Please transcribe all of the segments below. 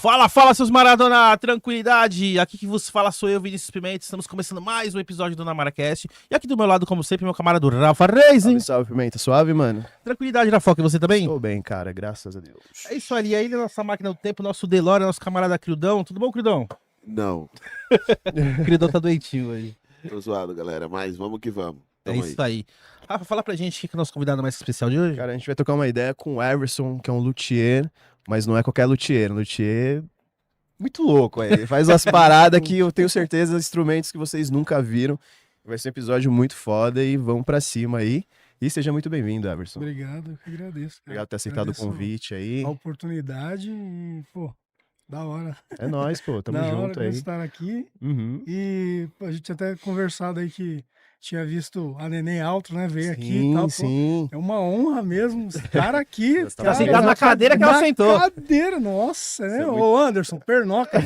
Fala, fala, seus Maradona, tranquilidade. Aqui que vos fala sou eu, Vinícius Pimenta. Estamos começando mais um episódio do NamaraCast. E aqui do meu lado, como sempre, meu camarada Rafa Reis. Salve, salve, Pimenta. Suave, mano? Tranquilidade, Rafa, e você também? Estou bem, cara. Graças a Deus. É isso ali, aí nossa máquina do tempo, nosso DeLorean, nosso camarada Crildão. Tudo bom, Crildão? Não, O Crildão tá doentinho aí. tô zoado, galera, mas vamos que vamos. É Tamo isso aí. Rafa, fala pra gente quem que é o nosso convidado mais especial de hoje. Cara, a gente vai trocar uma ideia com o Everson, que é um luthier, mas não é qualquer luthier. Um luthier muito louco, aí. Ele faz umas paradas que eu tenho certeza, instrumentos que vocês nunca viram. Vai ser um episódio muito foda e vamos pra cima aí. E seja muito bem-vindo, Everson. Obrigado, eu que agradeço. Cara. Obrigado por ter aceitado o Agradeço convite aí. a oportunidade e, pô, da hora. É nóis, pô. Tamo da hora junto de aí. estar aqui. Uhum. E pô, a gente tinha até conversado aí que tinha visto a Neném Alto, né? Veio aqui e tal. Pô, Sim. é uma honra mesmo estar aqui. Você tá Tá sentado na cadeira que ela sentou. Cadeira, nossa, né? Você é Ô, Anderson, pernoca.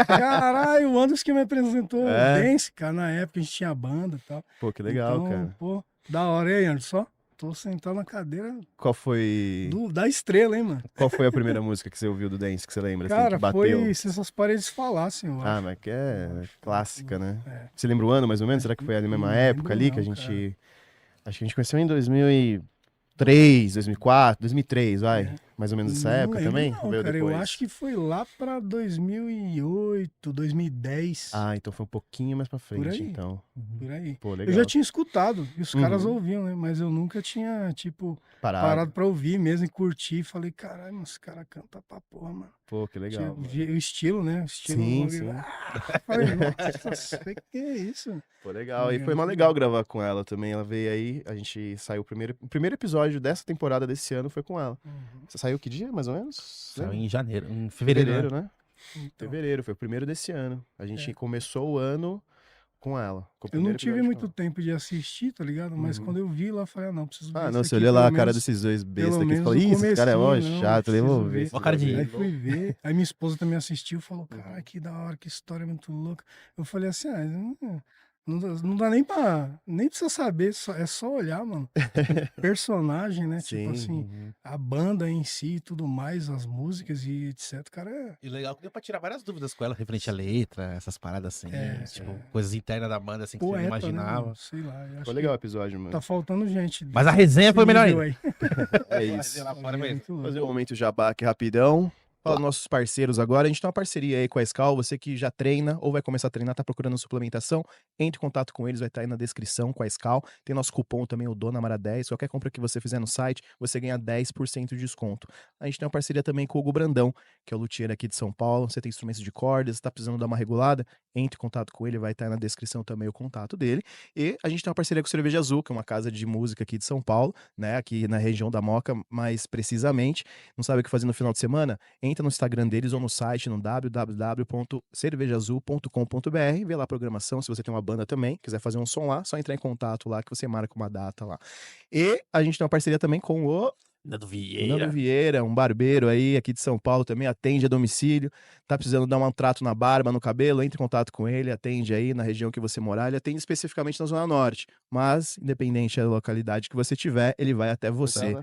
Caralho, o Anderson que me apresentou É. Dance, cara, na época a gente tinha banda e tal. Pô, que legal, então, cara. Pô, da hora, e aí, Anderson? Tô sentado na cadeira Qual foi... da estrela, hein, mano? Qual foi a primeira música que você ouviu do Dance, que você lembra? assim, Cara, que bateu? foi Se Essas Paredes Falassem, eu Ah, acho. mas que é clássica, né? É. Você lembra o ano, mais ou menos? Será que foi ali na mesma Não época lembro ali que a não, gente... Acho que a gente conheceu em 2003, 2004, 2003, vai. É. Mais ou menos essa Não época lembro também? não, Ou veio cara, depois? eu acho que foi lá pra 2008, 2010, Ah, então foi um pouquinho mais pra frente, aí. então. por aí. Pô, Eu legal. já tinha escutado, e os caras Uhum. ouviam, né? Mas eu nunca tinha, tipo, Parado. parado pra ouvir mesmo e curtir. Falei, caralho, mas esse cara canta pra porra, mano. Pô, que legal. mano. Vi o estilo, né? O estilo. Sim, eu sim. falei, nossa, que é isso? Pô, legal. E Legal, foi mó muito legal gravar com ela também. Ela veio aí, a gente saiu o primeiro episódio dessa temporada desse ano foi com ela. Uhum. Você saiu que dia, mais ou menos? Saiu Lembra? em janeiro, em fevereiro, né? né? Então, Fevereiro, foi o primeiro desse ano. A gente É. começou o ano com ela. Com o eu não primeiro tive episódio muito com ela. tempo de assistir, tá ligado? Mas Uhum. quando eu vi lá, eu falei, não, preciso ver Ah, isso não, você aqui, olhou lá pelo a cara menos- desses dois bestas pelo aqui e menos falou, no ih, esse cara é mó comecinho, não, chato, eu vou preciso ver. ver. esse Ó, cara de- bagulho Aí aí, fui ver, aí minha esposa também assistiu, falou, Uhum. cara, que da hora, que história muito louca. Eu falei assim, não dá nem nem precisa saber, é só olhar, mano. Personagem, né? Sim. Tipo assim, uhum. a banda em si e tudo mais, as músicas e etc. Cara, E legal que deu pra tirar várias dúvidas com ela, referente à letra, essas paradas assim, tipo, coisas internas da banda assim que você não poeta, né? imaginava. Mano? Sei lá, eu acho Foi legal o que episódio, mano. tá faltando gente. Mas a resenha foi melhor nível ainda. aí. É isso. Lá fora mesmo. Muito louco. Fazer um momento jabá aqui rapidão. Fala dos nossos parceiros agora. A gente tem uma parceria aí com a Scal. Você que já treina ou vai começar a treinar, tá procurando suplementação, entre em contato com eles, vai estar aí na descrição com a Scal. Tem nosso cupom também, o DONAMARA10. Qualquer compra que você fizer no site, você ganha 10% de desconto. A gente tem uma parceria também com o Hugo Brandão, que é o luthier aqui de São Paulo. Você tem instrumentos de cordas, tá precisando dar uma regulada, entre em contato com ele, vai estar aí na descrição também o contato dele. E a gente tem uma parceria com o Cerveja Azul, que é uma casa de música aqui de São Paulo, né? Aqui na região da Moca, mais precisamente. Não sabe o que fazer no final de semana? Entra no Instagram deles ou no site no www.cervejaazul.com.br, vê lá a programação, se você tem uma banda também, quiser fazer um som lá, só entrar em contato lá que você marca uma data lá. E a gente tem uma parceria também com o Nando Nando Vieira. Vieira, um barbeiro aí aqui de São Paulo também, atende a domicílio, tá precisando dar um trato na barba, no cabelo, entre em contato com ele, atende aí na região que você morar, ele atende especificamente na Zona Norte, mas independente da localidade que você tiver, ele vai até você.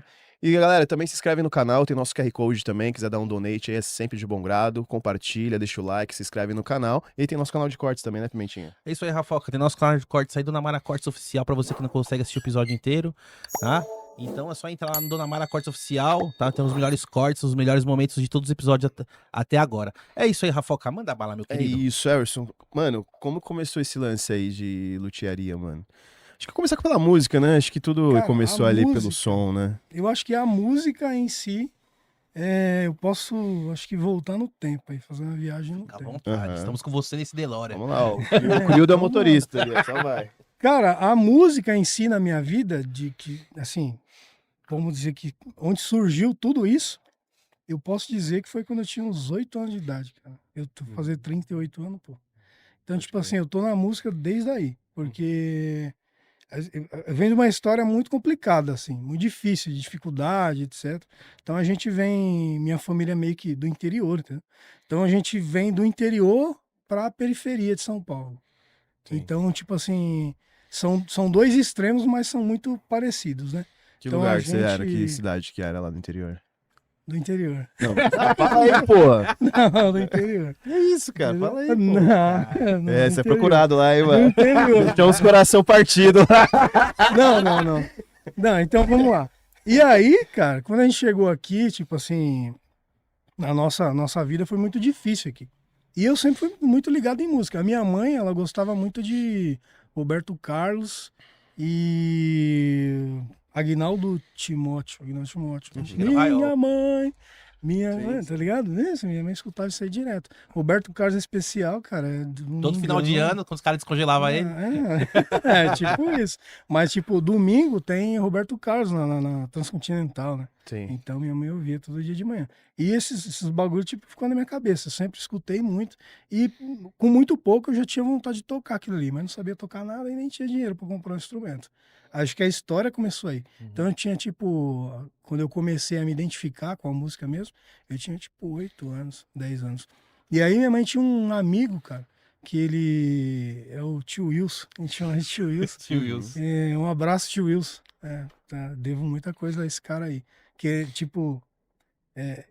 E galera, também se inscreve no canal, tem nosso QR Code também, quiser dar um donate aí, é sempre de bom grado, compartilha, deixa o like, se inscreve no canal, e tem nosso canal de cortes também, né, Pimentinha? É isso aí, Rafoca. Tem nosso canal de cortes aí do Namara Cortes Oficial pra você que não consegue assistir o episódio inteiro, tá? Então é só entrar lá no Dona Mara Cortes Oficial, tá? Tem os melhores cortes, os melhores momentos de todos os episódios até agora. É isso aí, Rafoca. Manda bala, meu É querido. isso, Everson. Mano, como começou esse lance aí de luthieria, mano? Acho que começar pela música, né? Acho que tudo Cara, começou a ali pelo música- som, né? Eu acho que a música em si, eu posso, acho que voltar no tempo aí, fazer uma viagem no Fica à tempo. vontade. Aham. Estamos com você nesse DeLorean. Vamos lá, ó. O Crildo é o motorista ali, ó, só vai. Cara, a música em si na minha vida, de que, assim, vamos dizer que onde surgiu tudo isso, eu posso dizer que foi quando eu tinha uns 8 anos de idade, cara. Eu tô fazer 38 anos, pô. Então, tipo assim, eu tô na música desde aí, porque vem de uma história muito complicada, assim, muito difícil, de dificuldade, etc. Então a gente vem, minha família é meio que do interior, entendeu? Então a gente vem do interior pra periferia de São Paulo. Sim. Então, tipo assim, são dois extremos, mas são muito parecidos, né? Que Então, lugar a que você era? gente- Que cidade que era lá no interior? Do interior. Não, fala aí, porra. Não, do interior. Que isso, cara? Fala aí, pô. Não, É, do você é interior. procurado lá, hein, Do mano. interior. Tinha uns coração partido lá. Não. Não, então vamos lá. E aí, cara, quando a gente chegou aqui, tipo assim, a nossa vida foi muito difícil aqui. E eu sempre fui muito ligado em música. A minha mãe, ela gostava muito de Roberto Carlos e Aguinaldo Timóteo. Minha mãe, tá ligado? Isso, minha mãe escutava isso aí direto. Roberto Carlos especial, cara. Todo final de ano, quando os caras descongelavam ele. Tipo isso. Mas, tipo, domingo tem Roberto Carlos na Transcontinental, né? Sim. Então minha mãe ouvia todo dia de manhã. E esses bagulhos, tipo, ficou na minha cabeça. Eu sempre escutei muito. E com muito pouco eu já tinha vontade de tocar aquilo ali, mas não sabia tocar nada e nem tinha dinheiro para comprar um instrumento. Acho que a história começou aí. Então eu tinha, tipo, quando eu comecei a me identificar com a música mesmo, eu tinha, tipo, 8 anos, 10 anos. E aí minha mãe tinha um amigo, cara, que ele é o tio Wilson. A gente chama de tio Wilson. Tio Wilson. Um abraço, tio Wilson. Devo muita coisa a esse cara aí. Que, tipo,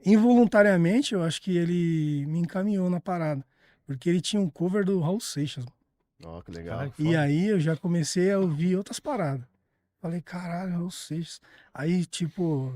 involuntariamente, eu acho que ele me encaminhou na parada. Porque ele tinha um cover do Raul Seixas. Ó, que legal. Caralho, E aí eu já comecei a ouvir outras paradas. Falei, caralho, Raul Seixas. Aí, tipo,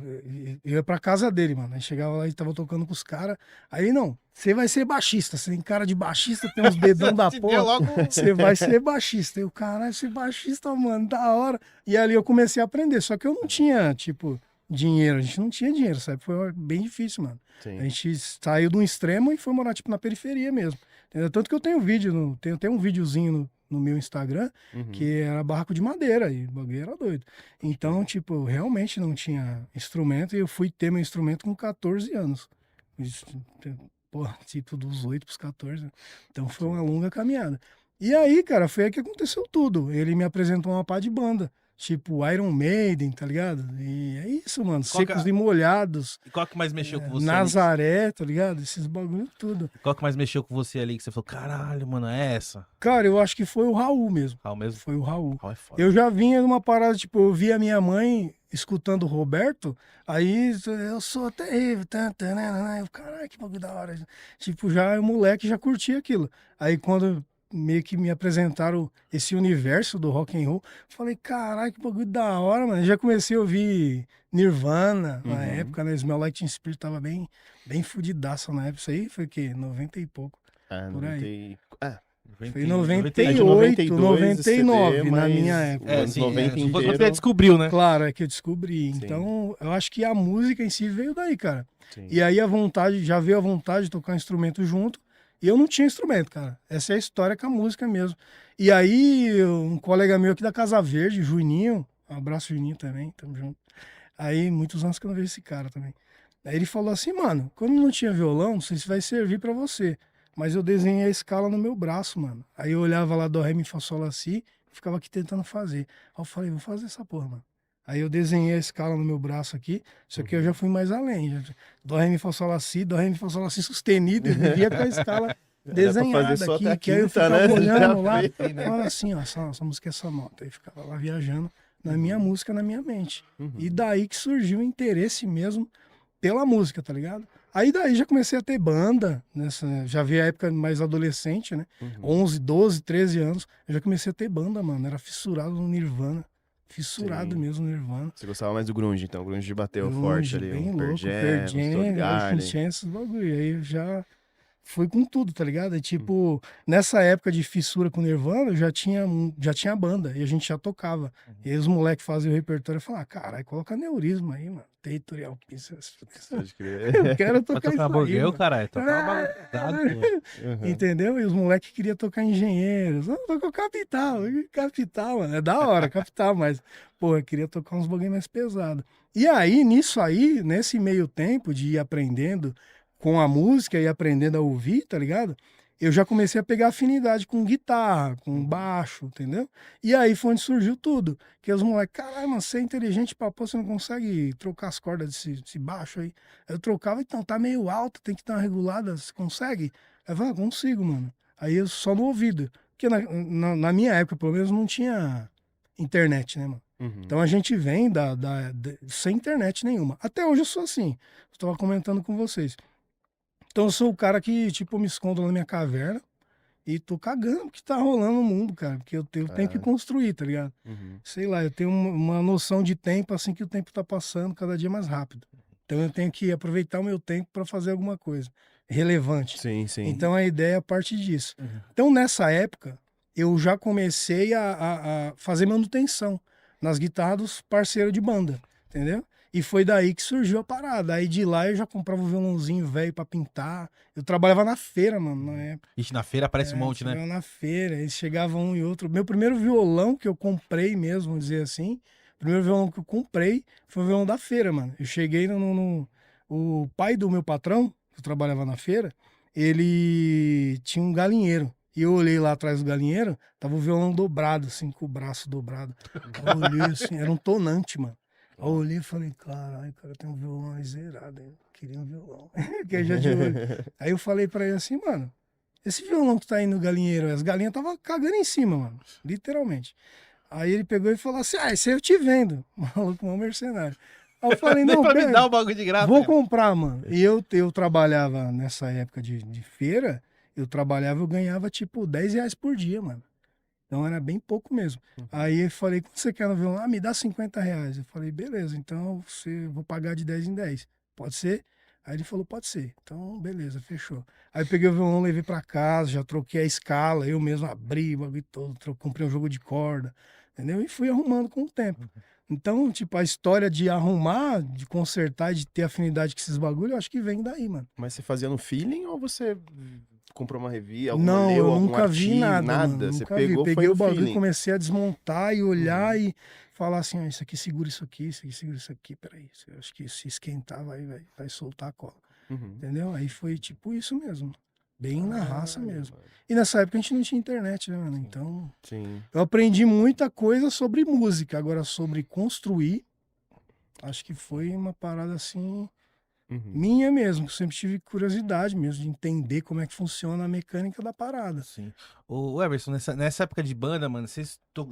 eu ia pra casa dele, mano. Aí chegava lá e tava tocando com os caras. Aí, não, você vai ser baixista. Você tem cara de baixista, tem uns dedão da porra. Você vai ser baixista. Eu, caralho, ser baixista, mano, da hora. E ali eu comecei a aprender. Só que eu não tinha, tipo, dinheiro. A gente não tinha dinheiro, sabe? Foi bem difícil, mano. Sim. A gente saiu de um extremo e foi morar, tipo, na periferia mesmo. Entendeu? Tanto que eu tenho vídeo, tenho um videozinho no meu Instagram, que era barraco de madeira, e o bagulho era doido. Então, tipo, eu realmente não tinha instrumento, e eu fui ter meu instrumento com 14 anos. Pô, tipo, dos 8 pros 14. Então foi uma longa caminhada. E aí, cara, foi aí que aconteceu tudo. Ele me apresentou uma pá de banda. Tipo, Iron Maiden, tá ligado? E é isso, mano. Secos e Molhados. E qual que mais mexeu com você? Nazaré, tá ligado? Esses bagulho tudo. Qual que mais mexeu com você ali que você falou, caralho, mano, é essa? Cara, eu acho que foi o Raul mesmo. Raul mesmo? Foi o Raul. Raul é foda. Eu já vinha numa parada, tipo, eu via minha mãe escutando o Roberto, aí eu sou terrível, eu, caralho, que bagulho da hora. Tipo, já o moleque já curtia aquilo. Aí quando meio que me apresentaram esse universo do rock and roll, falei, caralho, que bagulho da hora, mano. Eu já comecei a ouvir Nirvana na época, né? Smell Like Teen Spirit tava bem fudidaça na época. Isso aí foi o quê? 90 e pouco. Por aí. Foi em 98, 99, na minha época. Anos 90 Foi quando inteiro. você descobriu, né? Claro, é que eu descobri. Sim. Então, eu acho que a música em si veio daí, cara. Sim. E aí já veio a vontade de tocar instrumento junto. E eu não tinha instrumento, cara. Essa é a história com a música mesmo. E aí, um colega meu aqui da Casa Verde, Juninho, um abraço, Juninho, também, tamo junto. Aí, muitos anos que eu não vejo esse cara também. Aí ele falou assim, mano, como não tinha violão, não sei se vai servir pra você. Mas eu desenhei a escala no meu braço, mano. Aí eu olhava lá do Ré, Mi, Fá, Sol, Lá, Si, ficava aqui tentando fazer. Aí eu falei, vou fazer essa porra, mano. Aí eu desenhei a escala no meu braço aqui, só que eu já fui mais além. Dó, Ré, Mi, Fá, Sol, Lá, Si, Dó, Ré, Mi, Fá, Sol, Lá, Si sustenido, e vivia com a escala desenhada fazer só aqui, até a que aí eu quinta, ficava né? olhando lá, Já falava assim, ó, essa música é essa nota. Aí ficava lá viajando na minha música, na minha mente. E daí que surgiu o interesse mesmo pela música, tá ligado? Aí daí já comecei a ter banda, já vi a época mais adolescente, né? 11, 12, 13 anos, eu já comecei a ter banda, mano. Era fissurado no Nirvana. Fissurado Sim. mesmo no Nirvana. Você gostava mais do grunge, então. O grunge bateu Grunge, forte ali. bem um louco, Pearl Jam, Pearl Jam, Soundgarden. esses bagulho. Aí eu já fui com tudo, tá ligado? E, tipo, nessa época de fissura com Nirvana, eu já tinha banda e a gente já tocava. E aí os moleques faziam o repertório e falavam, caralho, coloca Neurismo aí, mano. Territorial Pieces. Pode crer. Eu quero Vai tocar tocar isso aí, Borguel, mano. caralho. Tocar um bagulho pesado, pô. Uhum. Entendeu? E os moleques queriam tocar Engenheiros. Não, tocou Capital, mano. É da hora, Capital, mas, pô, eu queria tocar uns bagulho mais pesado. E aí, nisso aí, nesse meio tempo de ir aprendendo com a música e aprendendo a ouvir, tá ligado? Eu já comecei a pegar afinidade com guitarra, com baixo, entendeu? E aí foi onde surgiu tudo. Que os moleques, caralho, mano, você é inteligente, papo, você não consegue trocar as cordas desse baixo aí. Eu trocava, então, tá meio alto, tem que dar uma regulada, você consegue? Aí eu falei, consigo, mano. Aí eu só no ouvido. Porque na minha época, pelo menos, não tinha internet, né, mano? Uhum. Então a gente vem sem internet nenhuma. Até hoje eu sou assim. Eu tava comentando com vocês. Então eu sou o cara que, tipo, me escondo na minha caverna e tô cagando o que tá rolando no mundo, cara. Porque eu tenho que construir, tá ligado? Uhum. Sei lá, eu tenho uma noção de tempo assim que o tempo tá passando cada dia mais rápido. Então eu tenho que aproveitar o meu tempo para fazer alguma coisa relevante. Sim, sim. Então a ideia é a partir disso. Então nessa época eu já comecei a fazer manutenção nas guitarras dos parceiros de banda, entendeu? E foi daí que surgiu a parada. Aí de lá eu já comprava um violãozinho velho pra pintar. Eu trabalhava na feira, mano, na época. Ixi, na feira aparece um monte, né? Trabalhava na feira, aí chegava um e outro. Meu primeiro violão que eu comprei mesmo, vamos dizer assim, o primeiro violão que eu comprei foi o violão da feira, mano. Eu cheguei o pai do meu patrão, que eu trabalhava na feira, ele tinha um galinheiro. E eu olhei lá atrás do galinheiro, tava o violão dobrado, assim, com o braço dobrado. Eu olhei assim, era um tonante, mano. Eu olhei e falei, caralho, cara, tem um violão aí zerado, hein? Queria um violão. Que já de olho. Aí eu falei pra ele assim, mano, esse violão que tá aí no galinheiro, as galinhas tava cagando em cima, mano. Literalmente. Aí ele pegou e falou assim, esse aí eu te vendo. Maluco, um mercenário. Aí eu falei, Nem não, pra me pera, dar o bagulho de graça. vou cara. comprar, mano. E eu trabalhava nessa época de feira, eu ganhava tipo 10 reais por dia, mano. Então era bem pouco mesmo. Aí eu falei, quanto você quer no violão? Ah, me dá 50 reais. Eu falei, beleza, então vou pagar de 10 em 10. Pode ser? Aí ele falou, pode ser. Então, beleza, fechou. Aí eu peguei o violão, levei pra casa, já troquei a escala, eu mesmo abri o bagulho todo, comprei um jogo de corda, entendeu? E fui arrumando com o tempo. Então, tipo, a história de arrumar, de consertar, de ter afinidade com esses bagulhos, eu acho que vem daí, mano. Mas você fazia no feeling ou você comprou uma revista, Não, leu eu algum nunca vi artigo, nada, mano. Você Nunca pegou, vi. foi Peguei no o bagulho, feeling. comecei a desmontar e olhar e falar assim, ó, isso aqui segura isso aqui segura isso aqui, peraí. Eu acho que se esquentar vai soltar a cola. Uhum. Entendeu? Aí foi tipo isso mesmo. Bem na raça Caralho, mesmo. mano. E nessa época a gente não tinha internet, né, mano? Então, Sim. eu aprendi muita coisa sobre música. Agora, sobre construir, acho que foi uma parada assim, Uhum. minha mesmo. Eu sempre tive curiosidade mesmo de entender como é que funciona a mecânica da parada. Sim. Ô, Everson, nessa época de banda, mano, você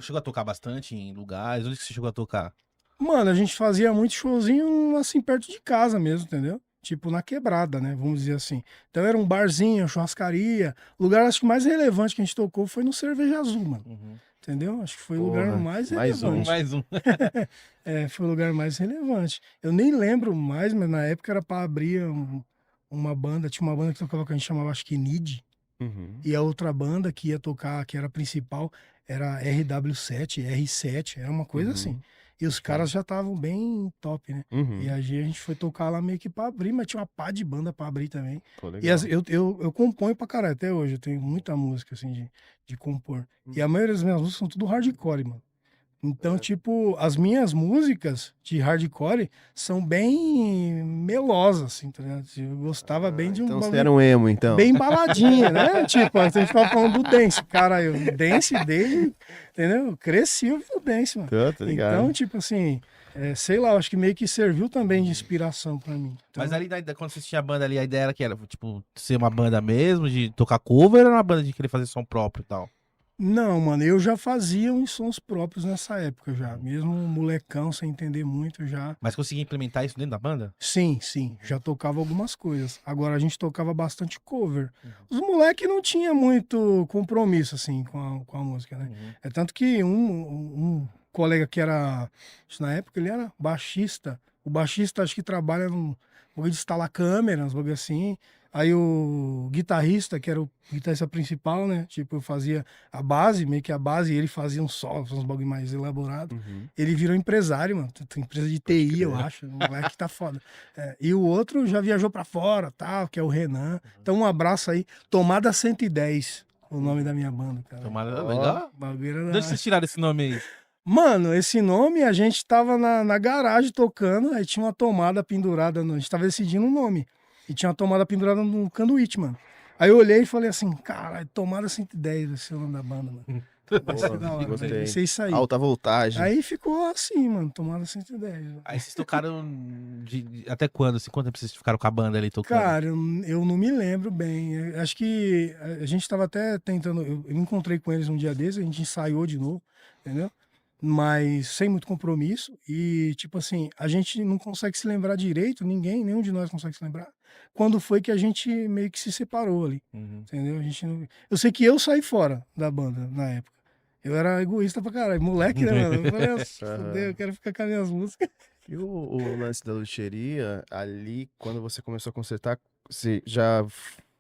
chegou a tocar bastante em lugares? Onde que você chegou a tocar? Mano, a gente fazia muito showzinho assim perto de casa mesmo, entendeu? Tipo na quebrada, né? Vamos dizer assim. Então era um barzinho, uma churrascaria. O lugar acho que mais relevante que a gente tocou foi no Cerveja Azul, mano. Entendeu? Acho que foi o lugar Porra, mais mais um. relevante. Mais um. Foi o lugar mais relevante. Eu nem lembro mais, mas na época era pra abrir uma banda. Tinha uma banda que tocava que a gente chamava, acho que Need. Uhum. E a outra banda que ia tocar, que era a principal, era RW7, R7, era uma coisa Uhum. assim. E os caras já estavam bem top, né? Uhum. E a gente foi tocar lá meio que pra abrir, mas tinha uma pá de banda pra abrir também. Pô, E legal. eu componho pra caralho até hoje, eu tenho muita música assim de compor. E a maioria das minhas músicas são tudo hardcore, mano. Então, tipo, as minhas músicas de hardcore são bem melosas, assim, tá ligado? Eu gostava bem de um Então você bagulho era um emo, então. bem baladinha, né? Tipo, a gente tava falando do dance. Cara, eu dance desde, entendeu? Eu cresci ouvindo dance, mano. Tô ligado. Então, tipo assim, sei lá, eu acho que meio que serviu também de inspiração pra mim. Então, Mas ali, quando você tinha a banda ali, a ideia era que era, tipo, ser uma banda mesmo, de tocar cover, ou era uma banda de querer fazer som próprio e tal? não, mano, eu já fazia uns sons próprios nessa época já. Mesmo um molecão, sem entender muito, já. Mas conseguia implementar isso dentro da banda? Sim, já tocava algumas coisas. Agora a gente tocava bastante cover. Os moleques não tinham muito compromisso, assim, com a música, né? É tanto que um colega que era, na época ele era baixista. O baixista acho que trabalha num bagulho de instalar câmeras, uns bagulho assim. Aí o guitarrista, que era o guitarrista principal, né? Tipo, eu fazia a base, meio que a base, e ele fazia uns solos, uns bagulho mais elaborados. Uhum. Ele virou empresário, mano. Tem empresa de TI, eu acho. O moleque tá foda. E o outro já viajou pra fora, tal, que é o Renan. Então, um abraço aí. Tomada 110, o nome da minha banda, cara. Tomara, legal. O bagulho era De da onde vocês tiraram esse nome aí? Mano, esse nome a gente tava na garagem tocando, aí tinha uma tomada pendurada, a gente tava decidindo um nome. E tinha uma tomada pendurada no canduíte, mano. Aí eu olhei e falei assim, caralho, tomada 110 vai ser o nome da banda, mano. Vai ser da hora, gostei. vai ser isso aí. Alta voltagem. Aí ficou assim, mano, tomada 110. Aí vocês tocaram até quando? Assim, quanto tempo vocês ficaram com a banda ali tocando? Cara, eu não me lembro bem. Eu acho que a gente tava até tentando. Eu encontrei com eles um dia desses, a gente ensaiou de novo, entendeu? mas sem muito compromisso. E, tipo assim, a gente não consegue se lembrar direito, nenhum de nós consegue se lembrar, quando foi que a gente meio que se separou ali, entendeu? A gente não... Eu sei que eu saí fora da banda na época. Eu era egoísta pra caralho, moleque, né, mano? Eu falei, fudeu, eu quero ficar com as minhas músicas. E o lance da luthieria, ali, quando você começou a consertar,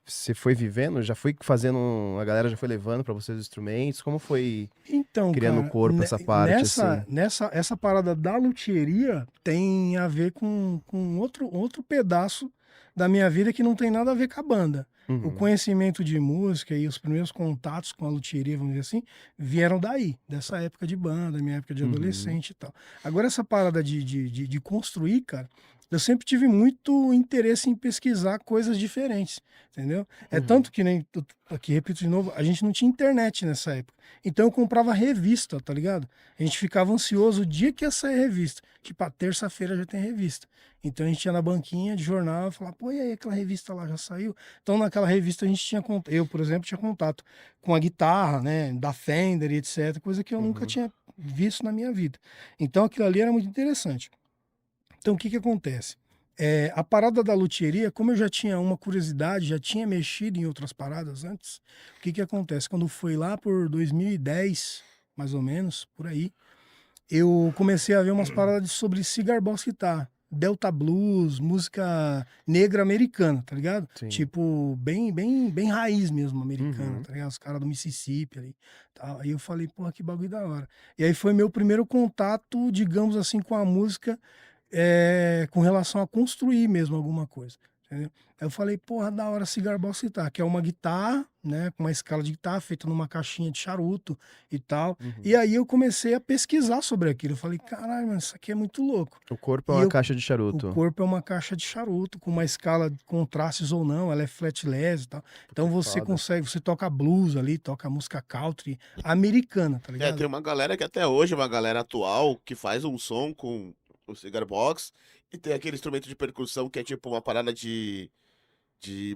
você foi vivendo, já foi fazendo, a galera já foi levando pra você os instrumentos, como foi Então, criando o cara, corpo essa parte, assim? essa parada da luthieria tem a ver com outro pedaço da minha vida que não tem nada a ver com a banda. O conhecimento de música e os primeiros contatos com a luthieria, vamos dizer assim, vieram daí, dessa época de banda, minha época de adolescente e tal. Agora, essa parada de construir, cara, eu sempre tive muito interesse em pesquisar coisas diferentes, entendeu? É tanto que, nem, aqui repito de novo, a gente não tinha internet nessa época. Então eu comprava revista, tá ligado? A gente ficava ansioso o dia que ia sair revista. Tipo, a terça-feira já tem revista. Então a gente ia na banquinha de jornal e falava, pô, e aí, aquela revista lá já saiu? Então naquela revista a gente tinha contato, eu, por exemplo, tinha contato com a guitarra, né, da Fender e etc, coisa que eu nunca tinha visto na minha vida. Então aquilo ali era muito interessante. Então o que que acontece? A parada da luthieria, como eu já tinha uma curiosidade, já tinha mexido em outras paradas antes, o que que acontece? Quando foi lá por 2010, mais ou menos, por aí, eu comecei a ver umas paradas sobre cigar box guitar, Delta Blues, música negra americana, tá ligado? Sim. Tipo, bem raiz mesmo, americana, tá ligado? Os caras do Mississippi ali. Tal. Aí eu falei, porra, que bagulho da hora. E aí foi meu primeiro contato, digamos assim, com a música, com relação a construir mesmo alguma coisa. Entendeu? Aí eu falei, porra, da hora Cigar Box Guitar, que é uma guitarra, né, com uma escala de guitarra feita numa caixinha de charuto e tal. E aí eu comecei a pesquisar sobre aquilo. Eu falei, caralho, mano, isso aqui é muito louco. O corpo é E uma eu- caixa de charuto. O corpo é uma caixa de charuto, com uma escala de contrastes ou não, ela é flatless e tal. Então você foda. consegue, você toca blues ali, toca música country americana, tá ligado? Tem uma galera que até hoje, uma galera atual, que faz um som com o Cigar Box e tem aquele instrumento de percussão que é tipo uma parada de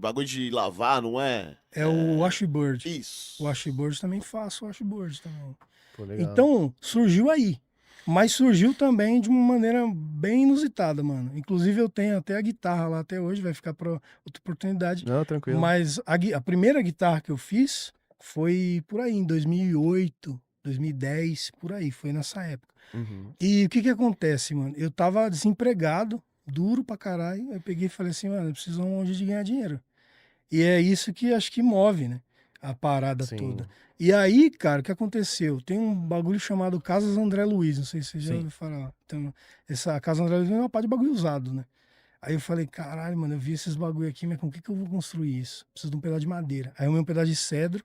bagulho de lavar, não é? É o washboard. Isso. O washboard também faço, o washboard também. Pô, legal. Então, surgiu aí. Mas surgiu também de uma maneira bem inusitada, mano. Inclusive, eu tenho até a guitarra lá até hoje, vai ficar para outra oportunidade. Não, tranquilo. Mas a primeira guitarra que eu fiz foi por aí, em 2008, 2010, por aí, foi nessa época. E o que que acontece, mano? Eu tava desempregado, duro pra caralho. Eu peguei e falei assim, mano, eu preciso onde de ganhar dinheiro. E é isso que acho que move, né? A parada Sim. toda. E aí, cara, o que aconteceu? Tem um bagulho chamado Casas André Luiz, não sei se você já Sim. ouviu falar. Então, essa Casa André Luiz é uma parte de bagulho usado, né? Aí eu falei, caralho, mano, eu vi esses bagulho aqui, mas com o que que eu vou construir isso? Preciso de um pedaço de madeira. Aí eu arrumei um pedaço de cedro.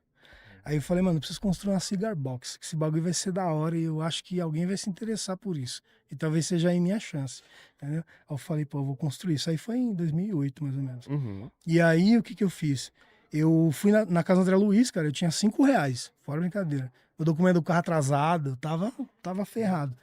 Aí eu falei, mano, eu preciso construir uma cigar box, que esse bagulho vai ser da hora e eu acho que alguém vai se interessar por isso. E talvez seja aí minha chance, entendeu? Aí eu falei, pô, eu vou construir. Isso aí foi em 2008, mais ou menos. E aí, o que que eu fiz? Eu fui na casa André Luiz, cara, eu tinha R$5, fora brincadeira. O documento do carro atrasado, eu tava ferrado.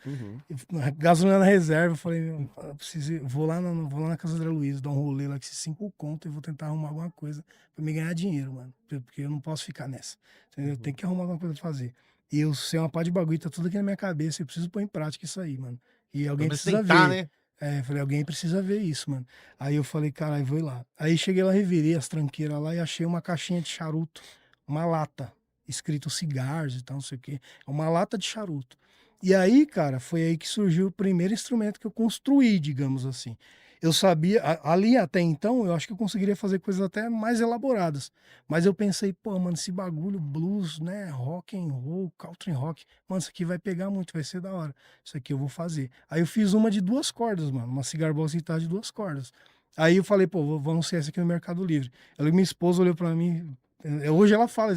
Gasolina na reserva, eu falei, meu, eu preciso, vou lá na casa André Luiz, dar um rolê lá com esses 5 conto e vou tentar arrumar alguma coisa pra me ganhar dinheiro, mano. Porque eu não posso ficar nessa, entendeu? Tem que arrumar alguma coisa pra fazer. E eu sei uma pá de bagulho, tá tudo aqui na minha cabeça, eu preciso pôr em prática isso aí, mano. E alguém Vamos precisa tentar, ver. né? Eu falei, alguém precisa ver isso, mano. Aí eu falei, caralho, vou ir lá. Aí cheguei lá, revirei as tranqueiras lá e achei uma caixinha de charuto, uma lata, escrito cigars e tal, não sei o quê. Uma lata de charuto. E aí, cara, foi aí que surgiu o primeiro instrumento que eu construí, digamos assim. Eu sabia, ali até então, eu acho que eu conseguiria fazer coisas até mais elaboradas. Mas eu pensei, pô, mano, esse bagulho, blues, né, rock and roll, country rock, mano, isso aqui vai pegar muito, vai ser da hora. Isso aqui eu vou fazer. Aí eu fiz uma de 2 cordas, mano, uma cigar box guitarra de 2 cordas. Aí eu falei, pô, vou anunciar essa aqui no Mercado Livre. Ela, minha esposa olhou pra mim, hoje ela fala,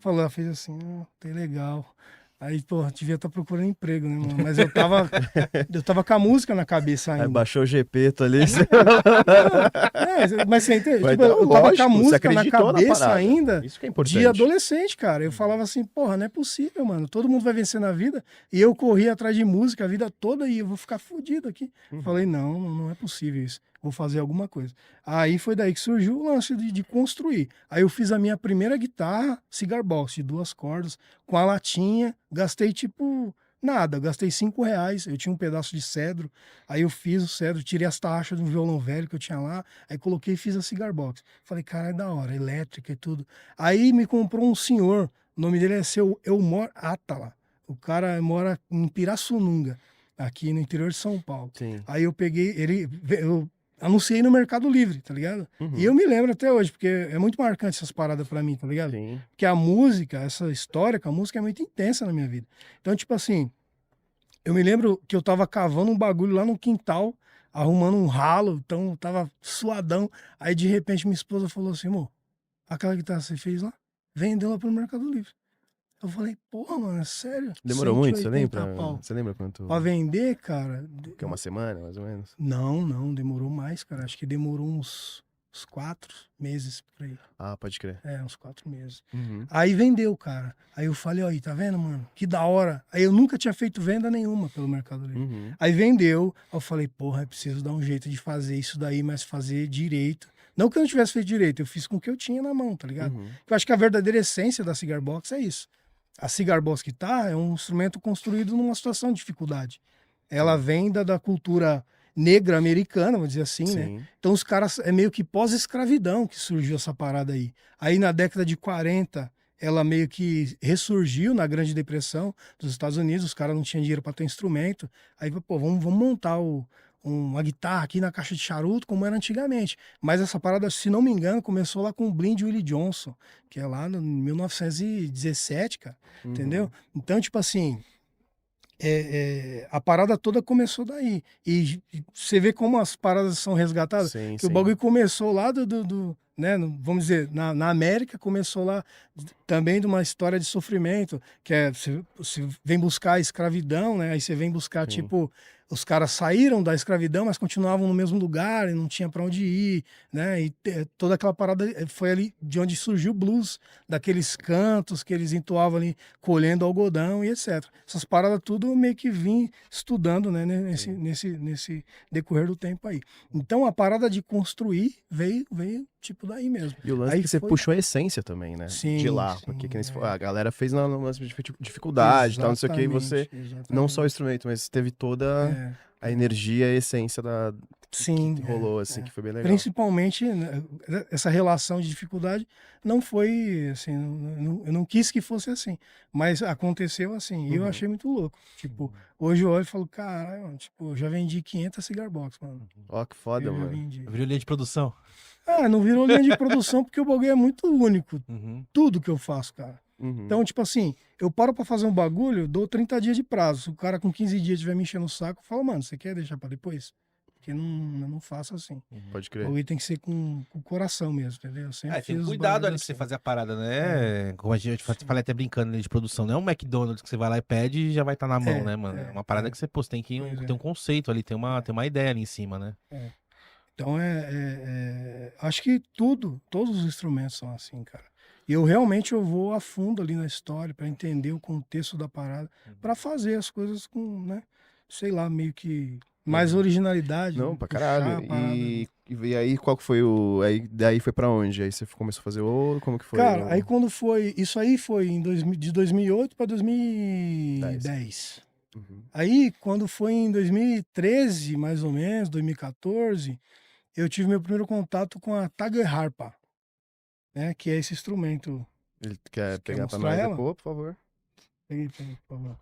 ela fez assim, tá legal. Aí, pô, devia estar procurando emprego, né, mano? Mas eu tava com a música na cabeça Aí ainda. baixou o GP ali. Mas você entende? Mas Tipo, tá, eu tava com a lógico, você música na acreditou na cabeça parada. ainda Isso que é importante. de adolescente, cara. Eu falava assim, porra, não é possível, mano. Todo mundo vai vencer na vida. E eu corri atrás de música a vida toda e eu vou ficar fudido aqui. Falei, não é possível isso. Vou fazer alguma coisa. Aí foi daí que surgiu o lance de construir. Aí eu fiz a minha primeira guitarra, cigar box, de 2 cordas, com a latinha. Gastei tipo Nada, eu gastei R$ 5, eu tinha um pedaço de cedro, aí eu fiz o cedro, tirei as taxas de um violão velho que eu tinha lá, aí coloquei e fiz a cigar box. Falei, cara, é da hora, elétrica e tudo. Aí me comprou um senhor, o nome dele é seu Elmor Atala. O cara mora em Pirassununga, aqui no interior de São Paulo. Sim. Aí eu peguei, eu anunciei no Mercado Livre, tá ligado? Uhum. E eu me lembro até hoje, porque é muito marcante essas paradas pra mim, tá ligado? Sim. Porque a música, essa história com a música é muito intensa na minha vida. Então, tipo assim, eu me lembro que eu tava cavando um bagulho lá no quintal, arrumando um ralo, então eu tava suadão. Aí, de repente, minha esposa falou assim, amor, aquela guitarra que você fez lá, vendeu lá pro Mercado Livre. Eu falei, porra, mano, é sério? Demorou muito, você 180 lembra? pau. Você lembra quanto? Pra vender, cara... Que é uma semana, mais ou menos? Não, demorou mais, cara. Acho que demorou uns 4 meses por aí. Ah, pode crer. Uns 4 meses. Uhum. Aí vendeu, cara. Aí eu falei, ó, aí, tá vendo, mano? Que da hora. Aí eu nunca tinha feito venda nenhuma pelo Mercado Livre. Uhum. Aí vendeu. Aí eu falei, porra, eu preciso dar um jeito de fazer isso daí, mas fazer direito. Não que eu não tivesse feito direito, eu fiz com o que eu tinha na mão, tá ligado? Uhum. Eu acho que a verdadeira essência da Cigar Box é isso. A Cigar Box guitarra é um instrumento construído numa situação de dificuldade. Ela vem da cultura negra americana, vamos dizer assim, né? Sim. Então os caras, é meio que pós-escravidão que surgiu essa parada aí. Aí na década de 40, ela meio que ressurgiu na Grande Depressão dos Estados Unidos, os caras não tinham dinheiro para ter instrumento. Aí, pô, vamos montar uma guitarra aqui na caixa de charuto, como era antigamente. Mas essa parada, se não me engano, começou lá com o Blind Willie Johnson, que é lá no 1917, cara, entendeu? Então, tipo assim, a parada toda começou daí. E você vê como as paradas são resgatadas. Sim, Que o sim. bagulho começou lá né, vamos dizer, na América, começou lá também de uma história de sofrimento, que é, você vem buscar a escravidão, né, aí você vem buscar, Sim. tipo, os caras saíram da escravidão, mas continuavam no mesmo lugar e não tinha para onde ir, né, e toda aquela parada foi ali de onde surgiu o blues, daqueles cantos que eles entoavam ali, colhendo algodão e etc. Essas paradas tudo eu meio que vim estudando, né, nesse decorrer do tempo aí. Então a parada de construir veio tipo daí mesmo. E o lance Aí que você foi- puxou a essência também, né? Sim, de lá. sim, Porque que nem você é. falou, a galera fez na lance de dificuldade e tal, não sei o que, e você. Exatamente, Não só o exatamente. instrumento, mas teve toda É, a energia e a essência sim, que rolou, é, assim, é. que foi bem legal. Principalmente, né, essa relação de dificuldade não foi assim, eu não quis que fosse assim, mas aconteceu assim, e eu Uhum. achei muito louco. Tipo, hoje eu olho e falo, caralho, tipo, eu já vendi 500 cigar box, mano. Ó, que foda, Eu já mano. vendi. Virou linha de produção. Não virou linha de produção porque o bagulho é muito único, Uhum. tudo que eu faço, cara. Uhum. Então, tipo assim, eu paro pra fazer um bagulho, dou 30 dias de prazo. Se o cara com 15 dias estiver me enchendo o saco, eu falo, mano, você quer deixar pra depois? Porque eu não faço assim. Pode O crer. bagulho tem que ser com o coração mesmo, entendeu? Eu sempre Tem fiz os cuidado ali bagulhos de você assim. fazer a parada, né? Como a gente falei até brincando ali de produção, não é um McDonald's que você vai lá e pede e já vai estar na mão, né, mano? É uma parada que você, pô, você tem que Pois é. ter um conceito ali, tem uma ideia ali em cima, né? Então, acho que todos os instrumentos são assim, cara. E eu realmente eu vou a fundo ali na história pra entender o contexto da parada, pra fazer as coisas com, né, sei lá, meio que mais originalidade. Não, pra puxar caralho. a parada. E aí, qual que foi o. Aí, daí foi pra onde? Aí você começou a fazer ouro? Como que foi? Cara, aí quando foi. Isso aí foi de 2008 para 2010. Uhum. Aí, quando foi em 2013, mais ou menos, 2014, eu tive meu primeiro contato com a Tiger Harpa, né? Que é esse instrumento. Ele quer Você quer pegar pra mostrar nós ela? depois, por favor? Peguei, por favor.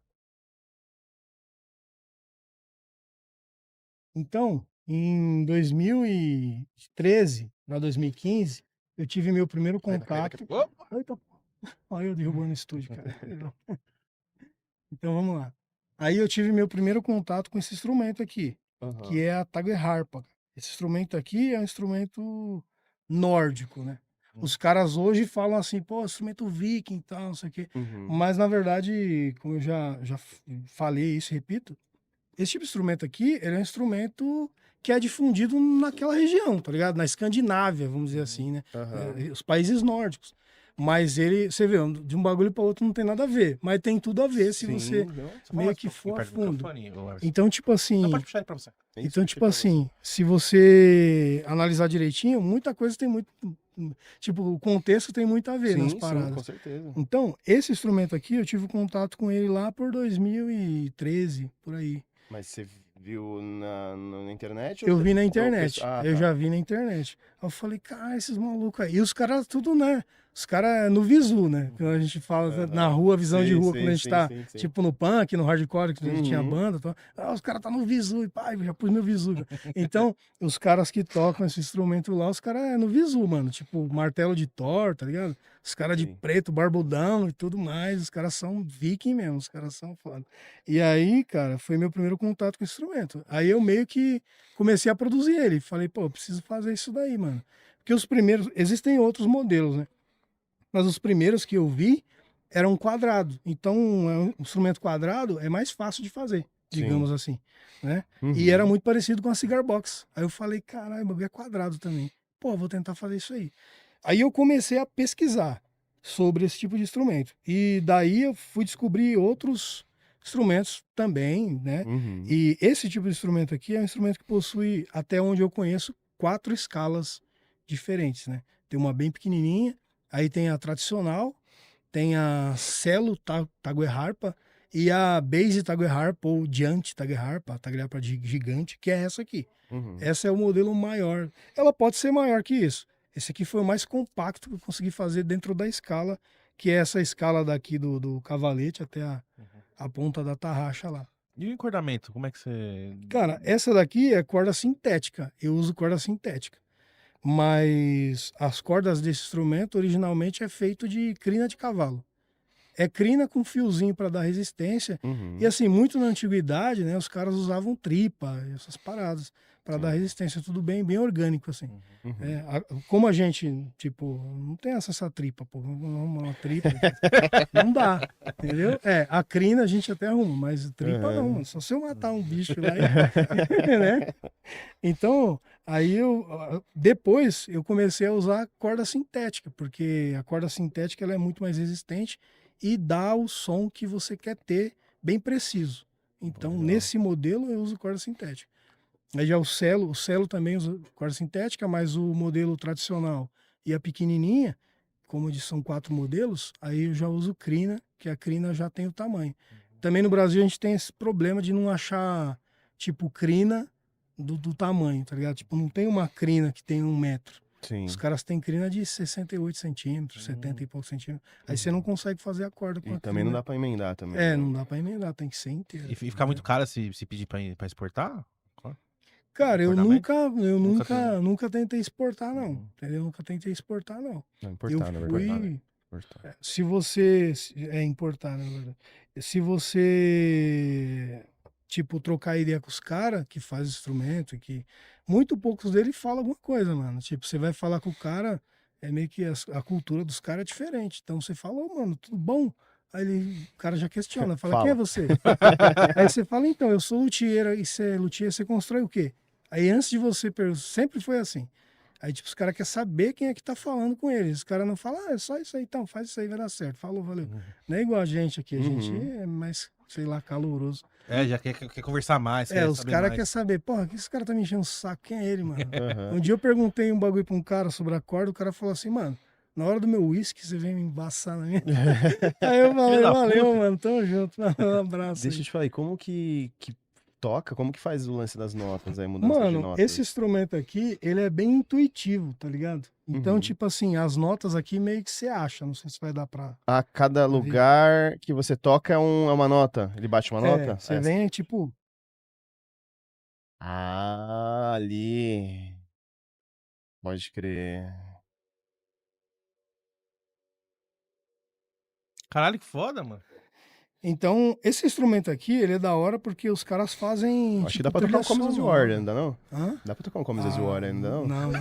Então, em 2013 para 2015, eu tive meu primeiro contato. Eita, olha eu derrubando no estúdio, cara. Então vamos lá. Aí eu tive meu primeiro contato com esse instrumento aqui, que é a Tiger Harpa. Esse instrumento aqui é um instrumento nórdico, né? Os caras hoje falam assim, pô, instrumento viking e tal, não sei o quê. Uhum. Mas na verdade, como eu já falei isso, repito, esse tipo de instrumento aqui, ele é um instrumento que é difundido naquela região, tá ligado? Na Escandinávia, vamos dizer assim, né? Aham. Os países nórdicos. Mas ele, você vê, de um bagulho para outro não tem nada a ver. Mas tem tudo a ver se Sim, você não. meio que for a perto do fundo. microfone, ô, Everson. Então, tipo assim, Não, pode puxar ele pra você. É isso então, que tipo eu assim, se você analisar direitinho, muita coisa tem muito, tipo, o contexto tem muito a ver nas Sim, paradas. com certeza. Então, esse instrumento aqui, eu tive contato com ele lá por 2013, por aí. Mas você viu na internet? Eu você- vi na ou internet, pessoa- Ah, eu tá. já vi na internet. Aí eu falei, cara, esses malucos aí. E os caras tudo, né? Os caras no visu, né? Quando a gente fala na rua, visão de Sim, rua, sim, quando a gente sim, tá, sim. tipo, no punk, no hardcore, que a gente tinha Uhum. banda. Os caras tá no visu, e pá, eu já pus meu visu. Então, os caras que tocam esse instrumento lá, os caras é no visu, mano. Tipo, martelo de Thor, tá ligado? Os caras de Sim. preto, barbudão e tudo mais. Os caras são viking mesmo, os caras são foda. E aí, cara, foi meu primeiro contato com o instrumento. Aí eu meio que comecei a produzir ele. Falei, pô, eu preciso fazer isso daí, mano. Porque os primeiros, existem outros modelos, né? Mas os primeiros que eu vi eram quadrados. Então, um instrumento quadrado é mais fácil de fazer, digamos assim, né? E era Uhum. muito parecido com a cigar box. Aí eu falei, caralho, o bagulho é quadrado também. Pô, vou tentar fazer isso aí. Aí eu comecei a pesquisar sobre esse tipo de instrumento. E daí eu fui descobrir outros instrumentos também, né? Uhum. E esse tipo de instrumento aqui é um instrumento que possui, até onde eu conheço, 4 escalas diferentes, né? Tem uma bem pequenininha, aí tem a tradicional, tem a cello tagueharpa e a base tagueharpa ou diante tagueharpa, a tagueharpa gigante, que é essa aqui. Uhum. Essa é o modelo maior. Ela pode ser maior que isso. Esse aqui foi o mais compacto que eu consegui fazer dentro da escala, que é essa escala daqui do cavalete até a ponta da tarraxa lá. E o encordamento, como é que você... Cara, essa daqui é corda sintética. Eu uso corda sintética. Mas as cordas desse instrumento originalmente é feito de crina de cavalo. É crina com fiozinho para dar resistência. Uhum. E assim, muito na antiguidade, né, os caras usavam tripa, essas paradas, para dar resistência, tudo bem orgânico, assim. Uhum. Como a gente, tipo, não tem essa tripa, pô, uma tripa, não dá, entendeu? A crina a gente até arruma, mas tripa não, mano. Só se eu matar um bicho lá, né? Então, aí depois eu comecei a usar corda sintética, porque a corda sintética ela é muito mais resistente e dá o som que você quer ter bem preciso. Então, Legal. nesse modelo eu uso corda sintética. Aí já o cello também usa corda sintética, mas o modelo tradicional e a pequenininha, como eu disse, são 4 modelos, aí eu já uso crina, que a crina já tem o tamanho. Também no Brasil a gente tem esse problema de não achar, tipo, crina do tamanho, tá ligado? Tipo, não tem uma crina que tem 1 metro. Sim. Os caras têm crina de 68 centímetros, 70 e poucos centímetros. Aí você não consegue fazer a corda com E a também não crina. dá pra emendar também. né? Não dá pra emendar, tem que ser inteiro. E fica muito caro se pedir pra exportar? Cara, eu Encordamento? nunca tentei exportar, não. Uhum. Entendeu? Nunca tentei exportar, não. Não, Eu importar, na verdade. fui. Importar. Se você. Importar, na verdade. Se você. Tipo, trocar ideia com os caras que faz instrumento, que muito poucos deles falam alguma coisa, mano. Tipo, você vai falar com o cara, é meio que a cultura dos caras é diferente. Então você fala, ô, mano, tudo bom? Aí o cara já questiona, fala, quem é Fala. você? Aí você fala, então, eu sou luthier, e você é luthier, você constrói o quê? Aí antes de você perguntar, sempre foi assim. Aí, tipo, os caras querem saber quem é que tá falando com eles. Os caras não falam, é só isso aí, então, faz isso aí, vai dar certo. Falou, valeu. Não é igual a gente aqui, a gente é mais, sei lá, caloroso. Já quer conversar mais, quer Os saber caras mais. querem saber, porra, que esse cara tá me enchendo o saco, quem é ele, mano? Aham. Um dia eu perguntei um bagulho pra um cara sobre a corda, o cara falou assim, mano, na hora do meu uísque você vem me embaçar na minha. Aí eu falei, Filho da valeu, puta. mano, tamo junto, um abraço. Deixa eu aí. te falar, e como que toca? Como que faz o lance das notas aí, mudança de Mano, notas? esse instrumento aqui, ele é bem intuitivo, tá ligado? Então, Uhum. tipo assim, as notas aqui meio que você acha, não sei se vai dar pra... A cada ver. lugar que você toca é uma nota? Ele bate uma nota? Você vem, tipo... Ah, ali. Pode crer. Caralho, que foda, mano. Então, esse instrumento aqui, ele é da hora porque os caras fazem, Acho que tipo, dá pra tocar um trilha Comes as You sonora. Are ainda, não? Hã? Dá pra tocar um Comes as You Are ainda, não? Não.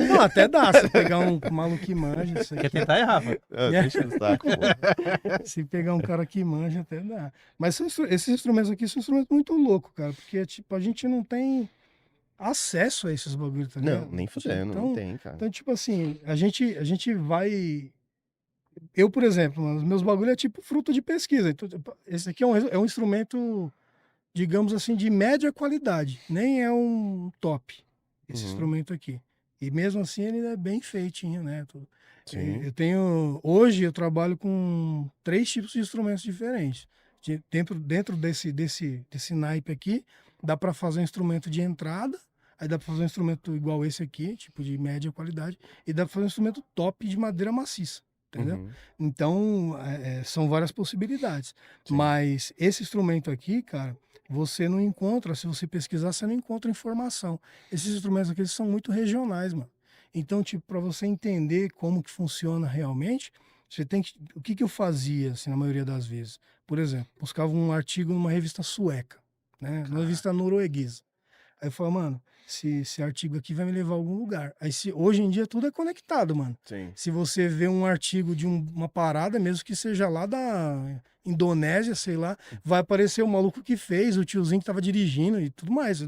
Não, até dá, se pegar um maluco que manja isso Quer aqui. tentar errar, Rafa? Ah, deixa no saco, pô. Se pegar um cara que manja, até dá. Mas esses instrumentos aqui são instrumentos muito loucos, cara, porque, tipo, a gente não tem acesso a esses bagulhos, tá ligado? Não, nem fudendo, não tem, cara. Então, tipo assim, a gente vai... Eu, por exemplo, mano, os meus bagulho é tipo fruto de pesquisa. Então, tipo, esse aqui é um instrumento, digamos assim, de média qualidade. Nem é um top, esse Uhum. instrumento aqui. E mesmo assim ele é bem feitinho, né? Tudo. Sim. Hoje eu trabalho com 3 tipos de instrumentos diferentes. Dentro desse naipe aqui, dá para fazer um instrumento de entrada, aí dá para fazer um instrumento igual esse aqui, tipo de média qualidade, e dá para fazer um instrumento top de madeira maciça, entendeu? Uhum. Então, são várias possibilidades. Sim. Mas esse instrumento aqui, cara, você não encontra, se você pesquisar, você não encontra informação. Esses instrumentos aqui eles são muito regionais, mano. Então, tipo, para você entender como que funciona realmente, você tem que... O que que eu fazia, assim, na maioria das vezes? Por exemplo, buscava um artigo numa revista sueca, né? Numa revista norueguesa. Aí eu falava, mano, esse artigo aqui vai me levar a algum lugar. Aí hoje em dia tudo é conectado, mano. Sim. Se você vê um artigo de uma parada, mesmo que seja lá da Indonésia, sei lá, vai aparecer o maluco que fez, o tiozinho que tava dirigindo e tudo mais.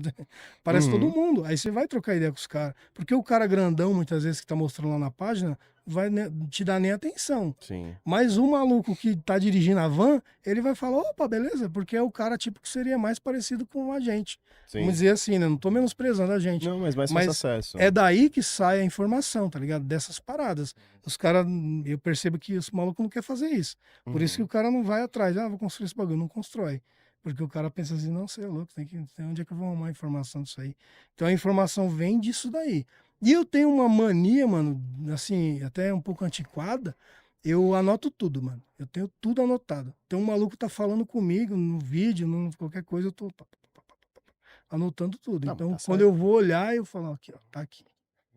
Parece todo mundo. Aí você vai trocar ideia com os caras. Porque o cara grandão, muitas vezes, que tá mostrando lá na página, vai te dar nem atenção. Sim. Mas o maluco que tá dirigindo a van, ele vai falar, opa, beleza, porque é o cara tipo que seria mais parecido com a gente. Sim. Vamos dizer assim, né? Não tô menosprezando a gente. Não, mas mais fácil acesso. É daí que sai a informação, tá ligado? Dessas paradas. Os caras, eu percebo que os malucos não querem fazer isso. Por isso que o cara não vai atrás, vou construir esse bagulho, não constrói. Porque o cara pensa assim, não, você é louco, onde é que eu vou arrumar a informação disso aí? Então a informação vem disso daí. E eu tenho uma mania, mano, assim, até um pouco antiquada, eu anoto tudo, mano. Eu tenho tudo anotado. Tem um maluco que tá falando comigo no vídeo, qualquer coisa, eu tô anotando tudo. Não, Então, tá quando certo. eu vou olhar, eu falo, aqui, ó, tá aqui.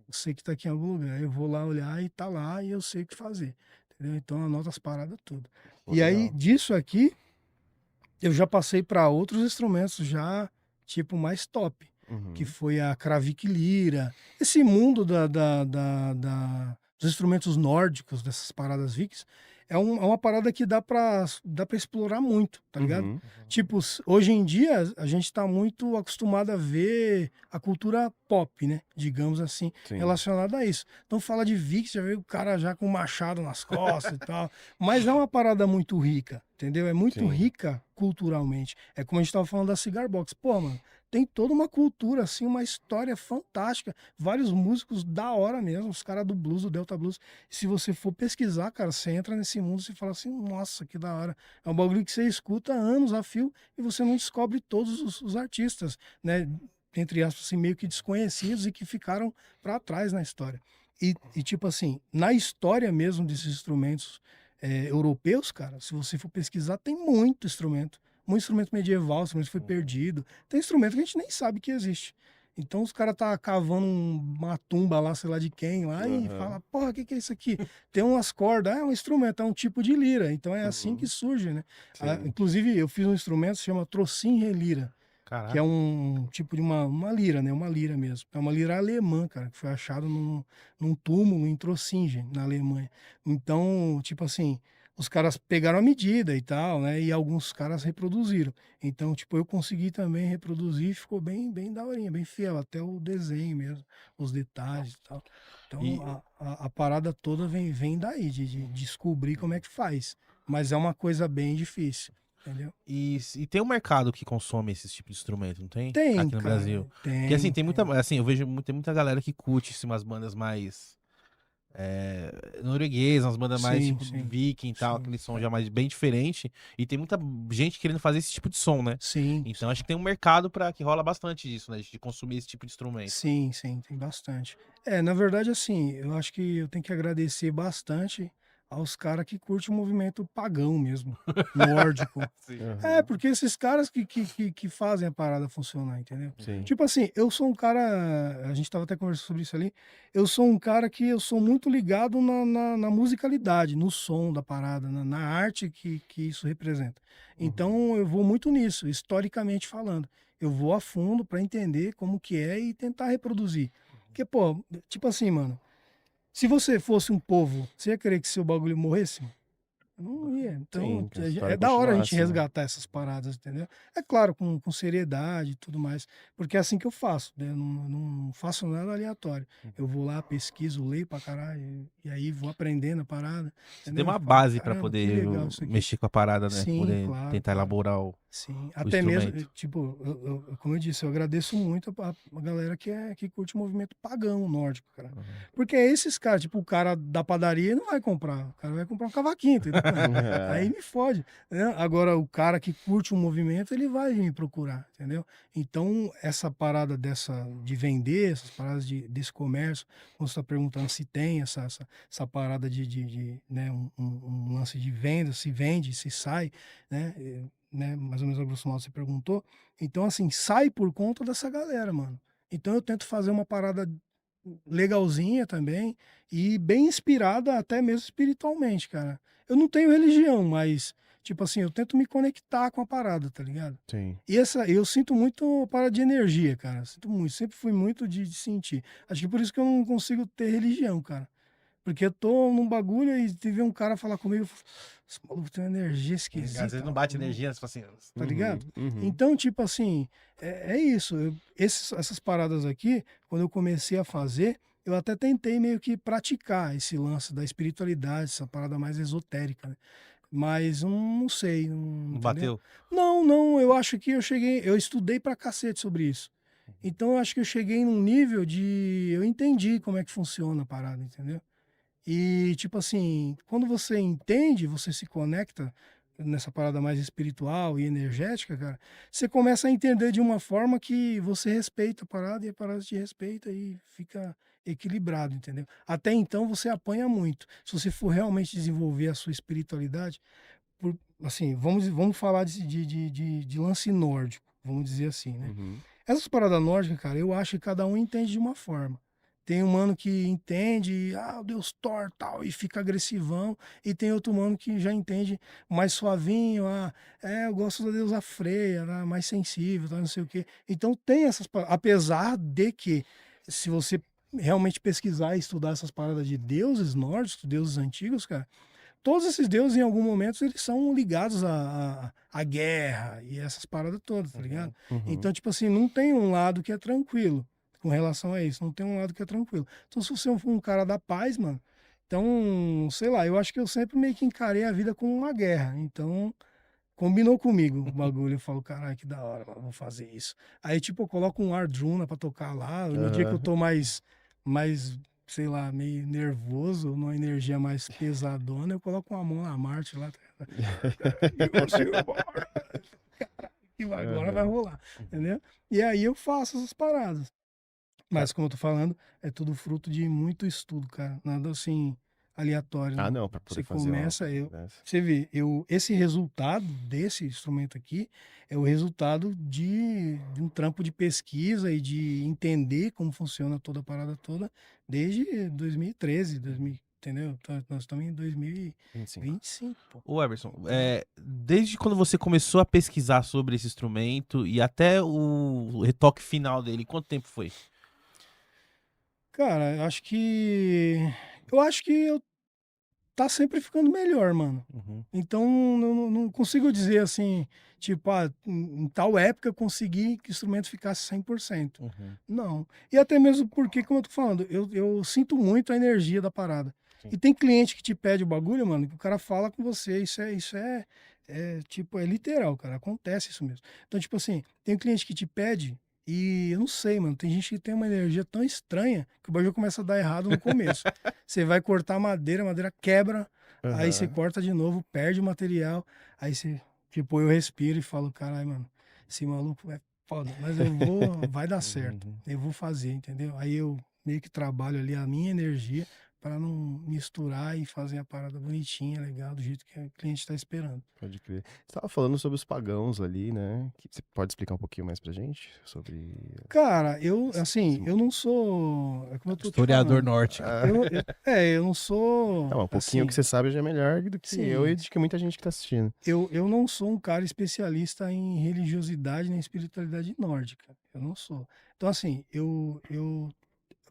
Eu sei que tá aqui em algum lugar. Eu vou lá olhar e tá lá e eu sei o que fazer. Entendeu? Então, eu anoto as paradas tudo. Pô, E aí, legal. disso aqui, eu já passei para outros instrumentos já, tipo, mais top. Que foi a Kravik Lira. Esse mundo dos instrumentos nórdicos, dessas paradas vikings, é uma parada que dá pra explorar muito, tá ligado? Uhum. Tipo, hoje em dia a gente tá muito acostumado a ver a cultura pop, né? Digamos assim, Sim. relacionada a isso. Então fala de vikings, já vê o cara já com um machado nas costas e tal. Mas é uma parada muito rica, entendeu? É muito Sim. rica culturalmente. É como a gente tava falando da Cigar Box. Pô, mano, tem toda uma cultura, assim, uma história fantástica. Vários músicos da hora mesmo, os caras do blues, do Delta Blues. Se você for pesquisar, cara, você entra nesse mundo e fala assim, nossa, que da hora. É um bagulho que você escuta há anos a fio e você não descobre todos os artistas, né? Entre aspas, assim, meio que desconhecidos e que ficaram para trás na história. E, tipo assim, na história mesmo desses instrumentos europeus, cara, se você for pesquisar, tem muito instrumento medieval, instrumento que foi perdido. Tem instrumento que a gente nem sabe que existe. Então os caras tá cavando uma tumba lá, sei lá de quem, lá, e fala, porra, o que é isso aqui? Tem umas cordas, é um instrumento, é um tipo de lira. Então é assim que surge, né? Inclusive, eu fiz um instrumento que se chama Trocin Relira, que é um tipo de uma lira, né? Uma lira mesmo. É uma lira alemã, cara, que foi achada num túmulo em Trossingen, na Alemanha. Então, tipo assim, os caras pegaram a medida e tal, né? E alguns caras reproduziram. Então, tipo, eu consegui também reproduzir e ficou bem, bem daorinha, bem fiel, até o desenho mesmo, os detalhes e tal. Então, E- a parada toda vem daí, de descobrir como é que faz. Mas é uma coisa bem difícil, entendeu? E tem um mercado que consome esse tipo de instrumento, não tem? Tem, Aqui no cara, Brasil. tem. Porque assim, tem muita. Assim, eu vejo tem muita galera que curte assim, umas bandas mais. Norueguesas, umas bandas mais Sim, tipo sim, viking e tal, sim, aquele som já mais bem diferente. E tem muita gente querendo fazer esse tipo de som, né? Sim, Então acho que tem um mercado que rola bastante disso, né? De consumir esse tipo de instrumento. sim, tem bastante. Na verdade, assim, eu acho que eu tenho que agradecer bastante aos caras que curtem o movimento pagão mesmo, nórdico. Porque esses caras que fazem a parada funcionar, entendeu? Sim. Tipo assim, eu sou um cara, a gente tava até conversando sobre isso ali, eu sou um cara que eu sou muito ligado na musicalidade, no som da parada, na arte que isso representa. Então eu vou muito nisso, historicamente falando. Eu vou a fundo pra entender como que é e tentar reproduzir. Porque, pô, tipo assim, mano, se você fosse um povo, você ia querer que seu bagulho morresse? Não ia. Então, Sim, que a história é da hora a gente continuasse, né? resgatar essas paradas, entendeu? É claro, com seriedade e tudo mais, porque é assim que eu faço, né? Eu não faço nada aleatório. Eu vou lá, pesquiso, leio pra caralho, e aí vou aprendendo a parada. Você entendeu? tem uma Eu falo, base pra "Caramba, que poder legal isso aqui." mexer com a parada, né? Sim, Poder claro, tentar claro. elaborar o. Sim, até mesmo, instrumento. tipo, como eu disse, eu agradeço muito a galera que curte o movimento pagão nórdico, cara. Porque esses caras, tipo, o cara da padaria não vai comprar, o cara vai comprar um cavaquinho, entendeu? Aí me fode, né? Agora, o cara que curte o movimento, ele vai me procurar, entendeu? Então, essa parada de vender, essas paradas desse comércio, como você está perguntando se tem essa parada né, um lance de venda, se vende, se sai, né, mais ou menos a grosso modo você perguntou. Então, assim, sai por conta dessa galera, mano. Então eu tento fazer uma parada legalzinha também e bem inspirada até mesmo espiritualmente, cara. Eu não tenho religião, mas, tipo assim, eu tento me conectar com a parada, tá ligado? Sim. E eu sinto muito a parada de energia, cara. Sinto muito, sempre fui muito de sentir. Acho que por isso que eu não consigo ter religião, cara. Porque eu tô num bagulho e teve um cara falar comigo, esse maluco tem uma energia esquisita. Às vezes não bate energia, você fala assim, Tá ligado? Uhum. Então, tipo assim, é isso. Essas paradas aqui, quando eu comecei a fazer, eu até tentei meio que praticar esse lance da espiritualidade, essa parada mais esotérica, né? Mas não sei, não entendeu? bateu. Não, eu acho que eu estudei pra cacete sobre isso. Então eu acho que eu cheguei num nível eu entendi como é que funciona a parada, entendeu? E, tipo assim, quando você entende, você se conecta nessa parada mais espiritual e energética, cara, você começa a entender de uma forma que você respeita a parada e a parada te respeita e fica equilibrado, entendeu? Até então você apanha muito. Se você for realmente desenvolver a sua espiritualidade, assim, vamos falar de lance nórdico, vamos dizer assim, né? Uhum. Essas paradas nórdicas, cara, eu acho que cada um entende de uma forma. Tem um mano que entende, o Deus Thor tal, e fica agressivão. E tem outro mano que já entende mais suavinho, eu gosto da deusa Freya, né, mais sensível, tal, não sei o quê. Então tem essas paradas. Apesar de que, se você realmente pesquisar e estudar essas paradas de deuses nórdicos, deuses antigos, cara, todos esses deuses, em algum momento, eles são ligados à guerra e essas paradas todas, tá ligado? Uhum. Então, tipo assim, não tem um lado que é tranquilo com relação a isso, não tem um lado que é tranquilo. Então, se você for um cara da paz, mano, então, sei lá, eu acho que eu sempre meio que encarei a vida como uma guerra. Então, combinou comigo o bagulho. Eu falo, caralho, que da hora, mano, vou fazer isso. Aí, tipo, eu coloco um Arjuna pra tocar lá. No dia que eu tô mais, sei lá, meio nervoso, numa energia mais pesadona, eu coloco uma mão na Marte lá. E agora vai rolar, entendeu? E aí eu faço essas paradas. Mas, como eu tô falando, é tudo fruto de muito estudo, cara. Nada assim, aleatório, Ah, não. não, pra poder Você fazer uma começa, dessa. você vê, esse resultado desse instrumento aqui é o resultado de um trampo de pesquisa e de entender como funciona toda a parada toda desde 2013, entendeu? Nós estamos em 2025, pô. Ô, Emerson, desde quando você começou a pesquisar sobre esse instrumento e até o retoque final dele, quanto tempo foi? Cara, eu acho que tá sempre ficando melhor, mano. Uhum. Então, não consigo dizer assim, tipo, em tal época eu consegui que o instrumento ficasse 100%. Uhum. Não. E até mesmo porque, como eu tô falando, eu sinto muito a energia da parada. Sim. E tem cliente que te pede o bagulho, mano, que o cara fala com você. Tipo, é literal, cara. Acontece isso mesmo. Então, tipo assim, tem cliente que te pede e eu não sei, mano. Tem gente que tem uma energia tão estranha que o bagulho começa a dar errado no começo. Você vai cortar madeira, a madeira quebra. Aí você Aham. corta de novo, perde o material. Aí você, tipo, eu respiro e falo, caralho, mano, esse maluco é foda, mas vai dar certo. Uhum. Eu vou fazer, entendeu? Aí eu meio que trabalho ali a minha energia para não misturar e fazer a parada bonitinha, legal, do jeito que o cliente tá esperando. Pode crer. Você tava falando sobre os pagãos ali, né? Você pode explicar um pouquinho mais pra gente sobre. Cara, esse- eu não sou, é como eu tô te Historiador falando. nórdico. Ah, Eu não sou, tá, mas um pouquinho assim, que você sabe já é melhor do que eu sim, e de que muita gente que tá assistindo. eu não sou um cara especialista em religiosidade nem espiritualidade nórdica. Eu não sou. Então, assim,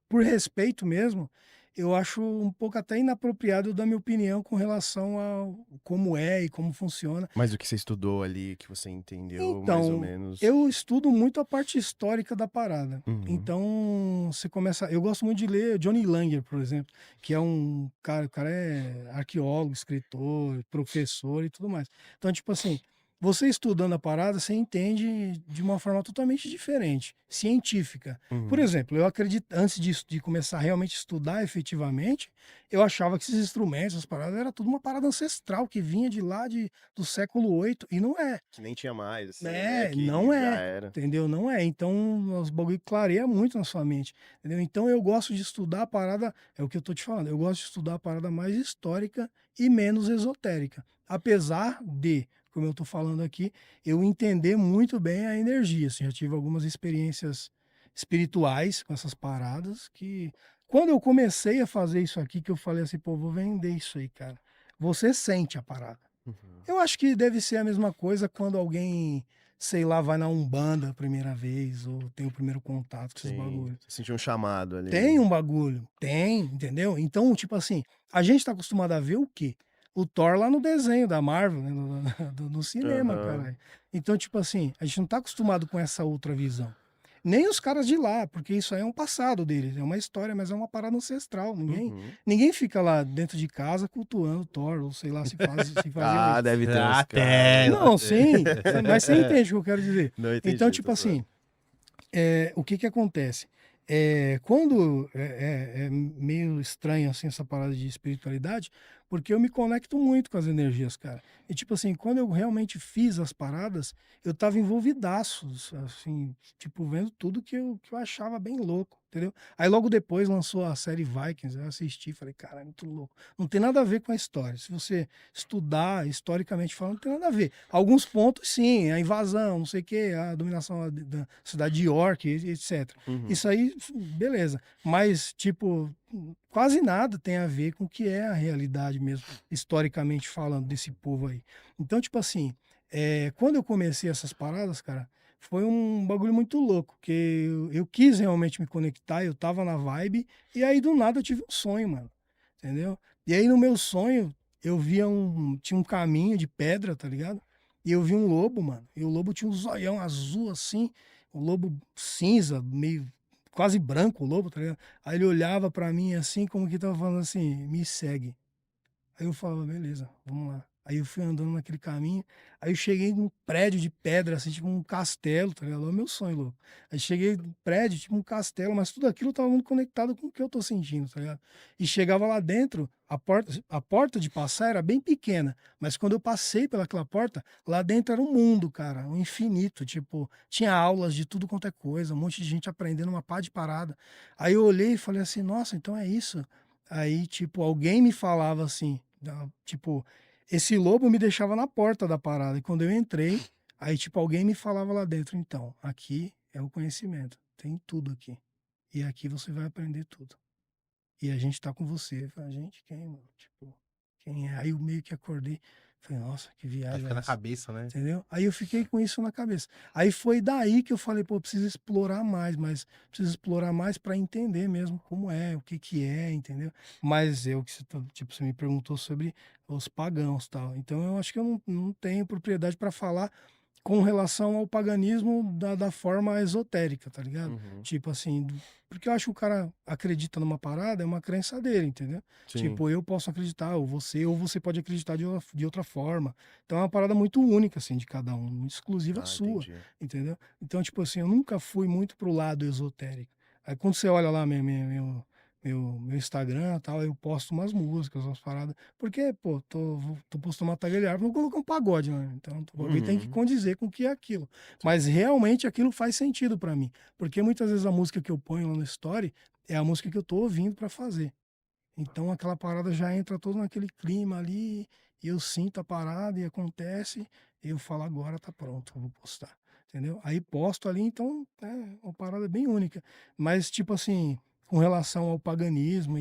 por respeito mesmo, eu acho um pouco até inapropriado eu dar minha opinião com relação a como é e como funciona. Mas o que você estudou ali, que você entendeu mais ou Então, menos. eu estudo muito a parte histórica da parada. Uhum. Então, você começa. Eu gosto muito de ler Johnny Langer, por exemplo, que é um cara, o cara é arqueólogo, escritor, professor e tudo mais. Então, tipo assim, você estudando a parada, você entende de uma forma totalmente diferente, científica. Por exemplo, eu acredito, antes de começar a realmente estudar efetivamente, eu achava que esses instrumentos, as paradas, era tudo uma parada ancestral, que vinha de lá do século VIII, e não é. Que nem tinha mais, assim, né? É, Que não já é, era. entendeu? Não é. Então, os bagulho clareia muito na sua mente, entendeu? Então, eu gosto de estudar a parada, é o que eu tô te falando, eu gosto de estudar a parada mais histórica e menos esotérica. Apesar de, como eu tô falando aqui, eu entender muito bem a energia, assim, já tive algumas experiências espirituais com essas paradas que, quando eu comecei a fazer isso aqui, que eu falei assim, pô, vou vender isso aí, cara. Você sente a parada. Eu acho que deve ser a mesma coisa quando alguém, sei lá, vai na Umbanda a primeira vez, ou tem o primeiro contato com esses Sim, bagulhos. você sentiu um chamado ali. Tem um bagulho, tem, entendeu? Então, tipo assim, a gente tá acostumado a ver o quê? O Thor lá no desenho da Marvel, né? No cinema, Aham. caralho. Então, tipo assim, a gente não tá acostumado com essa outra visão. Nem os caras de lá, porque isso aí é um passado deles, é uma história, mas é uma parada ancestral. Uhum. Ninguém fica lá dentro de casa cultuando Thor, ou sei lá, se faziam Ah, isso. deve ter uns Até, caras. Não, sim, mas você entende o que eu quero dizer. Não entendi. Então, tipo assim, o que que acontece? Quando é meio estranho assim essa parada de espiritualidade, porque eu me conecto muito com as energias, cara. E tipo assim, quando eu realmente fiz as paradas, eu tava envolvidaço, assim, tipo, vendo tudo que eu achava bem louco, entendeu? Aí logo depois lançou a série Vikings, eu assisti, falei, cara, é muito louco. Não tem nada a ver com a história. Se você estudar historicamente falando, não tem nada a ver. Alguns pontos, sim, a invasão, não sei o quê, a dominação da cidade de York, etc. Uhum. Isso aí, beleza. Mas, tipo, quase nada tem a ver com o que é a realidade mesmo, historicamente falando, desse povo aí. Então, tipo assim, quando eu comecei essas paradas, cara, foi um bagulho muito louco, que eu quis realmente me conectar, eu tava na vibe, e aí do nada eu tive um sonho, mano, entendeu? E aí no meu sonho, eu via tinha um caminho de pedra, tá ligado? E eu vi um lobo, mano, e o lobo tinha um zoião azul assim, um lobo cinza, meio quase branco o lobo, tá ligado? Aí ele olhava pra mim assim, como que tava falando assim, me segue. Aí eu falava, beleza, vamos lá. Aí eu fui andando naquele caminho, aí eu cheguei num prédio de pedra, assim, tipo um castelo, tá ligado? Olha o meu sonho, louco. Aí cheguei num prédio, tipo um castelo, mas tudo aquilo tava muito conectado com o que eu tô sentindo, tá ligado? E chegava lá dentro, a porta de passar era bem pequena, mas quando eu passei pelaquela porta, lá dentro era um mundo, cara, um infinito, tipo, tinha aulas de tudo quanto é coisa, um monte de gente aprendendo uma pá de parada. Aí eu olhei e falei assim, nossa, então é isso? Aí, tipo, alguém me falava assim, tipo, esse lobo me deixava na porta da parada. E quando eu entrei, aí, tipo, alguém me falava lá dentro, então, aqui é o conhecimento, tem tudo aqui. E aqui você vai aprender tudo. E a gente tá com você. Eu falei, gente, quem, mano? Tipo, quem é? Aí eu meio que acordei. Falei, nossa, que Vai viagem ficar é na essa? cabeça, né? Entendeu? Aí eu fiquei com isso na cabeça. Aí foi daí que eu falei, pô, preciso explorar mais, mas preciso explorar mais para entender mesmo como é, o que que é, entendeu? Mas eu que tipo, você me perguntou sobre os pagãos, tal. Então eu acho que eu não tenho propriedade para falar com relação ao paganismo da forma esotérica, tá ligado? Uhum. Tipo assim, porque eu acho que o cara acredita numa parada, é uma crença dele, entendeu? Sim. Tipo, eu posso acreditar, ou você pode acreditar de outra forma. Então é uma parada muito única, assim, de cada um, muito exclusiva Ah, sua, entendi. entendeu? Então, tipo assim, eu nunca fui muito pro lado esotérico. Aí quando você olha lá meu Instagram e tal, eu posto umas músicas, umas paradas. Porque, pô, tô postando uma tagalhar, vou colocar um pagode, né? Então, o bagulho tem que Uhum. condizer com o que é aquilo. Mas realmente aquilo faz sentido pra mim. Porque muitas vezes a música que eu ponho lá no story é a música que eu tô ouvindo pra fazer. Então aquela parada já entra todo naquele clima ali, e eu sinto a parada e acontece, e eu falo, agora tá pronto, eu vou postar. Entendeu? Aí posto ali, então é uma parada bem única. Mas, tipo assim, com relação ao paganismo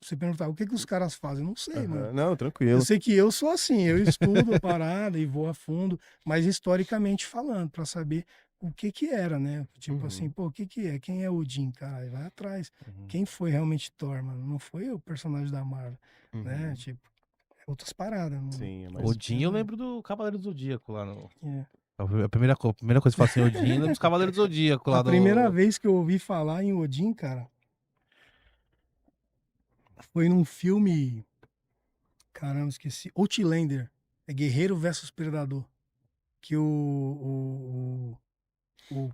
você perguntar o que que os caras fazem, eu não sei, mano. Aham. Não, Eu tranquilo. sei que eu sou assim, eu estudo a parada e vou a fundo, mas historicamente falando, para saber o que que era, né? Tipo assim, Uhum. pô, o que que é? Quem é Odin, caralho? Vai atrás. Uhum. Quem foi realmente Thor, mano? Não foi o personagem da Marvel, né? Uhum. Tipo, é outras paradas. Sim, é mais. Odin, eu lembro do Cavaleiro do Zodíaco lá no. É. A primeira coisa que fala assim, Odin, eu lembro dos Cavaleiros do Zodíaco A lá primeira do. vez que eu ouvi falar em Odin, cara, foi num filme, caramba, esqueci, Outlander. É Guerreiro versus Predador. Que o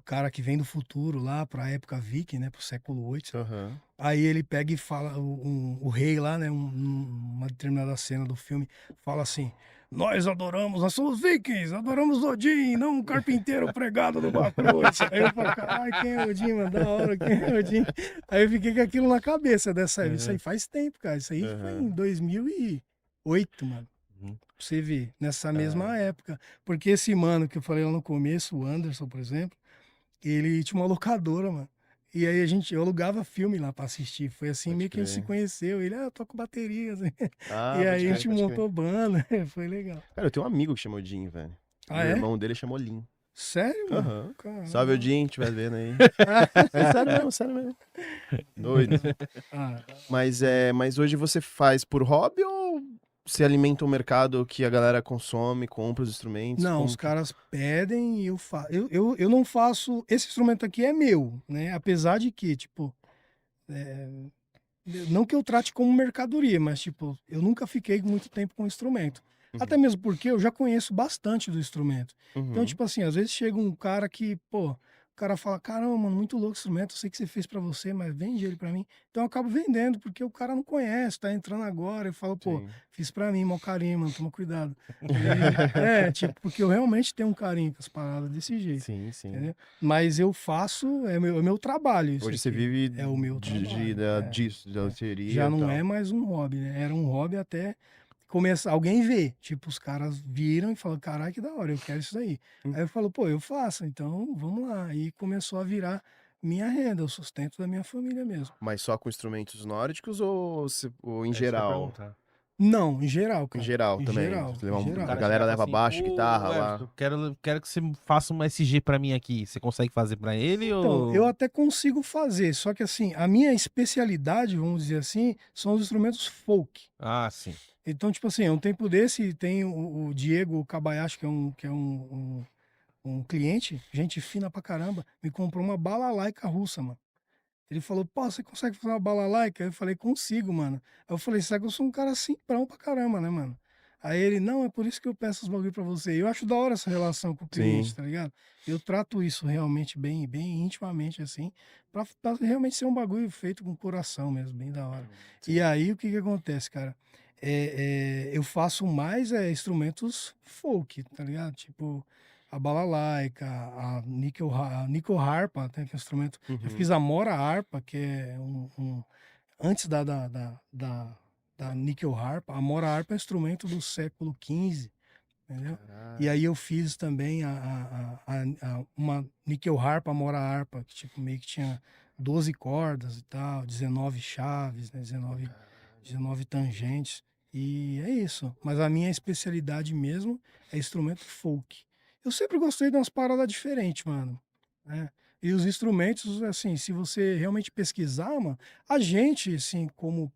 cara que vem do futuro lá pra época viking, né? Pro século 8. Aham. Aí ele pega e fala, o rei lá, né? Uma determinada cena do filme, fala assim: nós somos vikings, adoramos Odin, não um carpinteiro pregado no Bacruz. Aí eu falei, caralho, quem é Odin, mano? Da hora, quem é Odin? Aí eu fiquei com aquilo na cabeça isso aí faz tempo, cara. Isso aí foi em 2008, mano. Uhum. Pra você ver, nessa mesma época. Porque esse mano que eu falei lá no começo, o Anderson, por exemplo, ele tinha uma locadora, mano. E aí eu alugava filme lá pra assistir. Foi assim Pode meio que a gente se crer. conheceu. Ele, eu toco bateria, assim. Ah, E pode aí a crer, gente pode crer. montou banda. Foi legal. Cara, eu tenho um amigo que chamou Jim, velho. Ah, O é? irmão dele chamou Lin. Sério, mano? Aham. Caramba. Salve, o Jim, estiver vendo aí. É sério mesmo, sério mesmo. Doido. Ah, Mas hoje você faz por hobby ou você alimenta o mercado que a galera consome, compra os instrumentos? não, Como os que- caras pedem e eu faço. Eu não faço. Esse instrumento aqui é meu, né? Apesar de que, tipo. Não que eu trate como mercadoria, mas, tipo, eu nunca fiquei muito tempo com o instrumento. Uhum. Até mesmo porque eu já conheço bastante do instrumento. Então, Uhum. tipo assim, às vezes chega um cara que, pô, o cara fala, caramba, mano, muito louco o instrumento, eu sei que você fez pra você, mas vende ele pra mim. Então eu acabo vendendo, porque o cara não conhece, tá entrando agora, e fala, pô, Sim. fiz pra mim, mau carinho, mano, toma cuidado. Tipo, porque eu realmente tenho um carinho com as paradas desse jeito, Sim, sim. entendeu? Mas eu faço, é meu trabalho isso Hoje você aqui. vive É o meu trabalho, é. disso, da loteria Já e não tal. é mais um hobby, né? Era um hobby até começar, alguém ver. Tipo, os caras viram e falaram, caralho, que da hora, eu quero isso daí. Aí eu falo, pô, eu faço, então vamos lá. E começou a virar minha renda, o sustento da minha família mesmo. Mas só com instrumentos nórdicos ou, ou em É isso que eu ia geral? perguntar. Não, em geral, Em cara. geral Em também. geral, Você levar em um- geral. A Cara galera chegar e leva falar baixo, "Ô, guitarra lá. Everton, quero que você faça um SG pra mim aqui. Você consegue fazer pra ele Então, ou... eu até consigo fazer, só que assim, a minha especialidade, vamos dizer assim, são os instrumentos folk. Ah, sim. Então, tipo assim, um tempo desse tem o Diego Kabayashi, que é um cliente, gente fina pra caramba, me comprou uma balalaica russa, mano. Ele falou, pô, você consegue fazer uma balalaica? Eu falei, consigo, mano. Aí eu falei, sabe que eu sou um cara simprão pra caramba, né, mano? Aí ele, não, é por isso que eu peço os bagulho pra você. E eu acho da hora essa relação com o cliente, Sim. tá ligado? Eu trato isso realmente bem, bem intimamente, assim, pra realmente ser um bagulho feito com coração mesmo, bem da hora. E aí, o que que acontece, cara? Eu faço mais instrumentos folk, tá ligado? Tipo, a balalaica, a nickel harpa, tem que é um instrumento. Eu Uhum. fiz a mora harpa, que é antes da nickel harpa. A mora harpa é um instrumento do século XV, entendeu? E aí eu fiz também uma nickel harpa, mora harpa, que tipo meio que tinha 12 cordas e tal, 19 chaves, né? 19 tangentes. E é isso. Mas a minha especialidade mesmo é instrumento folk. Eu sempre gostei de umas paradas diferentes, mano, né? E os instrumentos, assim, se você realmente pesquisar, mano, a gente, assim, como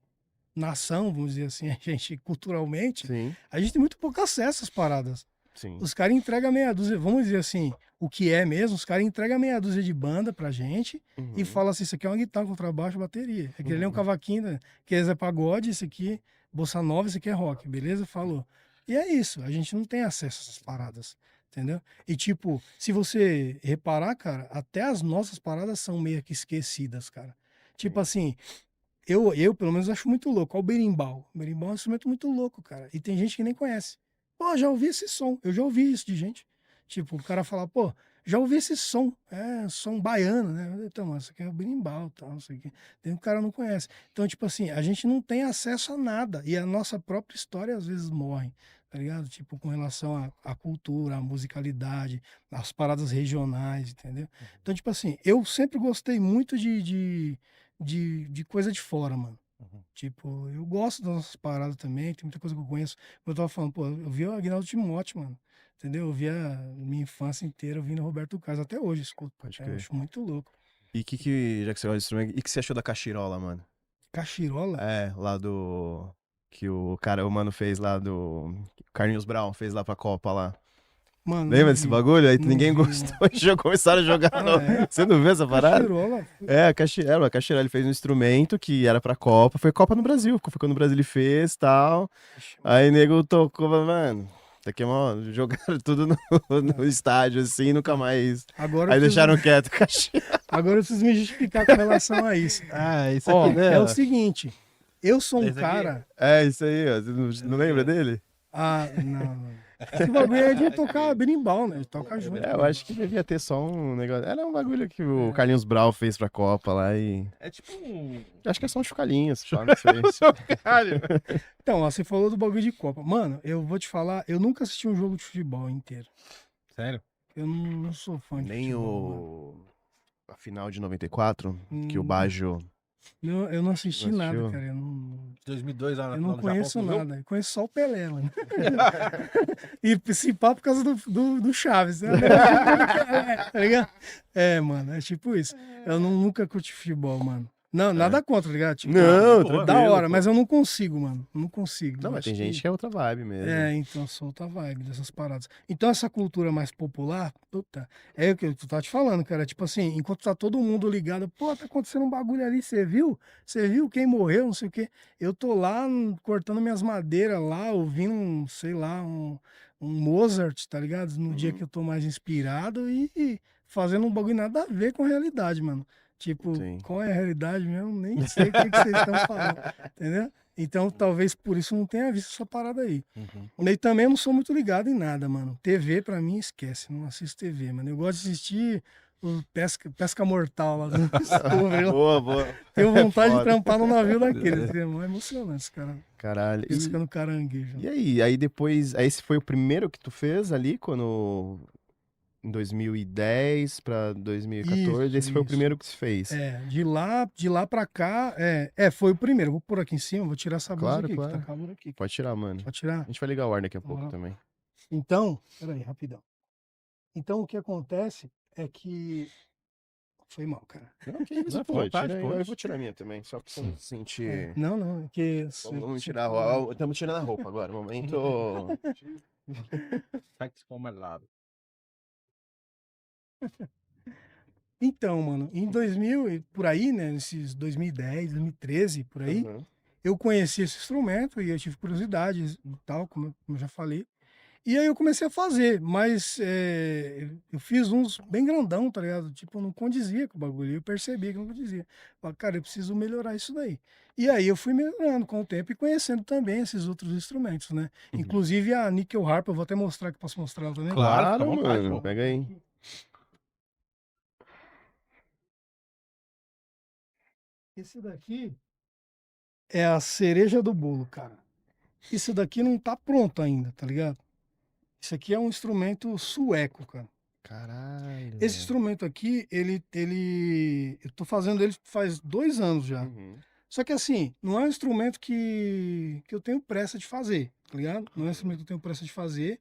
nação, vamos dizer assim, a gente culturalmente, Sim, a gente tem muito pouco acesso às paradas. sim. Os caras entregam meia dúzia, vamos dizer assim, o que é mesmo, os caras entregam meia dúzia de banda pra gente e Uhum. falam assim, isso aqui é uma guitarra, contrabaixo, bateria. Aquele ali é um cavaquinho, né? Que esse é pagode, esse aqui, bossa nova, esse aqui é rock, beleza? Falou. E é isso, a gente não tem acesso a essas paradas, entendeu? E tipo, se você reparar, cara, até as nossas paradas são meio que esquecidas, cara. Tipo assim, eu pelo menos acho muito louco. Olha o berimbau. O berimbau é um instrumento muito louco, cara. E tem gente que nem conhece. Pô, já ouvi esse som. Eu já ouvi isso de gente. Tipo, o cara fala, pô, já ouvi esse som. É, som baiano, né? Então, mano, isso aqui é o berimbau, tal, não sei o quê. Tem um cara que não conhece. Então, tipo assim, a gente não tem acesso a nada. E a nossa própria história às vezes morre, tá ligado? Tipo, com relação à cultura, à musicalidade, às paradas regionais, entendeu? Então, tipo assim, eu sempre gostei muito de coisa de fora, mano. Uhum. Tipo, eu gosto das nossas paradas também, tem muita coisa que eu conheço. Como eu tava falando, pô, eu vi o Agnaldo Timóteo, mano. Entendeu? Eu vi a minha infância inteira ouvindo Roberto Carlos, até hoje escuto. Pode Eu crer. acho muito louco. E já que você gosta de instrumento, e que você achou da cachirola, mano? Cachirola? É, lá do... Que o mano fez lá do... Carlinhos Brown fez lá pra Copa lá. Mano, Lembra não desse vi, bagulho? Aí não gostou vi, mano. e já começaram a jogar. Ah, é? Você não viu essa parada? Cachirola? É, a cachirola. Ele fez um instrumento que era pra Copa. Foi Copa no Brasil. Foi quando o Brasil ele fez e tal. Ixi, mano. Aí nego tocou, mano. Daqui jogaram tudo no estádio, assim, nunca mais. Agora Aí eu preciso- deixaram quieto o cachê. Agora eu preciso me justificar com relação a isso. Ah, isso Ó, aqui, né? é o seguinte, eu sou um Esse aqui? cara... É, isso aí, ó. Você não lembra dele? Ah, não. Esse bagulho é de tocar berimbau, né? De tocar junto. É, eu acho que devia ter só um negócio. Era um bagulho que o Carlinhos Brau fez pra Copa lá e. É tipo um... Acho que é só um chocalhinhos, só, não sei. Então, ó, você falou do bagulho de Copa. Mano, eu vou te falar, eu nunca assisti um jogo de futebol inteiro. Sério? Eu não sou fã de Nem futebol. a final de 94, que o Hum. Baggio. Mano. Eu não assisti Não nada, assistiu? cara. Eu não, 2002 lá na eu final não do conheço Japão, tu viu? nada. Eu conheço só o Pelé, mano. E se pá por causa do Chaves. Né? Tá ligado? É, mano, é tipo isso. Eu nunca curti futebol, mano. Não, nada contra, tá ligado? Tipo, Não, pô, da tranquilo, hora, pô. mas eu não consigo, mano. Não consigo. Não, Eu mas acho tem gente que é outra vibe mesmo. É, então, sou outra vibe dessas paradas. Então, essa cultura mais popular, puta, é o que tu tá te falando, cara. Tipo assim, enquanto tá todo mundo ligado, pô, tá acontecendo um bagulho ali, você viu? Você viu quem morreu, não sei o quê. Eu tô lá cortando minhas madeiras lá, ouvindo, sei lá, um Mozart, tá ligado? No dia que eu tô mais inspirado e fazendo um bagulho nada a ver com a realidade, mano. Tipo, Sim. qual é a realidade mesmo? Nem sei o que vocês estão falando, entendeu? Então, talvez por isso não tenha visto essa parada aí. Uhum. E também eu não sou muito ligado em nada, mano. TV, pra mim, esquece. Não assisto TV, mano. Eu gosto de assistir o Pesca Mortal lá do Discovery. Boa, boa. Tenho vontade de Foda. trampar no navio daquele. É muito emocionante, esse cara Caralho. pescando caranguejo. E aí? Aí depois. Aí esse foi o primeiro que tu fez ali, quando. Em 2010 pra 2014. Esse foi o Isso. primeiro que se fez. É, de lá pra cá, foi o primeiro. Vou pôr aqui em cima, vou tirar essa blusa Claro, aqui, claro. que tá calor aqui. Pode tirar, mano. Pode tirar? A gente vai ligar o ar daqui a pouco Uhum. também. Então, peraí, rapidão. Então, o que acontece é que... Foi mal, cara. Não, que isso, Não, pô. vontade, Tira aí. pode. Eu vou tirar a minha também, só pra você não se sentir. Não, é que... Vamos tirar a roupa. Estamos tirando a roupa agora. Momento. Facts como é lado. Então, mano, em 2000, e por aí, né, nesses 2010, 2013, por aí, Uhum. eu conheci esse instrumento e eu tive curiosidade e tal, como eu já falei. E aí eu comecei a fazer, mas eu fiz uns bem grandão, tá ligado? Tipo, não condizia com o bagulho. Eu percebi que não condizia. Falei, cara, eu preciso melhorar isso daí. E aí eu fui melhorando com o tempo e conhecendo também esses outros instrumentos, né? Inclusive a Nickel Harp, eu vou até mostrar, que posso mostrar ela também. Claro, Claro, fica à vontade, mano. pô. Pega aí. Esse daqui é a cereja do bolo, cara. Isso daqui não tá pronto ainda, tá ligado? Isso aqui é um instrumento sueco, cara. Caralho. Esse instrumento aqui, eu tô fazendo ele faz 2 anos já. Uhum. Só que assim, não é um instrumento que eu tenho pressa de fazer, tá ligado? Não é um instrumento que eu tenho pressa de fazer.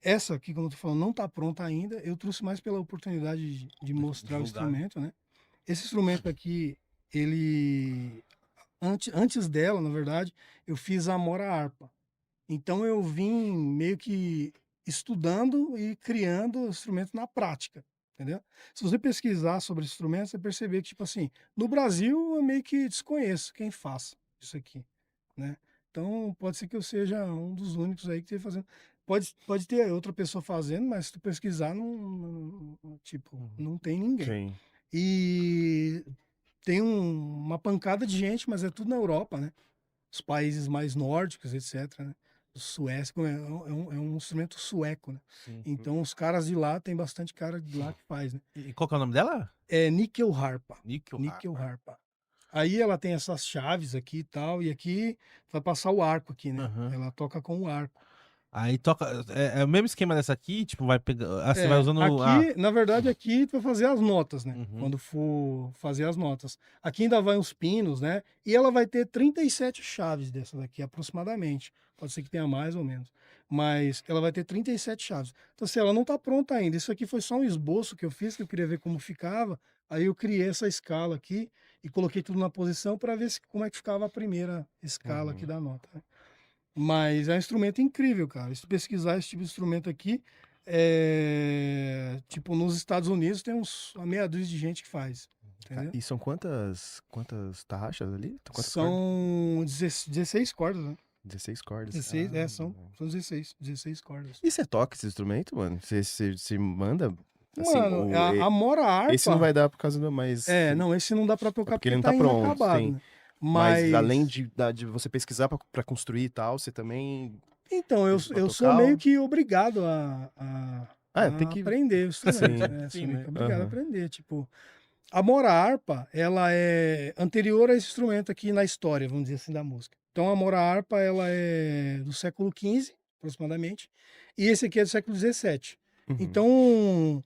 Essa aqui, como eu tô falando, não tá pronta ainda. Eu trouxe mais pela oportunidade de mostrar o divulgar, né? instrumento, né? Esse instrumento aqui, ele... Antes dela, na verdade, eu fiz a Mora Harpa. Então eu vim meio que estudando e criando o instrumento na prática, entendeu? Se você pesquisar sobre esse instrumento, você perceber que, tipo assim, no Brasil eu meio que desconheço quem faz isso aqui, né? Então pode ser que eu seja um dos únicos aí que esteja fazendo. Pode ter outra pessoa fazendo, mas se tu pesquisar, não tem ninguém. Sim. E tem uma pancada de gente, mas é tudo na Europa, né? Os países mais nórdicos, etc, né? O Suécia é um instrumento sueco, né? Sim. Então os caras de lá, tem bastante cara de lá que faz, né? E qual que é o nome dela? É Nickel Harpa. Nickel. Nickel Harpa. Aí ela tem essas chaves aqui e tal, e aqui vai passar o arco aqui, né? Aham. Ela toca com o arco. Aí toca. É o mesmo esquema dessa aqui, tipo, vai pegar. Ah, você vai usando. Aqui, na verdade, aqui tu vai fazer as notas, né? Uhum. Quando for fazer as notas. Aqui ainda vai os pinos, né? E ela vai ter 37 chaves dessa daqui, aproximadamente. Pode ser que tenha mais ou menos. Mas ela vai ter 37 chaves. Então, assim, ela não tá pronta ainda. Isso aqui foi só um esboço que eu fiz, que eu queria ver como ficava. Aí eu criei essa escala aqui e coloquei tudo na posição para ver como é que ficava a primeira escala aqui da nota, né? Mas é um instrumento incrível, cara. Se tu pesquisar esse tipo de instrumento aqui, tipo, nos Estados Unidos tem uma meia dúzia de gente que faz. Entendeu? E são quantas tarraxas ali? Quantas cordas? São 16 cordas, né? 16 cordas. 16, são 16 cordas. E você toca esse instrumento, mano? Você manda? Assim, Mano, a Mora Harpa... esse não vai dar por causa do... Mas, não, esse não dá pra tocar porque ele não tá pronto, inacabado, sim. né? Mas além de você pesquisar pra construir e tal, você também... Então, eu pra sou tocar, meio ou- que obrigado a tem que... aprender o instrumento. Sim. Né? Sim, Sou meio né? que obrigado a Aham. aprender. Tipo, a Mora Harpa, ela é anterior a esse instrumento aqui na história, vamos dizer assim, da música. Então, a Mora Harpa, ela é do século XV, aproximadamente, e esse aqui é do século XVII. Uhum. Então,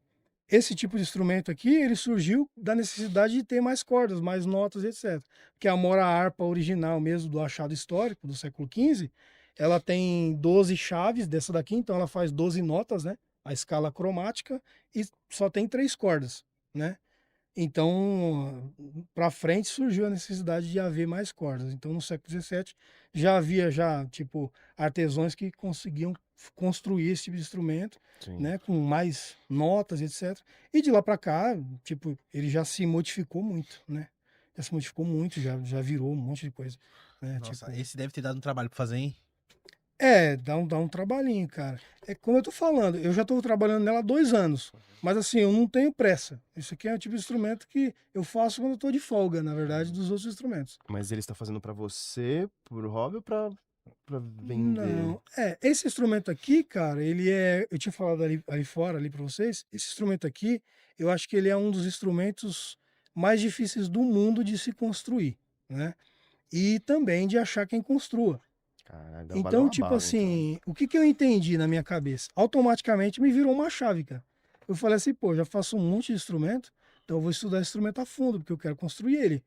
esse tipo de instrumento aqui, ele surgiu da necessidade de ter mais cordas, mais notas, etc. Porque a Mora Harpa original mesmo, do achado histórico, do século XV, ela tem 12 chaves dessa daqui, então ela faz 12 notas, né? A escala cromática, e só tem 3 cordas, né? Então, para frente surgiu a necessidade de haver mais cordas. Então, no século XVII já havia tipo artesãos que conseguiam construir esse tipo de instrumento, Sim. né, com mais notas, etc. E de lá para cá, tipo, ele já se modificou muito, né? Já se modificou muito, já virou um monte de coisa, né? Nossa, Tipo, esse deve ter dado um trabalho pra fazer, hein? dá um trabalhinho, cara. É como eu tô falando, eu já tô trabalhando nela há 2 anos. Mas assim, eu não tenho pressa. Isso aqui é o tipo de instrumento que eu faço quando eu tô de folga, na verdade, dos outros instrumentos. Mas ele está fazendo pra você, por hobby ou pra vender? Não. Esse instrumento aqui, cara, ele é. Eu tinha falado ali fora, ali pra vocês. Esse instrumento aqui, eu acho que ele é um dos instrumentos mais difíceis do mundo de se construir, né? E também de achar quem construa. Caralho, dá Então, uma tipo bala, assim, o que eu entendi na minha cabeça? Automaticamente me virou uma chave, cara. Eu falei assim, pô, já faço um monte de instrumento, então eu vou estudar esse instrumento a fundo, porque eu quero construir ele.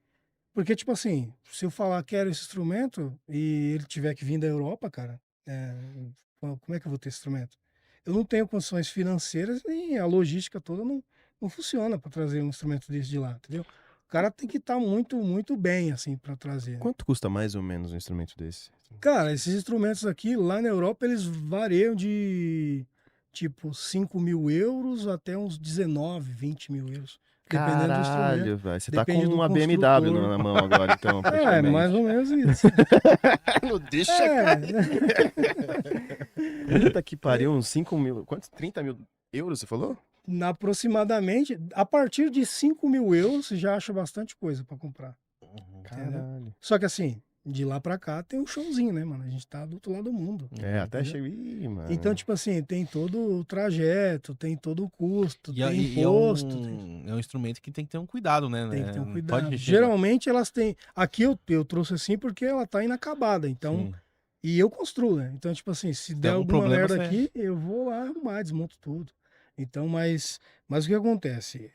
Porque, tipo assim, se eu falar quero esse instrumento e ele tiver que vir da Europa, cara, como é que eu vou ter esse instrumento? Eu não tenho condições financeiras e a logística toda não funciona para trazer um instrumento desse de lá, entendeu? O cara tem que estar muito, muito bem, assim, para trazer. Quanto custa mais ou menos um instrumento desse? Cara, esses instrumentos aqui, lá na Europa, eles variam de tipo 5.000 euros até uns 19, 20 mil euros. Dependendo do instrumento. Caralho, velho. Você tá com Depende do uma BMW construtor. na mão agora, então. É, praticamente. mais ou menos isso. Não deixa Puta que pariu, uns 5 mil. Quantos? 30 mil euros, você falou? Aproximadamente, a partir de 5.000 euros, você já acha bastante coisa pra comprar. Caralho. Só que assim, de lá pra cá tem um showzinho, né, mano? A gente tá do outro lado do mundo. Até entendeu? cheguei. Ih, mano. Então, tipo assim, tem todo o trajeto, tem todo o custo, E, tem e imposto. é um instrumento que tem que ter um cuidado, né? Tem que ter um Não cuidado. pode chegar- Geralmente elas têm. Aqui eu trouxe assim porque ela tá inacabada. Então. Sim. E eu construo, né? Então, tipo assim, se der algum alguma problema, merda você- aqui, eu vou lá arrumar, desmonto tudo. Então, mas o que acontece?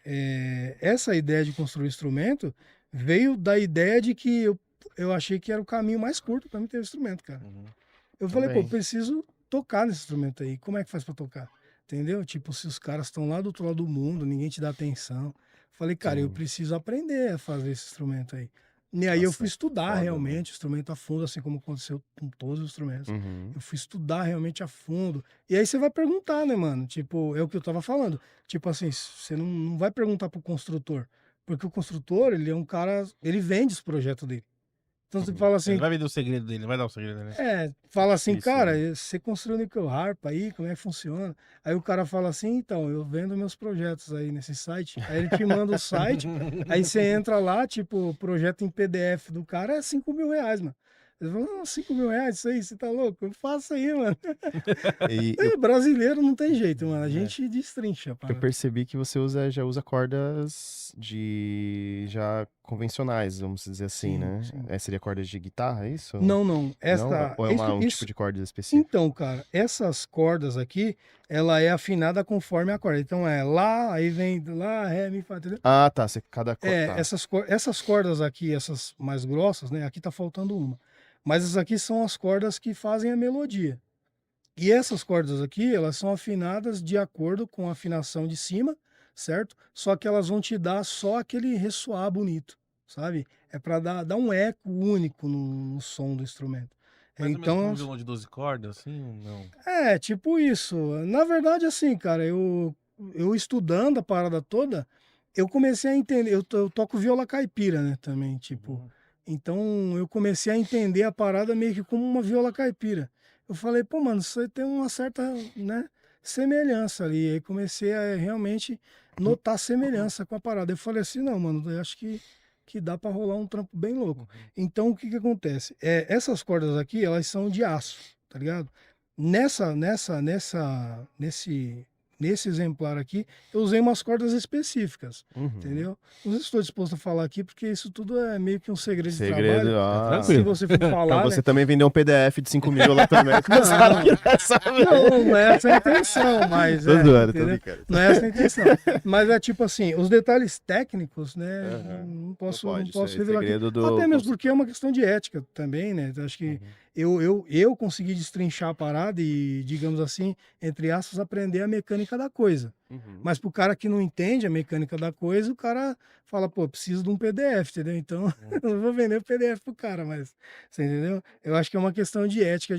Essa ideia de construir instrumento veio da ideia de que eu achei que era o caminho mais curto para mim ter um instrumento, cara. Uhum. Eu falei, pô, Também. preciso tocar nesse instrumento aí. Como é que faz pra tocar? Entendeu? Tipo, se os caras estão lá do outro lado do mundo, ninguém te dá atenção. Falei, cara, eu Sim. preciso aprender a fazer esse instrumento aí. E aí eu Nossa, fui estudar foda, realmente o instrumento a fundo, assim como aconteceu com todos os instrumentos. Uhum. Eu fui estudar realmente a fundo. E aí você vai perguntar, né, mano? Tipo, é o que eu tava falando. Tipo assim, você não vai perguntar pro construtor. Porque o construtor, ele é um cara, ele vende os projetos dele. Então você fala assim, Ele vai vender o segredo dele, vai dar o segredo dele. fala assim, Difícil, cara, né? você construiu o Nickel Harpa aí, como é que funciona? Aí o cara fala assim, então, eu vendo meus projetos aí nesse site. Aí ele te manda o site, aí você entra lá, tipo, o projeto em PDF do cara é 5.000 reais, mano. Ele fala, 5.000 reais, isso aí, você tá louco? Eu faço aí, mano. E Brasileiro não tem jeito, mano. A gente destrincha, eu para. percebi que você já usa cordas de já convencionais, vamos dizer assim, Sim, né? sim. Seria cordas de guitarra, é isso? Não. Essa, Não? Ou é um tipo de corda específico? Então, cara, essas cordas aqui, ela é afinada conforme a corda. Então é lá, aí vem lá, ré, mi, fá, entendeu? Ah, tá. Cada corda. Tá. Essas cordas aqui, essas mais grossas, né? Aqui tá faltando uma. Mas essas aqui são as cordas que fazem a melodia. E essas cordas aqui, elas são afinadas de acordo com a afinação de cima, certo? Só que elas vão te dar só aquele ressoar bonito, sabe? É para dar um eco único no som do instrumento. Mais ou menos Então, como um violão de 12 cordas, assim, não. tipo isso. Na verdade, assim, cara, eu estudando a parada toda, eu comecei a entender. Eu toco viola caipira, né, também, tipo. Então eu comecei a entender a parada meio que como uma viola caipira. Eu falei, pô, mano, isso aí tem uma certa, né, semelhança ali. Aí comecei a realmente notar semelhança com a parada. Eu falei assim, não, mano, eu acho que dá pra rolar um trampo bem louco. Então o que que acontece? Essas cordas aqui, elas são de aço, tá ligado? Nesse exemplar aqui, eu usei umas cordas específicas, entendeu? Não estou disposto a falar aqui, porque isso tudo é meio que um segredo de Segredo, trabalho. ah. Se você for Pra falar, você né? também vendeu um PDF de 5 mil lá também. Os caras querem saber. Não é essa a intenção, mas Tô zoando, tô entendeu? brincando. Não é essa a intenção. Mas é tipo assim, os detalhes técnicos, né? Aham. Não posso, pode, não isso posso aí é revelar aqui. segredo do Até mesmo porque é uma questão de ética também, né? Então, acho que eu consegui destrinchar a parada e, digamos assim, entre aspas, aprender a mecânica da coisa. Mas pro cara que não entende a mecânica da coisa, o cara fala, pô, preciso de um PDF, entendeu? Então, eu não vou vender o PDF pro cara, mas, você entendeu? Eu acho que é uma questão de ética,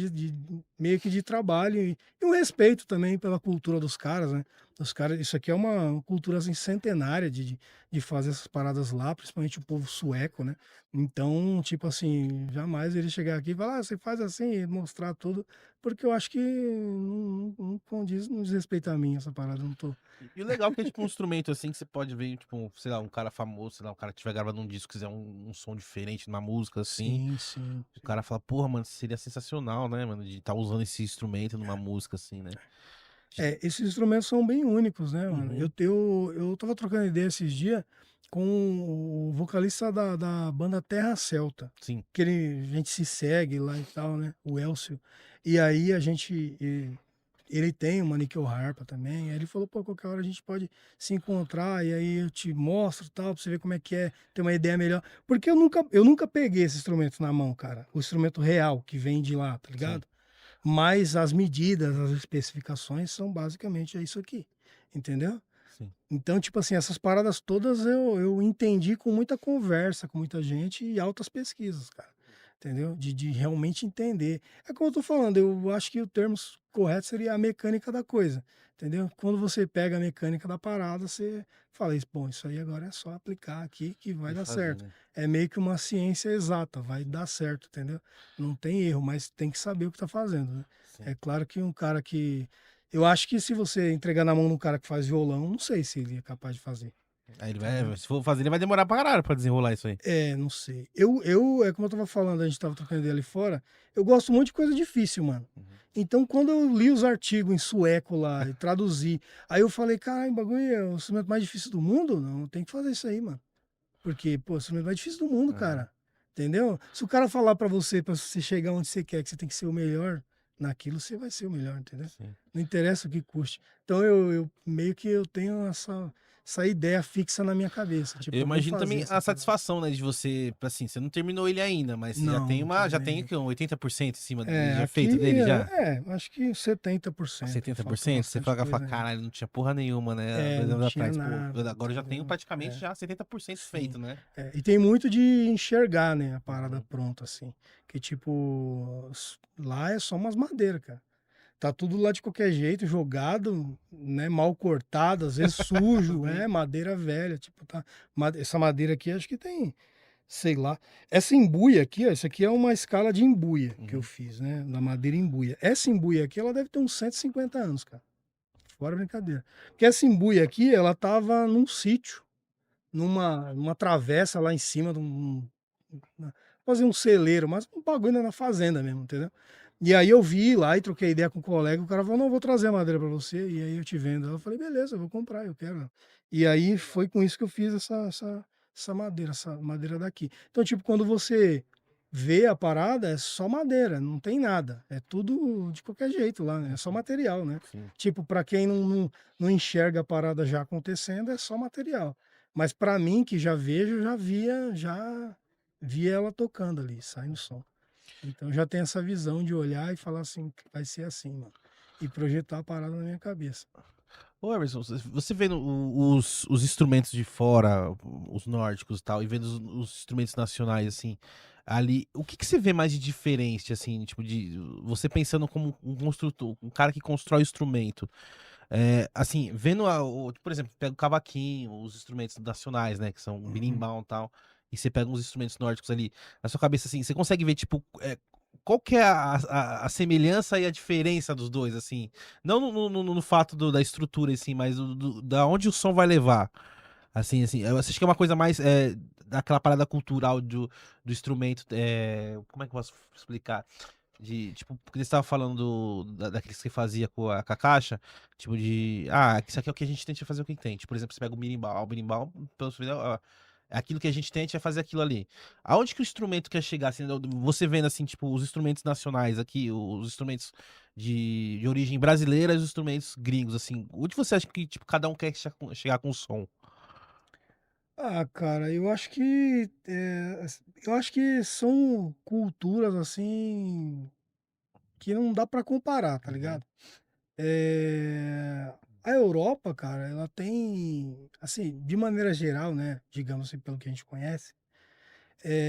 meio que de trabalho e um respeito também pela cultura dos caras, né? Os caras, isso aqui é uma cultura assim, centenária de fazer essas paradas lá, principalmente o povo sueco, né? Então, tipo assim, jamais ele chegar aqui e falar, você faz assim e mostrar tudo, porque eu acho que não condiz, não desrespeita a mim essa parada, não tô. E o legal é que é tipo um instrumento assim que você pode ver, tipo, sei lá, um cara famoso, sei lá, um cara que estiver gravando um disco, quiser um som diferente numa música assim. Sim. O cara fala, porra, mano, seria sensacional, né, mano, de estar usando esse instrumento numa música assim, né? Esses instrumentos são bem únicos, né, mano? Eu tava trocando ideia esses dias com o vocalista da banda Terra Celta, Sim. que a gente se segue lá e tal, né? O Elcio. E aí ele tem uma níquel harpa também. Aí ele falou, pô, qualquer hora a gente pode se encontrar e aí eu te mostro tal, pra você ver como é que é, ter uma ideia melhor. Porque eu nunca peguei esse instrumento na mão, cara. O instrumento real que vem de lá, tá ligado? Mas as medidas, as especificações são basicamente isso aqui, entendeu? Sim. Então, tipo assim, essas paradas todas eu entendi com muita conversa com muita gente e altas pesquisas, cara. Entendeu? De realmente entender. É como eu tô falando, eu acho que o termo correto seria a mecânica da coisa. Entendeu? Quando você pega a mecânica da parada, você fala isso, bom, isso aí agora é só aplicar aqui que vai E dar fazer, certo. né? É meio que uma ciência exata, vai dar certo, entendeu? Não tem erro, mas tem que saber o que tá fazendo, né? Sim. É claro que um cara que. Eu acho que se você entregar na mão de um cara que faz violão, não sei se ele é capaz de fazer. Aí ele vai, se for fazer, ele vai demorar pra caralho pra desenrolar isso aí. Não sei. É como eu tava falando, a gente tava trocando ideia ali fora, eu gosto muito de coisa difícil, mano. Então, quando eu li os artigos em sueco lá e traduzi, aí eu falei, caralho, o bagulho é o instrumento mais difícil do mundo? Não, tem que fazer isso aí, mano. Porque, pô, o instrumento mais difícil do mundo, cara. Entendeu? Se o cara falar pra você chegar onde você quer, que você tem que ser o melhor naquilo, você vai ser o melhor, entendeu? Sim. Não interessa o que custe. Então, eu meio que eu tenho essa ideia fixa na minha cabeça. Tipo, Eu vou imagino fazer também essa a parada. satisfação, né, de você, assim, você não terminou ele ainda, mas você já tem Não, já também. tem aqui, um 80% em cima já Aqui, feito dele já. acho que 70%. 70%, falta você bastante fala, coisa ainda. caralho, não tinha porra nenhuma, né? 2 Não anos tinha atrás, nada, pô, agora eu já tenho entendeu? praticamente já 70% feito, né? E tem muito de enxergar, né, a parada pronta, assim. Que, tipo, lá é só umas madeiras, cara. Tá tudo lá de qualquer jeito, jogado, né, mal cortado, às vezes sujo, madeira velha, tipo, tá. Essa madeira aqui acho que tem, sei lá. Essa embuia aqui, ó, isso aqui é uma escala de embuia que eu fiz, né, da madeira embuia. Essa embuia aqui, ela deve ter uns 150 anos, cara. Fora brincadeira. Porque essa embuia aqui, ela tava num sítio, numa travessa lá em cima de fazer um celeiro, mas um bagulho na fazenda mesmo, entendeu? E aí eu vi lá e troquei ideia com um colega, o cara falou, não, vou trazer a madeira pra você, e aí eu te vendo. Eu falei, beleza, eu vou comprar, eu quero. E aí foi com isso que eu fiz essa madeira daqui. Então, tipo, quando você vê a parada, é só madeira, não tem nada. É tudo de qualquer jeito lá, né? É só material, né? Sim. Tipo, pra quem não enxerga a parada já acontecendo, é só material. Mas pra mim, que já vejo, já via ela tocando ali, saindo som. Então já tem essa visão de olhar e falar assim, vai ser assim, mano. E projetar a parada na minha cabeça. Ô, Emerson, você vendo os instrumentos de fora, os nórdicos e tal, e vendo os instrumentos nacionais, assim, ali, o que você vê mais de diferente, assim, tipo, de você pensando como um construtor, um cara que constrói o instrumento, assim, vendo, por exemplo, pega o cavaquinho, os instrumentos nacionais, né, que são o berimbau e tal, e você pega uns instrumentos nórdicos ali, na sua cabeça, assim, você consegue ver, tipo, qual que é a semelhança e a diferença dos dois, assim? Não no fato da estrutura, assim, mas da onde o som vai levar. Assim, eu acho que é uma coisa mais daquela parada cultural do instrumento. Como é que eu posso explicar? Tipo, porque você estava falando daqueles que fazia com a caixa, tipo isso aqui é o que a gente tenta fazer o que tem. Tipo, por exemplo, você pega o berimbau, é aquilo que a gente tenta é fazer aquilo ali. Aonde que o instrumento quer chegar, assim, você vendo, assim, tipo, os instrumentos nacionais aqui, os instrumentos de origem brasileira e os instrumentos gringos, assim, onde você acha que, tipo, cada um quer chegar com o som? Ah, cara, eu acho que são culturas assim que não dá pra comparar, tá Uhum. ligado? A Europa, cara, ela tem, assim, de maneira geral, né, digamos assim, pelo que a gente conhece,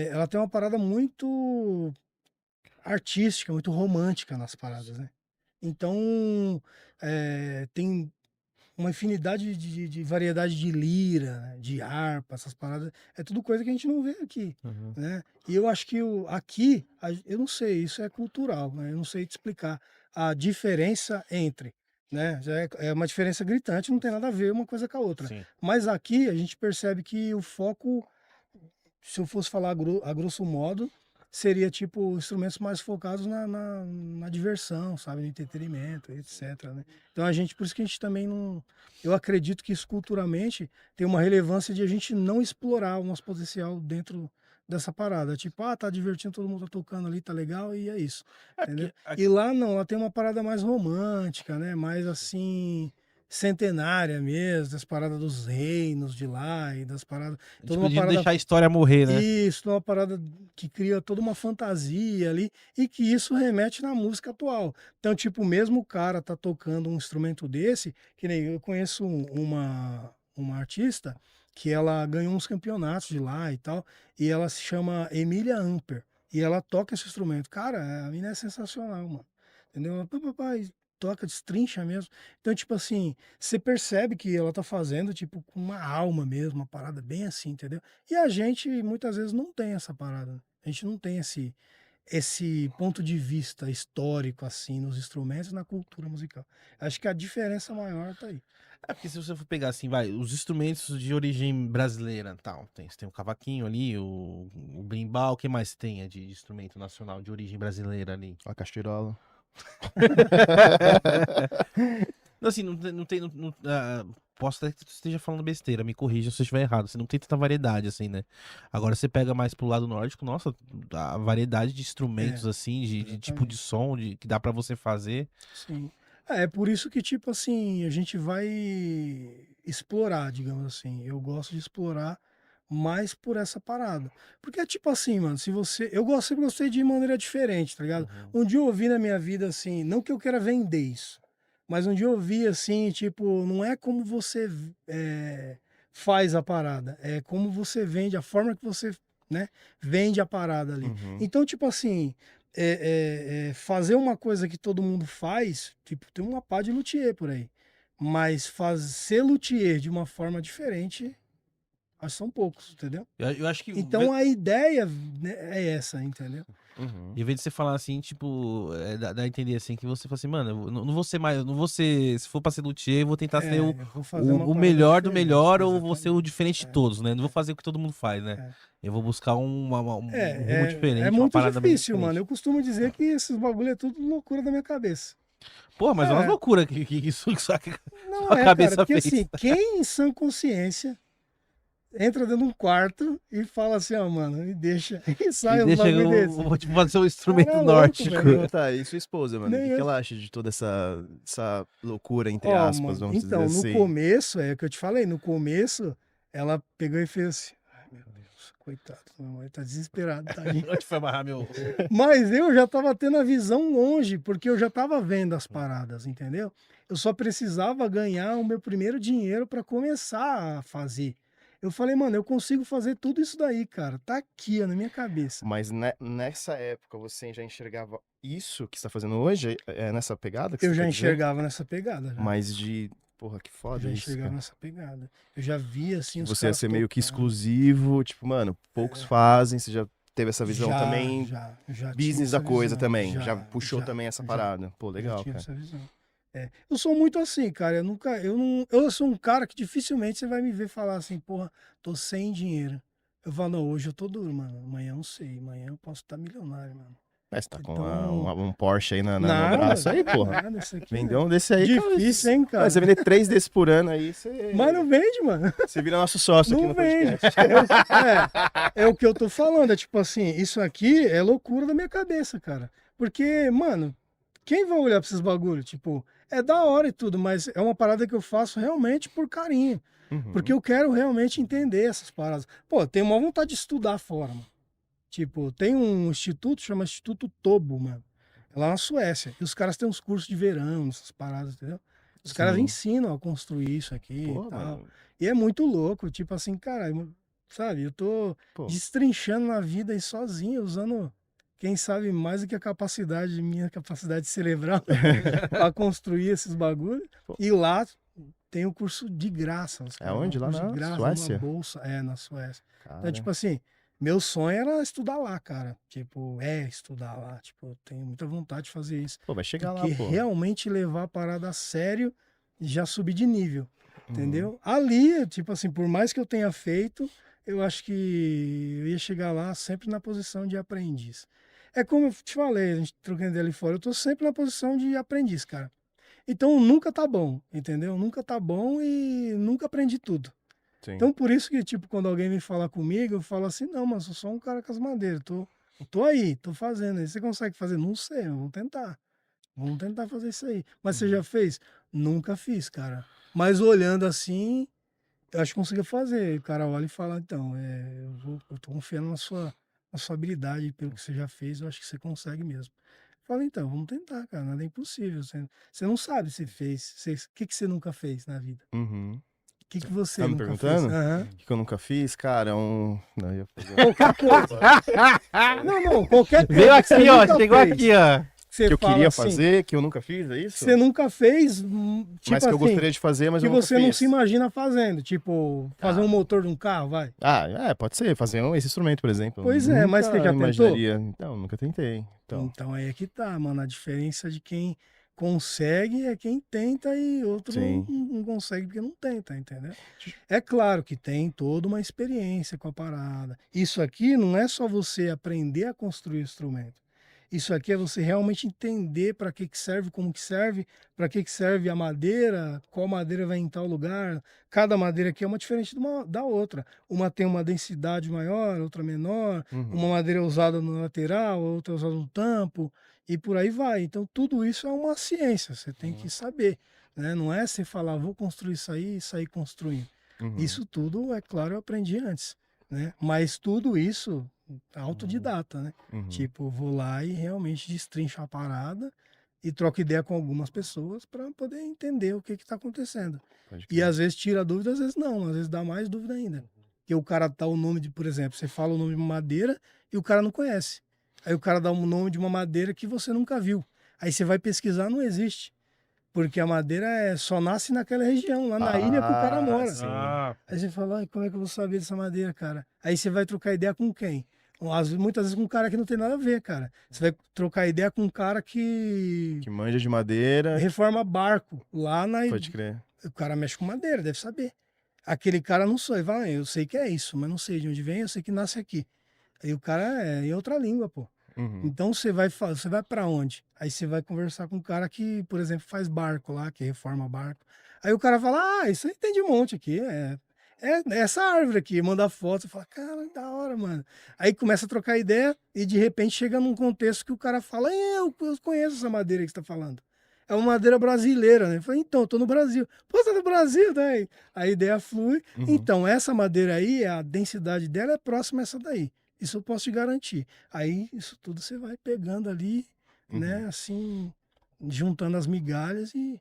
ela tem uma parada muito artística, muito romântica nas paradas, né? Então, tem uma infinidade de variedade de lira, né, de harpa, essas paradas. É tudo coisa que a gente não vê aqui, Uhum. né? E eu acho que aqui, eu não sei, isso é cultural, né? Eu não sei te explicar a diferença entre, né? Já é uma diferença gritante, não tem nada a ver uma coisa com a outra. Sim. Mas aqui a gente percebe que o foco, se eu fosse falar a grosso modo, seria tipo instrumentos mais focados na diversão, sabe, no entretenimento, etc, né? Então a gente, por isso que a gente também não, eu acredito que isso culturalmente tem uma relevância de a gente não explorar o nosso potencial dentro dessa parada, tipo, tá divertindo, todo mundo tá tocando ali, tá legal e é isso, entendeu? E lá não, lá tem uma parada mais romântica, né, mais assim centenária mesmo, das paradas dos reinos de lá e das paradas, toda Tipo, uma de não parada. deixar a história morrer, né? Isso, uma parada que cria toda uma fantasia ali e que isso remete na música atual. Então, tipo, mesmo o cara tá tocando um instrumento desse, que nem eu conheço uma artista que ela ganhou uns campeonatos de lá e tal, e ela se chama Emília Amper, e ela toca esse instrumento. Cara, a mina é sensacional, mano. Entendeu? Ela toca, destrincha mesmo. Então, tipo assim, você percebe que ela tá fazendo, tipo, com uma alma mesmo, uma parada bem assim, entendeu? E a gente muitas vezes não tem essa parada, né? A gente não tem esse ponto de vista histórico assim nos instrumentos e na cultura musical. Acho que a diferença maior tá aí. Porque se você for pegar assim, vai, os instrumentos de origem brasileira, tal, você tem o cavaquinho ali, o berimbau, o que mais tem de instrumento nacional de origem brasileira ali? A castirola. Não, assim, posso até que tu esteja falando besteira, me corrija se eu estiver errado, você não tem tanta variedade, assim, né? Agora você pega mais pro lado nórdico, nossa, a variedade de instrumentos, assim, de tipo de Exatamente. som que dá pra você fazer. Sim. É por isso que, tipo assim, a gente vai explorar, digamos assim. Eu gosto de explorar mais por essa parada. Porque é tipo assim, mano, se você. Sempre gostei de maneira diferente, tá ligado? Uhum. Um dia eu ouvi na minha vida assim, não que eu queira vender isso, mas um dia eu ouvi assim, tipo, não é como você faz a parada, é como você vende, a forma que você, né, vende a parada ali. Uhum. Então, tipo assim, fazer uma coisa que todo mundo faz, tipo, tem uma pá de luthier por aí. Mas ser luthier de uma forma diferente, acho que são poucos, entendeu? Eu acho que, Então a ideia, né, é essa, entendeu? Uhum. em vez de você falar assim, tipo, dá a entender assim, que você fala assim, mano, eu não vou ser mais, eu não vou ser, se for pra ser luthier, eu vou tentar ser Eu vou fazer uma o parada melhor do diferente, melhor, ou vou ser o exatamente. diferente de todos, né? Não vou fazer o que todo mundo faz, né? É. Eu vou buscar um rumo É diferente, uma muito parada bem difícil, mano. diferente. Eu costumo dizer que esses bagulho é tudo loucura da minha cabeça. Porra, mas é uma É, loucura que isso que sua, não sua cara, cabeça porque fez. assim, quem em sã consciência entra dentro de um quarto e fala assim, ó, mano, me deixa, e E sai uns deixa bagulho eu desse. vou tipo, fazer um Cara, instrumento é louco, nórdico. velho. Tá, e sua esposa, mano? O Nem que eu. ela acha de toda essa loucura, entre Ó, aspas, mano, vamos dizer então, no assim? começo, é o que eu te falei, no começo, ela pegou e fez assim, ai, meu Deus, coitado, minha mãe tá desesperada, tadinha. Onde foi amarrar meu. Mas eu já tava tendo a visão longe, porque eu já tava vendo as paradas, entendeu? Eu só precisava ganhar o meu primeiro dinheiro para começar a fazer. Eu falei, mano, eu consigo fazer tudo isso daí, cara. Tá aqui, ó, na minha cabeça. Mas nessa época você já enxergava isso que você tá fazendo hoje? É nessa pegada que Eu você já quer dizer? enxergava nessa pegada, já. Mas de Porra, que foda já isso, enxergava cara. nessa pegada. Eu já vi, assim, os Você ia caras ser meio que tocando. exclusivo, tipo, mano, poucos fazem, você já teve essa visão Já, também, já tive business da essa coisa visão. também, já puxou também essa parada. Pô, Já legal, tive cara. essa visão. É. Eu sou muito assim, cara. Eu sou um cara que dificilmente você vai me ver falar assim, porra, tô sem dinheiro. Eu falo, não, hoje eu tô duro, mano. Amanhã eu não sei. Amanhã eu posso estar milionário, mano. Mas você tá com Então, um Porsche aí no nada, braço aí, porra. nada, isso aqui Vendeu é um desse aí, cara. difícil, hein, cara? Mas você vender 3 desses por ano aí, você... Mas não vende, mano. Você vira nosso sócio aqui Não no vende. podcast. É o que eu tô falando. É tipo assim, isso aqui é loucura da minha cabeça, cara. Porque, mano, quem vai olhar pra esses bagulho? Tipo, é da hora e tudo, mas é uma parada que eu faço realmente por carinho. Uhum. Porque eu quero realmente entender essas paradas. Pô, eu tenho uma vontade de estudar fora, mano. Tipo, tem um instituto, chama Instituto Tobo, mano. É lá na Suécia. E os caras têm uns cursos de verão, essas paradas, entendeu? Os caras Sim. ensinam a construir isso aqui Pô, e tal. mano. E é muito louco, tipo assim, cara, sabe, eu tô Pô. destrinchando na vida aí sozinho, usando, quem sabe, mais do que minha capacidade cerebral pra construir esses bagulhos. Pô. E lá tem o curso de graça. Os É caras dão onde? Lá curso na de graça, Suécia? uma bolsa. É, na Suécia. Então, Cara. tipo assim, meu sonho era estudar lá, cara. Tipo, estudar lá. Tipo, eu tenho muita vontade de fazer isso. Pô, vai chegar lá, Porque pô. realmente levar a parada a sério e já subir de nível. Uhum. Entendeu? Ali, tipo assim, por mais que eu tenha feito, eu acho que eu ia chegar lá sempre na posição de aprendiz. É como eu te falei, a gente trocando ali fora, eu tô sempre na posição de aprendiz, cara. Então nunca tá bom, entendeu? Nunca tá bom e nunca aprendi tudo. Sim. Então por isso que, tipo, quando alguém vem falar comigo, eu falo assim, não, mas eu sou um cara com as madeiras, tô aí, tô fazendo. Aí você consegue fazer? Não sei, vamos tentar. Vamos tentar fazer isso aí. Mas você já fez? Nunca fiz, cara. Mas olhando assim, eu acho que consegui fazer. O cara olha e fala, então, eu tô confiando na sua habilidade, pelo que você já fez, eu acho que você consegue mesmo. Fala, então, vamos tentar, cara, nada é impossível. Você não sabe se fez. O que você nunca fez na vida? Uhum. O que você Tá me nunca fez? perguntando? Aham. O que eu nunca fiz? Cara, Não, eu ia fazer... Qualquer coisa. Não, qualquer coisa. Veio que aqui, você ó. nunca Chegou fez. aqui, ó. Você Que eu fala queria assim, fazer, que eu nunca fiz, é isso? você nunca fez, tipo Mas que eu assim, gostaria de fazer, mas que eu nunca você não fiz. se imagina fazendo. Tipo, fazer um motor de um carro, vai. Ah, pode ser, fazer esse instrumento, por exemplo. Pois é, mas você já tentou? imaginaria. Então, nunca tentei. Então aí é que tá, mano. A diferença de quem consegue é quem tenta e outro Sim. não consegue porque não tenta, entendeu? É claro que tem toda uma experiência com a parada. Isso aqui não é só você aprender a construir o instrumento. Isso aqui é você realmente entender para que serve, como que serve, para que serve a madeira, qual madeira vai em tal lugar. Cada madeira aqui é uma diferente da outra. Uma tem uma densidade maior, outra menor. Uhum. Uma madeira é usada no lateral, outra é usada no tampo, e por aí vai. Então, tudo isso é uma ciência, você tem que saber. Né? Não é você falar, vou construir isso aí e sair construindo. Uhum. Isso tudo, é claro, eu aprendi antes. Né? Mas tudo isso, autodidata, né? Uhum. Tipo, vou lá e realmente destrincho a parada e troco ideia com algumas pessoas para poder entender o que está acontecendo. Pode E crer. às vezes tira dúvida, às vezes não, às vezes dá mais dúvida ainda. Que o cara dá o nome de, por exemplo, você fala o nome de uma madeira e o cara não conhece. Aí o cara dá o nome de uma madeira que você nunca viu. Aí você vai pesquisar, não existe. Porque a madeira só nasce naquela região, lá na ilha que o cara mora. Sim. Aí você fala, ai, como é que eu vou saber dessa madeira, cara? Aí você vai trocar ideia com quem? Muitas vezes com um cara que não tem nada a ver, cara. Você vai trocar ideia com um cara que Que manja de madeira. reforma barco lá na ilha. Pode crer. O cara mexe com madeira, deve saber. Aquele cara não sou, ele fala, eu sei que é isso, mas não sei de onde vem, eu sei que nasce aqui. Aí o cara é em outra língua, pô. Uhum. Então você vai para onde? Aí você vai conversar com um cara que, por exemplo, faz barco lá, que reforma barco. Aí o cara fala, isso aí tem de monte aqui, é essa árvore aqui, manda foto, você fala, cara, da hora, mano. Aí começa a trocar ideia e de repente chega num contexto que o cara fala, eu conheço essa madeira que você tá falando. É uma madeira brasileira, né? Eu falei, então, eu tô no Brasil. Pô, tá no Brasil, daí. A ideia flui. Uhum. Então, essa madeira aí, a densidade dela é próxima a essa daí. Isso eu posso te garantir. Aí, isso tudo você vai pegando ali, né? Assim, juntando as migalhas e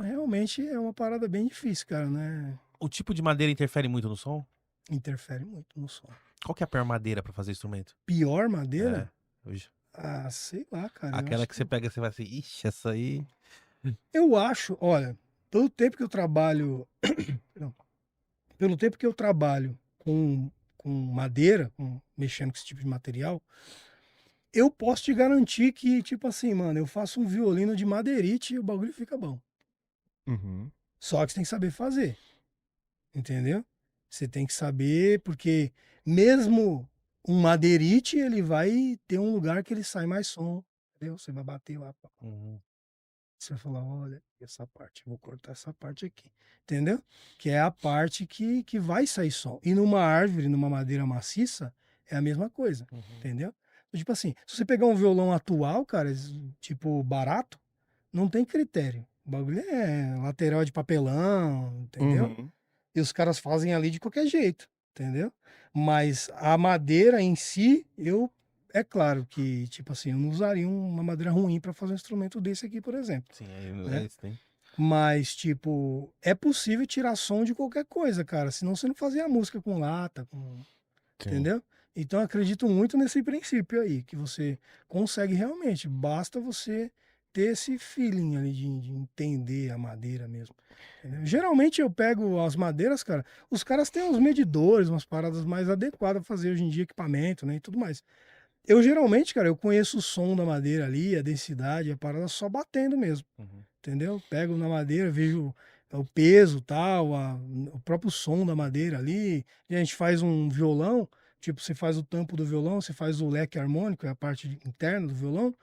realmente é uma parada bem difícil, cara, né? O tipo de madeira interfere muito no som? Interfere muito no som. Qual que é a pior madeira pra fazer instrumento? Pior madeira? É, hoje. Sei lá, cara. eu Aquela acho que você pega e você vai assim, ixi, essa aí. Eu acho, olha, pelo tempo que eu trabalho, perdão, pelo tempo que eu trabalho com madeira, mexendo com esse tipo de material, eu posso te garantir que, tipo assim, mano, eu faço um violino de madeirite e o bagulho fica bom. Uhum. Só que você tem que saber fazer, entendeu? Você tem que saber, porque mesmo um madeirite, ele vai ter um lugar que ele sai mais som, entendeu? Você vai bater lá, pá. Uhum. Você vai falar, olha, essa parte, eu vou cortar essa parte aqui, entendeu? Que é a parte que vai sair som. E numa árvore, numa madeira maciça, é a mesma coisa, entendeu? Tipo assim, se você pegar um violão atual, cara, tipo, barato, não tem critério. O bagulho é lateral de papelão, entendeu? Uhum. E os caras fazem ali de qualquer jeito, entendeu? Mas a madeira em si, é claro que, tipo assim, eu não usaria uma madeira ruim para fazer um instrumento desse aqui, por exemplo, Sim, aí né? isso tem. Mas, tipo, é possível tirar som de qualquer coisa, cara. Senão você não fazia música com lata, Sim. entendeu? Então eu acredito muito nesse princípio aí, que você consegue realmente, basta você ter esse feeling ali de entender a madeira mesmo. Entendeu? Geralmente eu pego as madeiras, cara, os caras têm uns medidores, umas paradas mais adequadas pra fazer hoje em dia, equipamento, né, e tudo mais. Eu geralmente, cara, eu conheço o som da madeira ali, a densidade, a parada só batendo mesmo, Uhum. entendeu? Pego na madeira, vejo o peso, tal, o próprio som da madeira ali. E a gente faz um violão, tipo, você faz o tampo do violão, você faz o leque harmônico, é a parte interna do violão,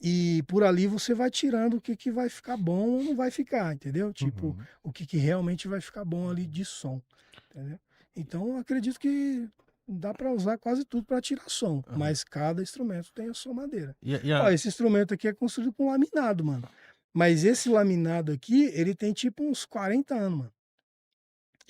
e por ali você vai tirando o que que vai ficar bom ou não vai ficar, entendeu? Tipo, Uhum. o que que realmente vai ficar bom ali de som, entendeu? Então, eu acredito que dá para usar quase tudo para tirar som, Aham. mas cada instrumento tem a sua madeira. E Ó, esse instrumento aqui é construído com laminado, mano. Mas esse laminado aqui, ele tem tipo uns 40 anos, mano.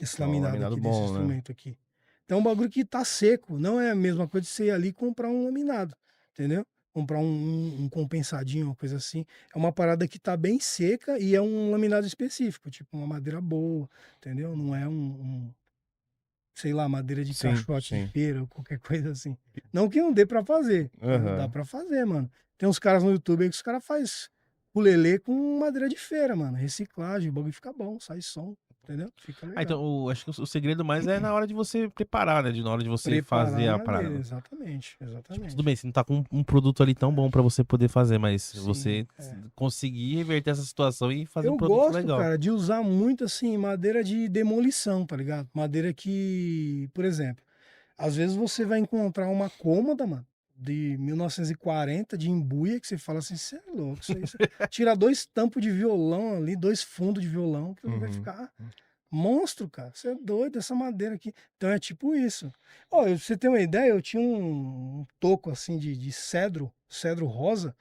Esse É um laminado laminado aqui, desse bom, né? instrumento aqui. Então é um bagulho que tá seco. Não é a mesma coisa de você ir ali e comprar um laminado, entendeu? Comprar um compensadinho, uma coisa assim. É uma parada que tá bem seca e é um laminado específico, tipo uma madeira boa, entendeu? Não é sei lá, madeira de Sim, caixote de sim. feira ou qualquer coisa assim. Não que não dê pra fazer, entendeu? Dá Aham. pra fazer, mano. Tem uns caras no YouTube aí que os caras fazem ukulele com madeira de feira, mano. Reciclagem, o bagulho fica bom, sai som, entendeu? Fica Ah, então, legal. acho que o segredo mais é na hora de você preparar, né? Na hora de você Preparar fazer a a madeira, parada. exatamente, Tipo, tudo exatamente. bem, você não tá com um produto ali tão bom pra você poder fazer, mas Sim, você é. conseguir reverter essa situação e fazer um Eu produto gosto, legal. cara, de usar muito, assim, madeira de demolição, tá ligado? Madeira que, por exemplo, às vezes você vai encontrar uma cômoda, mano, de 1940, de embuia, que você fala assim, você é louco, isso aí. Tira 2 tampos de violão ali, 2 fundos de violão, que vai Uhum. ficar monstro, cara. Você é doido, essa madeira aqui. Então é tipo isso. Ó, pra você ter uma ideia, eu tinha um toco assim de cedro rosa,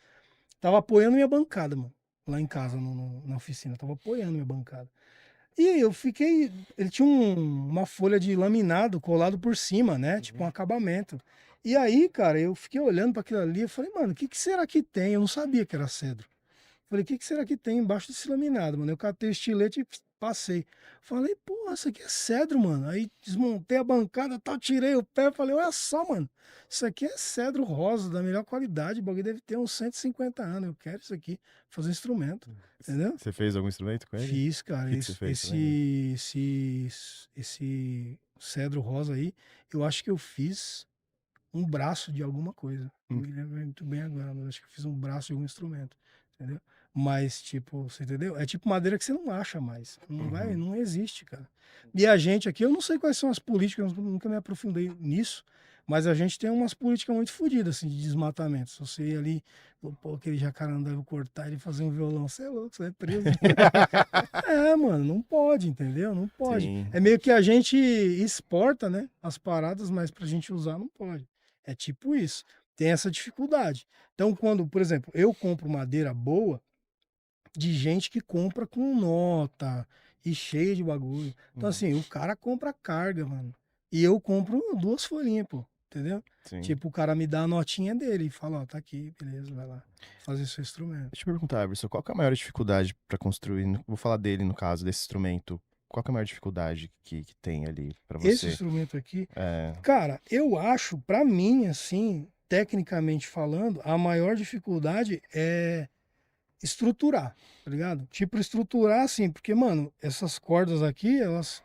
tava apoiando minha bancada, mano. Lá em casa, na oficina, tava apoiando minha bancada. E eu fiquei. Ele tinha uma folha de laminado colado por cima, né? Tipo um acabamento. E aí, cara, eu fiquei olhando para aquilo ali e falei, mano, o que que será que tem? Eu não sabia que era cedro. Falei, o que que será que tem embaixo desse laminado, mano? Eu catei o estilete e passei. Falei, pô, isso aqui é cedro, mano. Aí desmontei a bancada, tal, tirei o pé, falei, olha só, mano. Isso aqui é cedro rosa, da melhor qualidade. O bagulho deve ter uns 150 anos. Eu quero isso aqui, fazer instrumento. Entendeu? Você fez algum instrumento com ele? Fiz, cara. Que você fez? Você lembra? Esse cedro rosa aí, eu acho que eu fiz um braço de alguma coisa. Não Hum. me lembro muito bem agora, mas acho que eu fiz um braço de algum instrumento. Entendeu? Mas, tipo, você entendeu? É tipo madeira que você não acha mais. Não vai, Uhum. não existe, cara. E a gente aqui, eu não sei quais são as políticas, eu nunca me aprofundei nisso, mas a gente tem umas políticas muito fodidas, assim, de desmatamento. Se você ir ali, pô, aquele jacarandá, eu vou cortar ele e fazer um violão, você é louco, você é preso. É, mano, não pode, entendeu? Não pode. Sim. É meio que a gente exporta, né, as paradas, mas pra gente usar não pode. É tipo isso. Tem essa dificuldade. Então, quando, por exemplo, eu compro madeira boa de gente que compra com nota e cheia de bagulho. Então, Uhum. assim, o cara compra carga, mano. E eu compro 2 folhinhas, pô. Entendeu? Sim. Tipo, o cara me dá a notinha dele e fala, ó, tá aqui, beleza, vai lá fazer seu instrumento. Deixa eu perguntar, Everson, qual que é a maior dificuldade para construir? Vou falar dele no caso, desse instrumento. Qual que é a maior dificuldade que tem ali para Esse você? instrumento aqui, É. cara, eu acho, pra mim, assim, tecnicamente falando, a maior dificuldade é estruturar, tá ligado? Tipo, estruturar assim, porque, mano, essas cordas aqui, elas,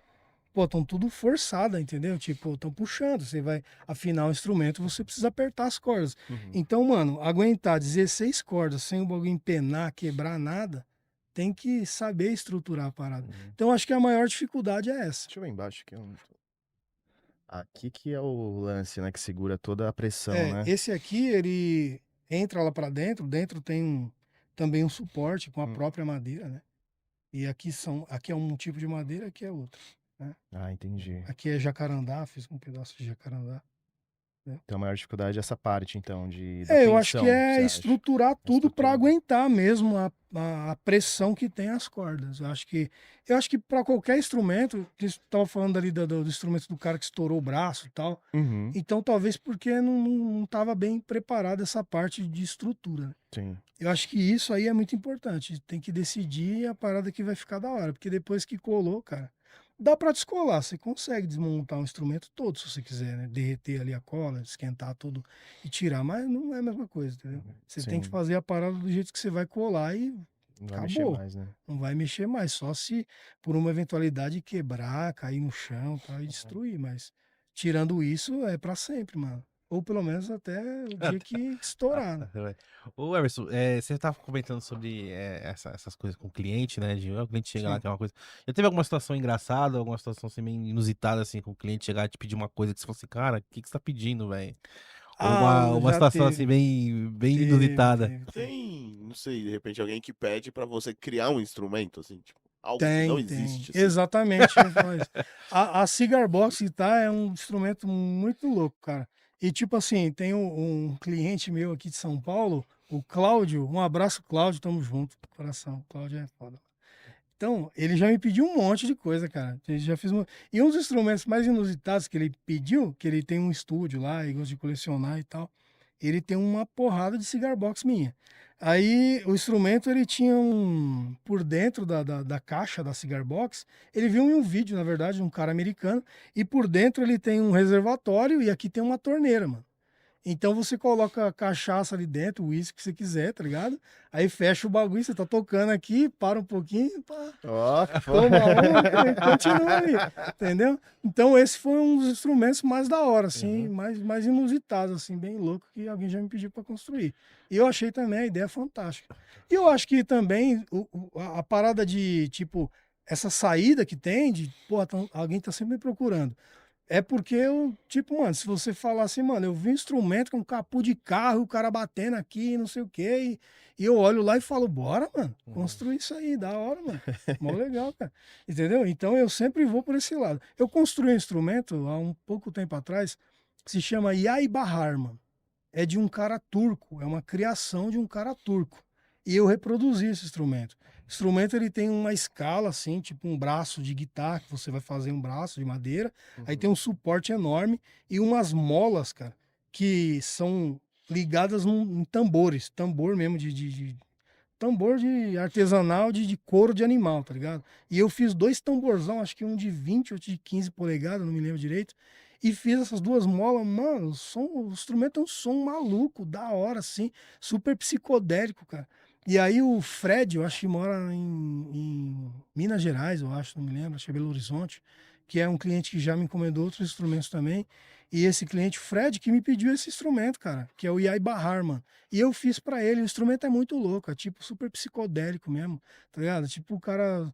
pô, estão tudo forçadas, entendeu? Tipo, estão puxando. Você vai afinar o instrumento, você precisa apertar as cordas. Uhum. Então, mano, aguentar 16 cordas sem o bagulho empenar, quebrar nada, tem que saber estruturar a parada. Uhum. Então, acho que a maior dificuldade é essa. Deixa eu ver embaixo aqui. Aqui que é o lance, né? Que segura toda a pressão, É, né? esse aqui, ele entra lá pra dentro, dentro tem também um suporte com a própria madeira, né? E aqui é um tipo de madeira, aqui é outro, né? Ah, entendi. Aqui é jacarandá, fiz com um pedaço de jacarandá. Então a maior dificuldade é essa parte, então, da Eu acho que tensão, é você acha? estruturar tudo para Estrutura. aguentar mesmo a pressão que tem as cordas. Eu acho que para qualquer instrumento, que você estava falando ali do instrumento do cara que estourou o braço e tal, Uhum, então talvez porque não estava bem preparado essa parte de estrutura, né? sim. Eu acho que isso aí é muito importante. Tem que decidir a parada que vai ficar da hora. Porque depois que colou, cara, dá pra descolar. Você consegue desmontar um instrumento todo, se você quiser, né? Derreter ali a cola, esquentar tudo e tirar. Mas não é a mesma coisa, entendeu? Você tem que Sim. fazer a parada do jeito que você vai colar e Não vai mexer acabou. mais, né? Não vai mexer mais. Só se por uma eventualidade quebrar, cair no chão, tá, e destruir. Mas tirando isso, é pra sempre, mano. Ou pelo menos até o dia que estourar, né? Ô, Emerson, você tava comentando sobre essas coisas com o cliente, né? De o cliente chega lá, Sim. que é uma coisa. Já teve alguma situação engraçada, alguma situação assim, meio inusitada, assim, com o cliente chegar e te pedir uma coisa que você falou assim, cara, o que você tá pedindo, velho? Ou Ah, uma já situação assim, teve. bem Teve, inusitada. teve, teve. Tem, não sei, de repente alguém que pede pra você criar um instrumento, assim, tipo, algo que não Tem, tem. existe, assim. Exatamente. Eu ia falar isso. A Cigar Box, tá, é um instrumento muito louco, cara. E tipo assim, tem um cliente meu aqui de São Paulo, o Cláudio. Um abraço, Cláudio, tamo junto, coração. Cláudio é foda. Então, ele já me pediu um monte de coisa, cara. Ele já fiz E um dos instrumentos mais inusitados que ele pediu, que ele tem um estúdio lá e gosta de colecionar e tal, ele tem uma porrada de cigar box minha. Aí o instrumento ele tinha por dentro da caixa da cigar box, ele viu em um vídeo, na verdade, de um cara americano, e por dentro ele tem um reservatório e aqui tem uma torneira, mano. Então você coloca a cachaça ali dentro, o uísque que você quiser, tá ligado? Aí fecha o bagulho, você tá tocando aqui, para um pouquinho, pá, Ó, que toma foda. e continua ali, entendeu? Então esse foi um dos instrumentos mais da hora, assim, Uhum. mais inusitados, assim, bem louco, que alguém já me pediu para construir. E eu achei também a ideia fantástica. E eu acho que também a parada de, tipo, essa saída que tem, de, pô, alguém tá sempre me procurando. É porque eu, tipo, mano, se você falar assim, mano, eu vi um instrumento com capô de carro, o cara batendo aqui, não sei o quê, e eu olho lá e falo, bora, mano, construir isso aí, da hora, mano. Mó legal, cara. Entendeu? Então eu sempre vou por esse lado. Eu construí um instrumento há um pouco tempo atrás que se chama Yay Bahar, mano. É de um cara turco, é uma criação de um cara turco. E eu reproduzi esse instrumento. O instrumento ele tem uma escala assim, tipo um braço de guitarra, que você vai fazer um braço de madeira. Aí tem um suporte enorme e umas molas, cara, que são ligadas em tambores, tambor mesmo tambor de artesanal de couro de animal, tá ligado? E eu fiz dois tamborzão, acho que um de 20, outro de 15 polegadas, não me lembro direito. E fiz essas duas molas, mano, o instrumento é um som maluco, da hora, assim, super psicodélico, cara. E aí o Fred, eu acho que mora em Minas Gerais, eu acho, não me lembro, acho que é Belo Horizonte, que é um cliente que já me encomendou outros instrumentos também. E esse cliente, Fred, que me pediu esse instrumento, cara, que é o Yai Bahar, mano. E eu fiz pra ele, o instrumento é muito louco, é tipo super psicodélico mesmo, tá ligado? Tipo o cara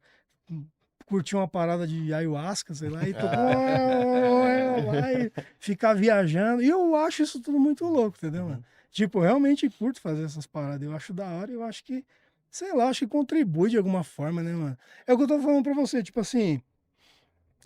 curtir uma parada de ayahuasca, sei lá, e tocar lá e ficar viajando. E eu acho isso tudo muito louco, entendeu, mano? Tipo, eu realmente curto fazer essas paradas. Eu acho da hora e eu acho que, sei lá, acho que contribui de alguma forma, né, mano? É o que eu tô falando pra você, tipo assim,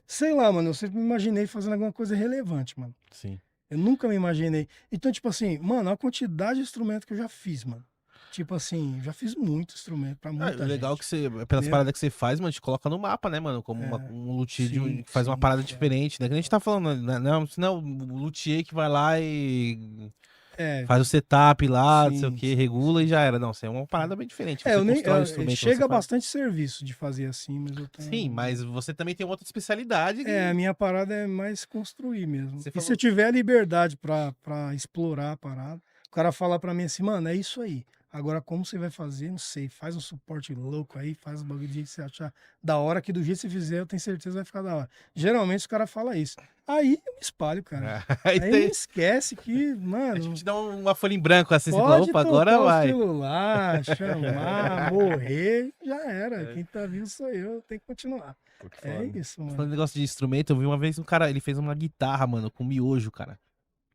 sei lá, mano, eu sempre me imaginei fazendo alguma coisa relevante, mano. Sim. Eu nunca me imaginei. Então, tipo assim, mano, a quantidade de instrumento que eu já fiz, mano. Tipo assim, já fiz muito instrumento pra muita Legal gente. que você, pelas Entendeu? paradas que você faz, mano, te coloca no mapa, né, mano? Como É, um luthier sim, que faz uma sim, parada é. diferente, né? Que a gente tá falando, né? Não é o luthier que vai lá e É, faz o setup lá, não sei o sim, que, sim, regula e sim. já era. Não, você é uma parada bem diferente. É, Você eu nem. constrói o instrumento, você Chega faz. bastante serviço de fazer assim, mas eu Sim, tenho. mas você também tem outra especialidade É, a que minha parada é mais construir mesmo. você E se falou. eu tiver a liberdade pra explorar a parada, o cara fala pra mim assim, mano, é isso aí. Agora, como você vai fazer, não sei. Faz um suporte louco aí, faz o bagulho do jeito que você achar da hora, que do jeito que você fizer, eu tenho certeza que vai ficar da hora. Geralmente os caras falam isso. Aí eu me espalho, cara. Aí Aí não esquece que, mano, a gente dá uma folha em branco assim, você fala, pode opa, tocar agora o vai. celular, chamar, morrer, já era. Quem tá vivo sou eu, tem que continuar. Pô, que É foda. isso, Falando mano. de negócio de instrumento, eu vi uma vez um cara, ele fez uma guitarra, mano, com miojo, cara.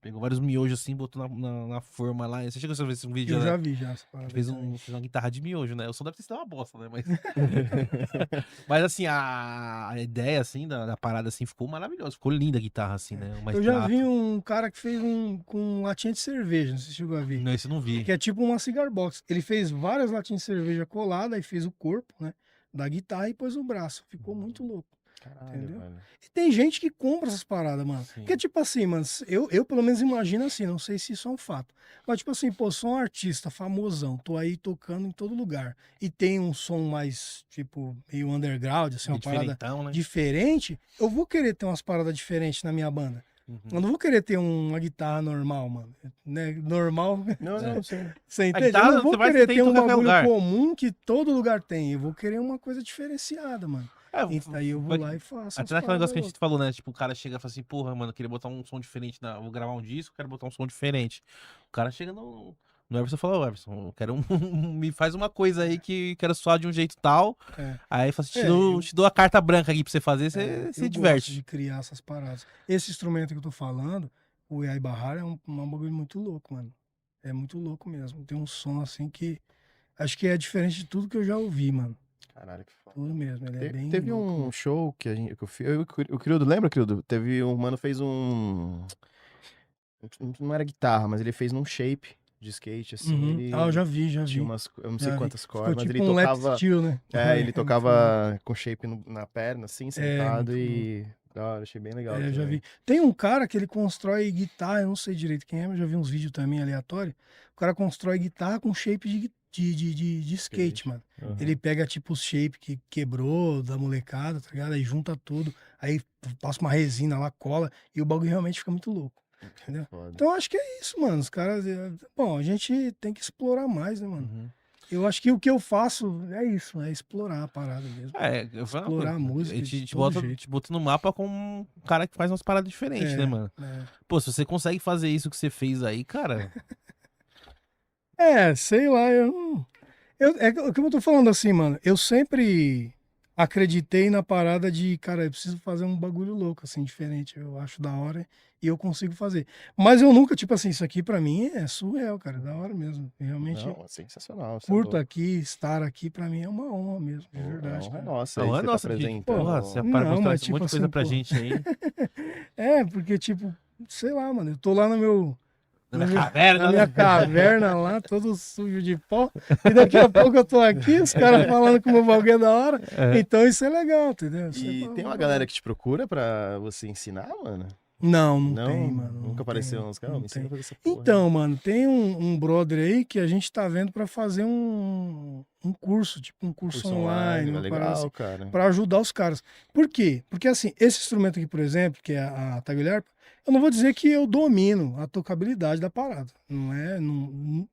Pegou vários miojos assim, botou na forma lá. Você chegou a ver esse vídeo, Eu né? já vi já essa Ele parada fez, aí também. fez uma guitarra de miojo, né? O som deve ter sido uma bosta, né? Mas, mas assim, a ideia, assim, da parada, assim, ficou maravilhosa. Ficou linda a guitarra, assim, né? Uma Eu já extrato. vi um cara que fez um com latinha de cerveja, não sei se você chegou a ver. Não, isso eu não vi. Que é tipo uma cigar box. Ele fez várias latinhas de cerveja coladas, aí fez o corpo, né? Da guitarra e pôs o braço. Ficou muito louco. Caralho, Entendeu? velho. E tem gente que compra essas paradas, mano. Sim. Porque, tipo assim, mano, eu pelo menos imagino assim, não sei se isso é um fato. Mas, tipo assim, pô, sou um artista famosão, tô aí tocando em todo lugar. E tem um som mais, tipo, meio underground, assim, uma parada Diferentão, né? diferente. Eu vou querer ter umas paradas diferentes na minha banda. Uhum. Eu não vou querer ter uma guitarra normal, mano. Né? Normal, Não, sim. você entende? guitarra, Eu não vou você vai querer ter em ter um qualquer bagulho lugar. comum que todo lugar tem. Eu vou querer uma coisa diferenciada, mano. E aí eu vou vai- lá e faço. Até naquele negócio que a gente falou, né? Tipo, o cara chega e fala assim, porra, mano, eu queria botar um som diferente, vou gravar um disco, quero botar um som diferente. O cara chega no Everson e fala, ô Everson, eu quero me faz uma coisa aí que quero soar de um jeito tal. É. Aí fala assim, É, eu- te dou a carta branca aqui pra você fazer, você Eu se gosto diverte. de criar essas paradas. Esse instrumento que eu tô falando, o Yai Bahar, é um bagulho muito louco, mano. É muito louco mesmo. Tem um som assim que acho que é diferente de tudo que eu já ouvi, mano. Caralho, que foda. Tudo mesmo. Ele é bem Teve louco, um mano. show que eu fiz. O Criudo, lembra, Criudo? Teve um mano fez não era guitarra, mas ele fez num shape de skate, assim. Uhum. Ele Ah, eu já vi, já tinha vi. umas, eu não Já sei vi. quantas Ficou cordas, mas tipo ele um lap tocava. steel, né? É, ele muito tocava com shape na perna, assim, sentado muito e. Da hora, achei bem legal. É, eu já também. vi. Tem um cara que ele constrói guitarra, eu não sei direito quem é, mas já vi uns vídeos também aleatórios. O cara constrói guitarra com shape de skate, mano. Uhum. Ele pega tipo os shape que quebrou da molecada, tá ligado? Aí junta tudo, aí passa uma resina lá, cola, e o bagulho realmente fica muito louco. Entendeu? Foda. Então eu acho que é isso, mano. Os caras. Bom, a gente tem que explorar mais, né, mano? Uhum. Eu acho que o que eu faço é isso, é explorar a parada mesmo. É, eu falo uma Explorar a coisa, música a de gente todo bota, jeito. te bota no mapa com um cara que faz umas paradas diferentes, né, mano? Pô, se você consegue fazer isso que você fez aí, cara. Sei lá, eu não. É o que eu tô falando assim, mano. Eu sempre acreditei na parada de, cara, eu preciso fazer um bagulho louco, assim, diferente. Eu acho da hora e eu consigo fazer. Mas eu nunca, tipo assim, isso aqui pra mim é surreal, cara, da hora mesmo. Realmente Não, é sensacional. você é curto louco. aqui, estar aqui pra mim é uma honra mesmo, de Pô, verdade. é cara. nossa, Não, aí é você nossa, tá Gui. apresentando. Porra, você Não, mostrar mas esse monte tipo de coisa assim, pra pô. gente aí. Porque, tipo, sei lá, mano, eu tô lá no meu. Na minha- caverna, na minha né? caverna lá, todo sujo de pó. E daqui a pouco eu tô aqui, os caras falando que o meu bagulho é da hora. É. Então isso é legal, entendeu? Isso E é tem uma bom. galera que te procura pra você ensinar, mano? Não tem, mano. Nunca não apareceu tem, uns caras, não me ensina tem. a fazer essa porra. Então, mano, tem um brother aí que a gente tá vendo pra fazer um curso, tipo um curso online, é uma parada assim, legal, cara. pra ajudar os caras. Por quê? Porque assim, esse instrumento aqui, por exemplo, que é a taguilharpa, eu não vou dizer que eu domino a tocabilidade da parada.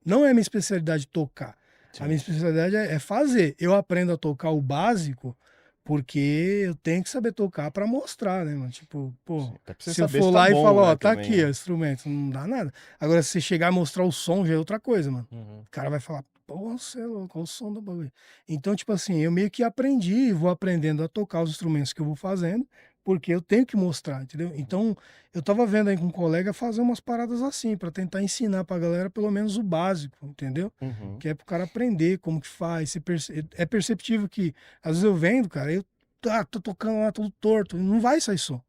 Não é minha especialidade tocar. Sim. A minha especialidade é fazer. Eu aprendo a tocar o básico porque eu tenho que saber tocar pra mostrar, né, mano? Tipo, pô, Sim, até pra você se eu saber for se tá lá e bom, falar, ó, né, tá também, aqui, né? ó, o instrumento, não dá nada. Agora, se você chegar e mostrar o som, já é outra coisa, mano. Uhum. O cara vai falar, pô, você é louco, olha o som do bagulho. Então, tipo assim, eu meio que aprendi, vou aprendendo a tocar os instrumentos que eu vou fazendo, porque eu tenho que mostrar, entendeu? Então, eu tava vendo aí com um colega fazer umas paradas assim, pra tentar ensinar pra galera pelo menos o básico, entendeu? Uhum. Que é pro cara aprender como que faz. É perceptível que, às vezes eu vendo, cara, eu tô tocando lá todo torto, e não vai sair som.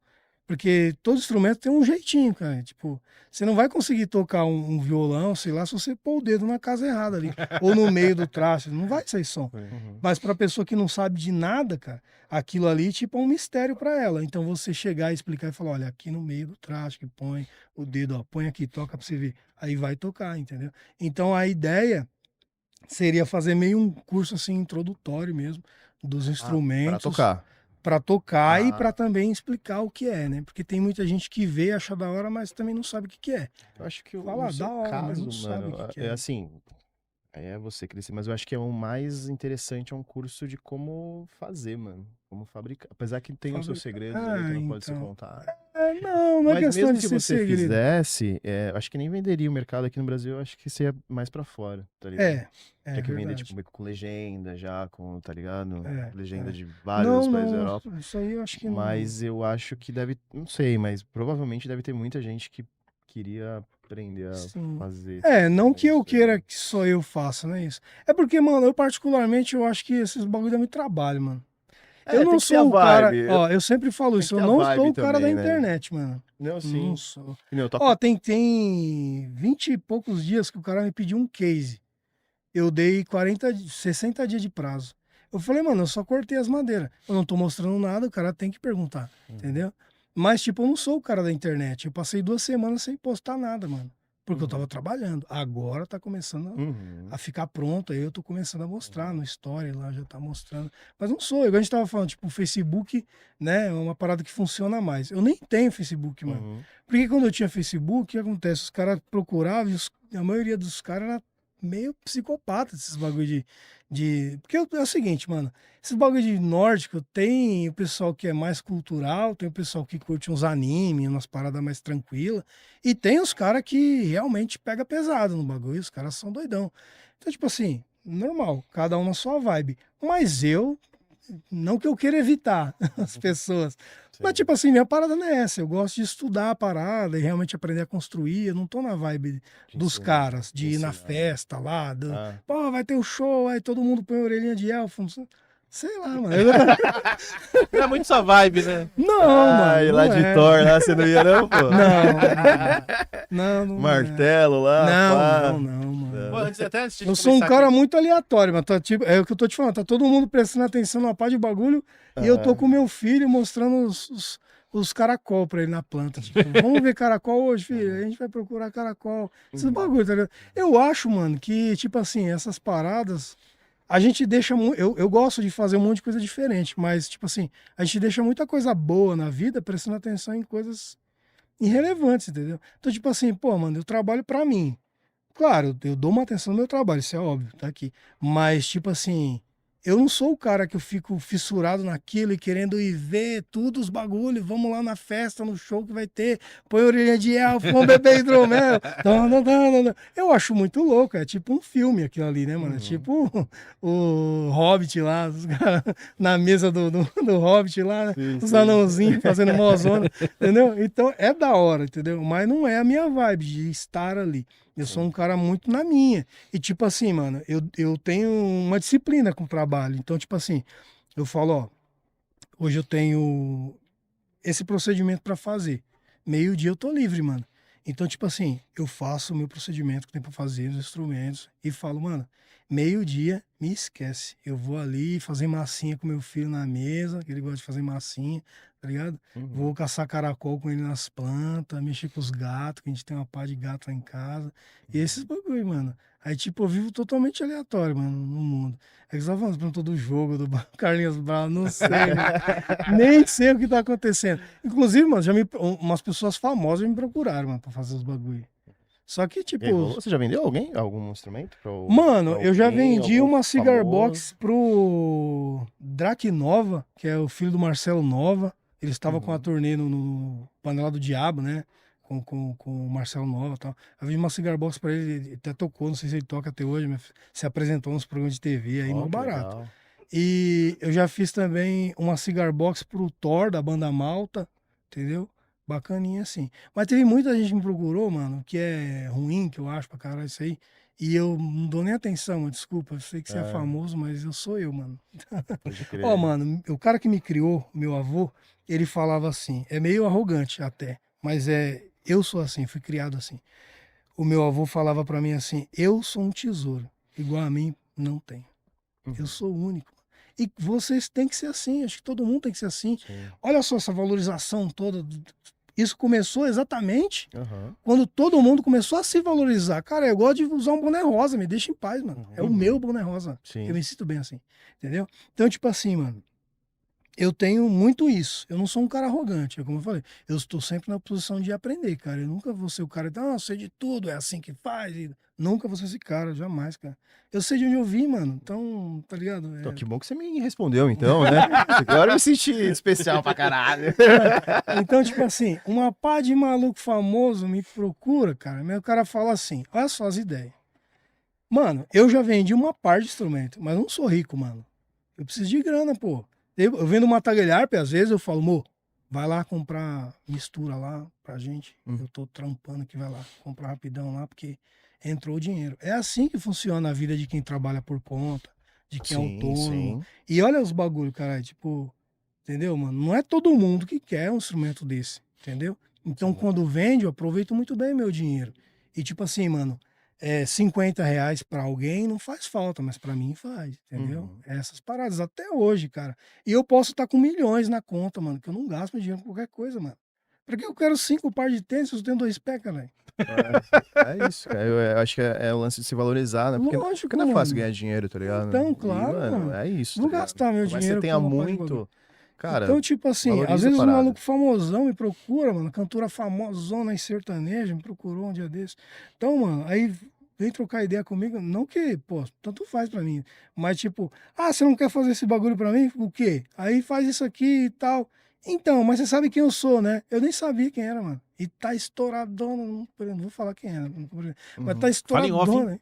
Porque todo instrumento tem um jeitinho, cara. Tipo, você não vai conseguir tocar um violão, sei lá, se você pôr o dedo na casa errada ali, ou no meio do traste, não vai sair som. Uhum. Mas pra pessoa que não sabe de nada, cara, aquilo ali, tipo, é um mistério pra ela. Então você chegar e explicar e falar, olha, aqui no meio do traste, que põe o dedo, ó, põe aqui, toca pra você ver. Aí vai tocar, entendeu? Então a ideia seria fazer meio um curso assim introdutório mesmo dos Pra instrumentos tocar. para tocar e Ah. para também explicar o que é, né? Porque tem muita gente que vê e acha da hora, mas também não sabe o que que é. Eu acho que Fala, no seu da hora, mas caso, não sabe mano, o que que é é. assim, Aí é você crescer. Mas eu acho que é o mais interessante, é um curso de como fazer, mano. Como fabricar. Apesar que tem os seus segredos ali que não pode ser contado. Não é Mas questão mesmo de que ser você segredo. fizesse, acho que nem venderia o mercado aqui no Brasil, eu acho que seria mais pra fora, tá ligado? Tinha que vender, verdade. tipo, meio que com legenda já, com, tá ligado? Legenda de Não, vários países da não, Europa. isso aí eu acho que não. Mas eu acho que deve, não sei, mas provavelmente deve ter muita gente que queria aprender a Sim. fazer. Não que eu isso, tá queira ligado? que só eu faça, não é isso. É porque, mano, eu particularmente, eu acho que esses bagulho dá muito trabalho, mano. Eu não tem que ter a sou o cara, vibe. ó, eu sempre falo Tem isso, que eu ter a não vibe sou o cara da também, né? internet, mano. Não, sim. Não sou. Que nem eu toco- Ó, tem 20 e poucos dias que o cara me pediu um case. Eu dei 60 dias de prazo. Eu falei, mano, eu só cortei as madeiras. Eu não tô mostrando nada, o cara tem que perguntar, entendeu? Mas, tipo, eu não sou o cara da internet. Eu passei 2 semanas sem postar nada, mano. Porque eu tava trabalhando. Agora tá começando Uhum. a ficar pronto. Aí eu tô começando a mostrar no story lá, já tá mostrando. Mas não sou, igual a gente tava falando, tipo, o Facebook, né, é uma parada que funciona mais. Eu nem tenho Facebook, mano. Uhum. Porque quando eu tinha Facebook, o que acontece? Os caras procuravam e a maioria dos caras era meio psicopata, esses bagulho de... Porque é o seguinte, mano, esses bagulho de nórdico, tem o pessoal que é mais cultural, tem o pessoal que curte uns animes, umas paradas mais tranquilas, e tem os caras que realmente pega pesado no bagulho, os caras são doidão. Então, tipo assim, normal, cada um na sua vibe. Mas não que eu queira evitar as pessoas. Mas, tipo assim, minha parada não é essa. Eu gosto de estudar a parada e realmente aprender a construir. Eu não tô na vibe dos ensinar, caras, de de ir na ensinar. festa lá. Ah. Pô, vai ter o show, aí todo mundo põe a orelhinha de elfo. Sei lá, mano. Não é muito sua vibe, né? Não, Ai, mano. lá não de é. Thor, lá você não ia não, pô? Não. Martelo lá, pá. Não, mano. Pô, antes de Eu sou um começar cara aqui- muito aleatório, mas tá, tipo, é o que eu tô te falando, tá todo mundo prestando atenção numa pá de bagulho e eu tô com meu filho mostrando os caracol pra ele na planta. Tipo, vamos ver caracol hoje, filho? A gente vai procurar caracol. Esses bagulho, tá ligado? Eu acho, mano, que, tipo assim, essas paradas, a gente deixa muito. Eu gosto de fazer um monte de coisa diferente, mas, tipo assim, a gente deixa muita coisa boa na vida prestando atenção em coisas irrelevantes, entendeu? Então, tipo assim, pô, mano, eu trabalho pra mim. Claro, eu dou uma atenção no meu trabalho, isso é óbvio, tá aqui. Mas, tipo assim, eu não sou o cara que eu fico fissurado naquilo e querendo ir ver tudo os bagulhos. Vamos lá na festa, no show que vai ter. Põe orelha de elfo, vamos beber hidromel. Não. Eu acho muito louco, é tipo um filme aquilo ali, né, mano? É tipo o Hobbit lá, os caras na mesa do Hobbit lá, né? Sim, Os sim. anãozinhos fazendo mozona, entendeu? Então é da hora, entendeu? Mas não é a minha vibe de estar ali. Eu sou um cara muito na minha. E, tipo assim, mano, eu tenho uma disciplina com o trabalho. Então, tipo assim, eu falo, ó, hoje eu tenho esse procedimento pra fazer. Meio-dia eu tô livre, mano. Então, tipo assim, eu faço o meu procedimento que tem pra fazer, os instrumentos, e falo, mano, meio-dia, me esquece. Eu vou ali fazer massinha com meu filho na mesa, que ele gosta de fazer massinha, tá ligado? Vou caçar caracol com ele nas plantas, mexer com os gatos, que a gente tem uma pá de gato lá em casa. E esses bagulho, mano. Aí, tipo, eu vivo totalmente aleatório, mano, no mundo. É que você tava falando, perguntou do jogo, do Carlinhos Brown, não sei, mano. Nem sei o que tá acontecendo. Inclusive, mano, umas pessoas famosas me procuraram, mano, pra fazer os bagulho. Só que, tipo, Você já vendeu algum instrumento? mano, pra eu já alguém, vendi algum uma cigar famoso? box pro Drac Nova, que é o filho do Marcelo Nova. Ele estava com a turnê no Panela do Diabo, né? Com o Marcelo Nova e tal. Eu vendi uma cigar box pra ele, ele até tocou, não sei se ele toca até hoje, mas se apresentou nos programas de TV aí, Ó, mó que barato. legal. E eu já fiz também uma cigar box pro Thor, da banda Malta, entendeu? Bacaninha assim. Mas teve muita gente que me procurou, mano, que é ruim, que eu acho pra caralho isso aí. E eu não dou nem atenção, mano, desculpa. Eu sei que você é famoso, mas eu sou eu, mano. Pode crer. Ó, mano, o cara que me criou, meu avô, ele falava assim, é meio arrogante até, mas eu sou assim, fui criado assim. O meu avô falava pra mim assim, eu sou um tesouro, igual a mim não tem. Eu sou único. E vocês têm que ser assim, acho que todo mundo tem que ser assim. Sim. Olha só essa valorização toda. Isso começou exatamente Aham. quando todo mundo começou a se valorizar. Cara, eu gosto de usar um boné rosa, me deixa em paz, mano. É o meu boné rosa. Sim. Eu me sinto bem assim, entendeu? Então, tipo assim, mano, eu tenho muito isso. Eu não sou um cara arrogante, é como eu falei. Eu estou sempre na posição de aprender, cara. Eu nunca vou ser o cara que, eu sei de tudo, é assim que faz. Nunca vou ser esse cara, jamais, cara. Eu sei de onde eu vim, mano. Então, tá ligado? Então, que bom que você me respondeu, então, né? Agora eu me senti especial pra caralho. Então, tipo assim, uma pá de maluco famoso me procura, cara. Meu cara fala assim: olha só as ideias. Mano, eu já vendi uma par de instrumento, mas não sou rico, mano. Eu preciso de grana, pô. Eu vendo uma tagalharpe, às vezes eu falo, mo, vai lá comprar mistura lá pra gente. Eu tô trampando aqui, vai lá, comprar rapidão lá, porque entrou o dinheiro. É assim que funciona a vida de quem trabalha por conta, de quem é autônomo. E olha os bagulho, cara, tipo, entendeu, mano? Não é todo mundo que quer um instrumento desse, entendeu? Então, quando vende, eu aproveito muito bem meu dinheiro. E tipo assim, mano, R$ 50 pra alguém não faz falta, mas pra mim faz, entendeu? Essas paradas até hoje, cara. E eu posso estar com milhões na conta, mano, que eu não gasto meu dinheiro com qualquer coisa, mano. Pra que eu quero 5 par de tênis se eu tenho 2 pés, cara? É isso, cara. Eu acho que é o lance de se valorizar, né? Porque não é fácil ganhar dinheiro, tá ligado? Então, claro, mano, é isso. Vou tá ligado? gastar meu Por mais que dinheiro você tenha com uma parte de muito, bagulho. cara, Então, tipo assim, valoriza às a vezes um parada. maluco famosão me procura, mano, cantora famosona em sertanejo, me procurou um dia desse. Então, mano, aí vem trocar ideia comigo, não que, pô, tanto faz pra mim, mas tipo, você não quer fazer esse bagulho pra mim? O quê? Aí faz isso aqui e tal. Então, mas você sabe quem eu sou, né? Eu nem sabia quem era, mano. E tá estouradona, não vou falar quem era, mas tá Fala em off, hein? estouradona, hein?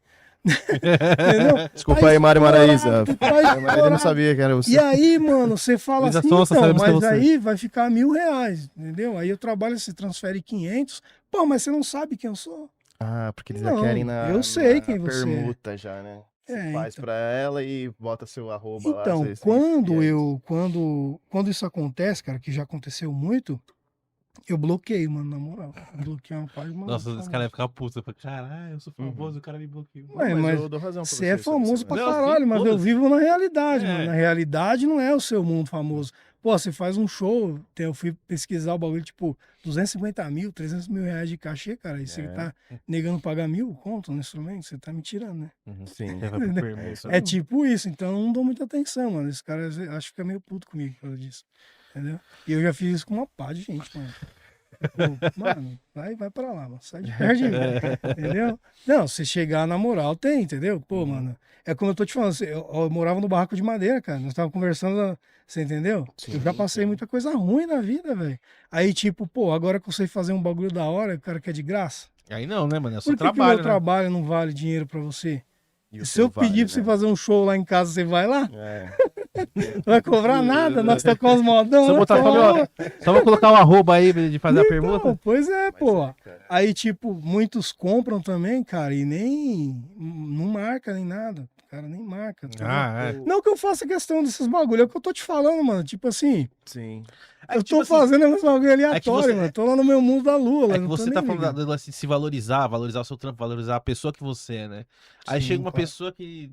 Entendeu? Desculpa Tá aí, Mário Maraíza. estourado, tá Ele não estourado. sabia que era você. E aí, mano, você fala Luísa assim, Sonsa, então, sabemos que é mas você. aí vai ficar R$ 1.000, entendeu? Aí eu trabalho, se transfere 500. Pô, mas você não sabe quem eu sou? Porque eles já Não, querem eu sei na quem você é. permuta já, né? Você faz Então. pra ela e bota seu arroba lá. Então, e é isso. quando isso acontece, cara, que já aconteceu muito, eu bloqueio, mano, na moral. Bloqueio uma página. Nossa, esse cara ia ficar puto. Eu falei, caralho, eu sou famoso, o cara me bloqueou. Não, mas Mas eu dou razão pra você é você sobre famoso isso, pra Não, sim, caralho, mas eu foda-se. vivo na realidade, É. mano. Na realidade não é o seu mundo famoso. Pô, você faz um show, eu fui pesquisar o bagulho, tipo, 250 mil, 300 mil reais de cachê, cara. E você tá negando pagar 1.000 conto no instrumento, você tá me tirando, né? Sim. É tipo isso, então eu não dou muita atenção, mano. Esse cara acho que fica meio puto comigo por causa disso. Entendeu? E eu já fiz isso com uma pá de gente, mano. Pô, mano, vai pra lá, mano. Sai de perto de mim. Entendeu? Não, se chegar na moral, tem, entendeu? Pô, mano. É como eu tô te falando, eu morava no barraco de madeira, cara. Nós tava conversando, você entendeu? Eu já passei muita coisa ruim na vida, velho. Aí, tipo, pô, agora que eu sei fazer um bagulho da hora, o cara quer de graça. Aí não, né, mano? É só Por que que o trabalho, meu né? trabalho não vale dinheiro pra você? E o Se eu seu vale, pedir pra você né? fazer um show lá em casa, você vai lá? É. Não vai cobrar nada, nós tá com os modão. Só né? botar só vou colocar o arroba aí de fazer a Então, pergunta. pois é, pô. cara. Aí, tipo, muitos compram também, cara, e nem. Não marca nem nada. O cara nem marca. Tá ligado? Não que eu faça questão desses bagulho, é o que eu tô te falando, mano. Tipo assim, Sim. eu tô fazendo uns bagulho aleatório, você- mano. Tô lá no meu mundo da lua. lá, É que não tô você tá nem falando ligando. do lance de se valorizar o seu trampo, valorizar a pessoa que você é, né? Aí Sim, chega uma claro. pessoa que.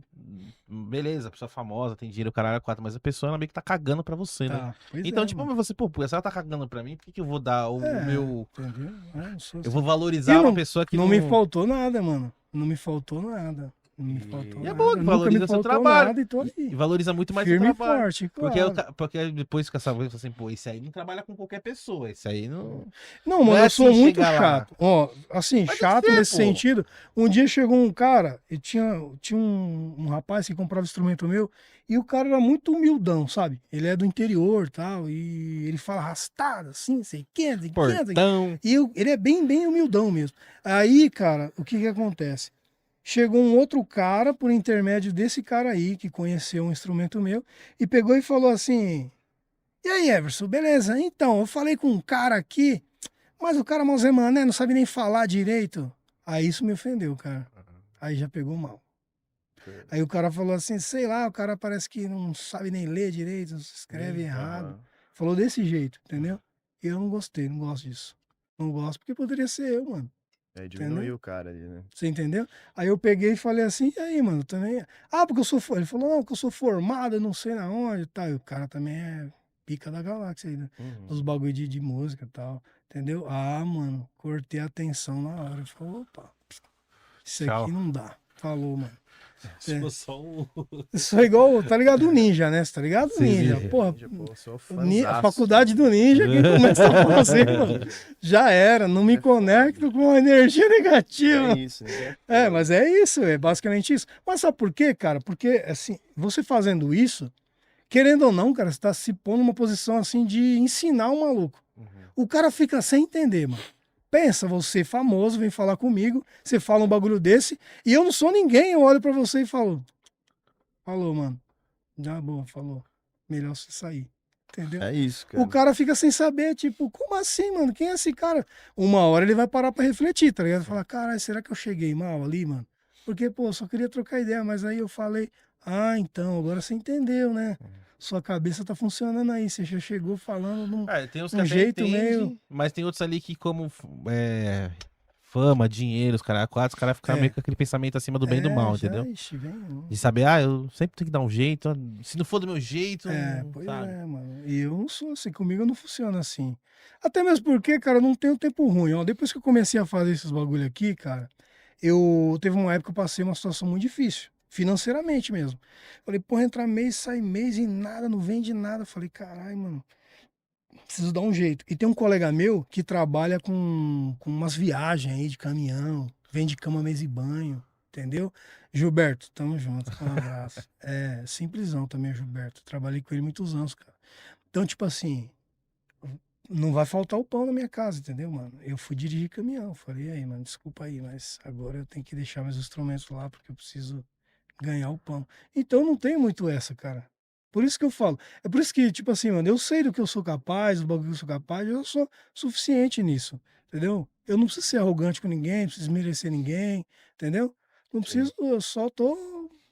Beleza, pessoa famosa, tem dinheiro, o caralho, 4, mas a pessoa ela meio que tá cagando pra você, né? Tá, pois Então, é, tipo, mano. mas você, pô, se ela tá cagando pra mim, por que, que eu vou dar o meu. Entendeu? Não sou Eu vou assim. valorizar E uma pessoa que não me faltou nada, mano. Não me faltou nada. Não me faltou E é nada. bom que Nunca valoriza me seu faltou trabalho. nada e tô ali. E valoriza muito mais Firme o e trabalho. forte, Porque, claro. porque depois fica sabendo assim, pô, esse aí não trabalha com qualquer pessoa. Esse aí não. Não, mano, é eu sou assim muito chegar lá. chato. Ó, assim, Mas tem que chato ser, nesse pô. sentido. Um dia chegou um cara, e tinha um rapaz que comprava instrumento meu, e o cara era muito humildão, sabe? Ele é do interior e tal, e ele fala arrastado, assim, sei que, sei que. Portão. E ele é bem humildão mesmo. Aí, cara, o que que acontece? Chegou um outro cara, por intermédio desse cara aí, que conheceu um instrumento meu, e pegou e falou assim: E aí, Everson, beleza? Então, eu falei com um cara aqui, mas o cara mal Zé Mané não sabe nem falar direito. Aí isso me ofendeu, cara. Aí já pegou mal. Aí o cara falou assim, sei lá, o cara parece que não sabe nem ler direito, escreve errado. Falou desse jeito, entendeu? E eu não gostei, não gosto disso. Não gosto porque poderia ser eu, mano. Diminuiu o cara ali, né? Você entendeu? Aí eu peguei e falei assim, e aí, mano, também. Porque eu sou. Ele falou, não, porque eu sou formado, eu não sei na onde e tal. E o cara também é pica da galáxia aí, né? Os bagulho de música e tal. Entendeu? Mano, cortei a atenção na hora. Eu falei, opa, isso Tchau. aqui não dá. Falou, mano. Ficou só um... Isso é igual, tá ligado? O Ninja, né? Você tá ligado? O Sim, Ninja. sim. Porra, Pô, sou a fãzaço. faculdade do Ninja, quem começa a fazer, mano? Já era, não me conecto com a energia negativa. É isso, né? Mas é isso, é basicamente isso. Mas sabe por quê, cara? Porque, assim, você fazendo isso, querendo ou não, cara, você tá se pondo numa posição, assim, de ensinar o maluco. O cara fica sem entender, mano. Pensa, você famoso, vem falar comigo, você fala um bagulho desse, e eu não sou ninguém, eu olho pra você e falo, falou, mano. Já boa, falou. Melhor você sair. Entendeu? É isso, cara. O cara fica sem saber, tipo, como assim, mano? Quem é esse cara? Uma hora ele vai parar pra refletir, tá ligado? Falar, caralho, será que eu cheguei mal ali, mano? Porque, pô, eu só queria trocar ideia, mas aí eu falei, então, agora você entendeu, né? Sua cabeça tá funcionando aí, você já chegou falando num, tem uns que um até jeito entende, meio... mas tem outros ali que como fama, dinheiro, os caras ficam meio com aquele pensamento acima do bem e do mal, já, entendeu? ixi, vem, De saber, eu sempre tenho que dar um jeito, se não for do meu jeito, pois sabe? mano. E eu não sou assim, comigo não funciona assim. Até mesmo porque, cara, eu não tenho tempo ruim, ó. Depois que eu comecei a fazer esses bagulho aqui, cara, teve uma época que eu passei uma situação muito difícil, financeiramente mesmo. Falei, porra, entra mês, sai mês e nada, não vende nada. Falei, caralho, mano, preciso dar um jeito. E tem um colega meu que trabalha com umas viagens aí de caminhão, vende cama, mesa e banho, entendeu? Gilberto, tamo junto, um abraço. Simplesão também, Gilberto. Trabalhei com ele muitos anos, cara. Então, tipo assim, não vai faltar o pão na minha casa, entendeu, mano? Eu fui dirigir caminhão. Falei, aí, mano, desculpa aí, mas agora eu tenho que deixar meus instrumentos lá porque eu preciso ganhar o pão. Então não tem muito essa, cara. Por isso que eu falo. É por isso que, tipo assim, mano, eu sei do que eu sou capaz, do bagulho que eu sou capaz, eu sou suficiente nisso, entendeu? Eu não preciso ser arrogante com ninguém, não preciso merecer ninguém, entendeu? Não preciso, eu só tô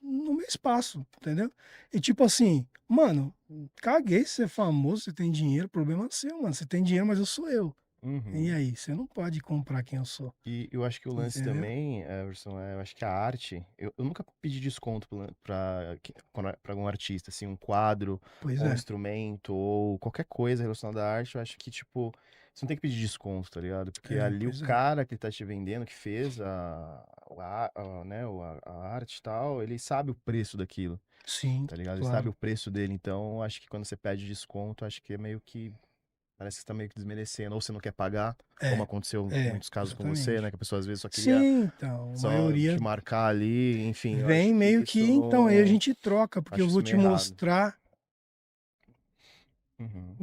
no meu espaço, entendeu? E tipo assim, mano, caguei se você é famoso, você tem dinheiro, o problema é seu, mano. Você tem dinheiro, mas eu sou eu. E aí, você não pode comprar quem eu sou. E eu acho que o lance Entendeu? também, Everson, eu acho que a arte, eu nunca pedi desconto pra algum artista, assim, um quadro, Pois ou um é. instrumento, ou qualquer coisa relacionada à arte, eu acho que, tipo, você não tem que pedir desconto, tá ligado? Porque ali o Pois é. cara que tá te vendendo, que fez né, a arte e tal, ele sabe o preço daquilo, Sim, tá ligado? Ele sabe claro. o preço dele, então acho que quando você pede desconto, acho que é meio que parece que você tá meio que desmerecendo, ou você não quer pagar, como aconteceu em muitos casos com você, exatamente. né? Que a pessoa às vezes só queria Sim, então, a só maioria te marcar ali, enfim, eu vem acho que meio que, então, aí a gente troca, porque acho eu isso vou meio te errado. mostrar, Uhum.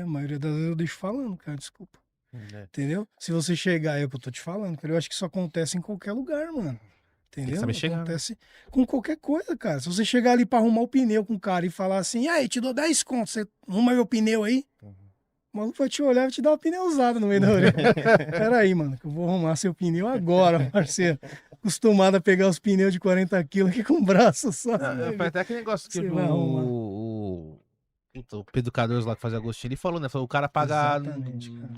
a maioria das vezes eu deixo falando, cara, desculpa, É. entendeu? Se você chegar, é o que eu tô te falando, cara, eu acho que isso acontece em qualquer lugar, mano, Tem que entendeu? saber chegar, né? Acontece com qualquer coisa, cara. Se você chegar ali pra arrumar o pneu com o cara e falar assim, aí, te dou 10 contos, você arruma meu pneu aí? O maluco vai te olhar e vai te dar uma pneu usada no meio da orelha. Pera aí, mano, que eu vou arrumar seu pneu agora, parceiro. Acostumado a pegar os pneus de 40 quilos aqui com o braço só. Foi até aquele negócio que Você vai arrumar. o Pedro Cardoso lá que fazia Agostinho, ele falou, né? Falou, o cara paga Exatamente, cara.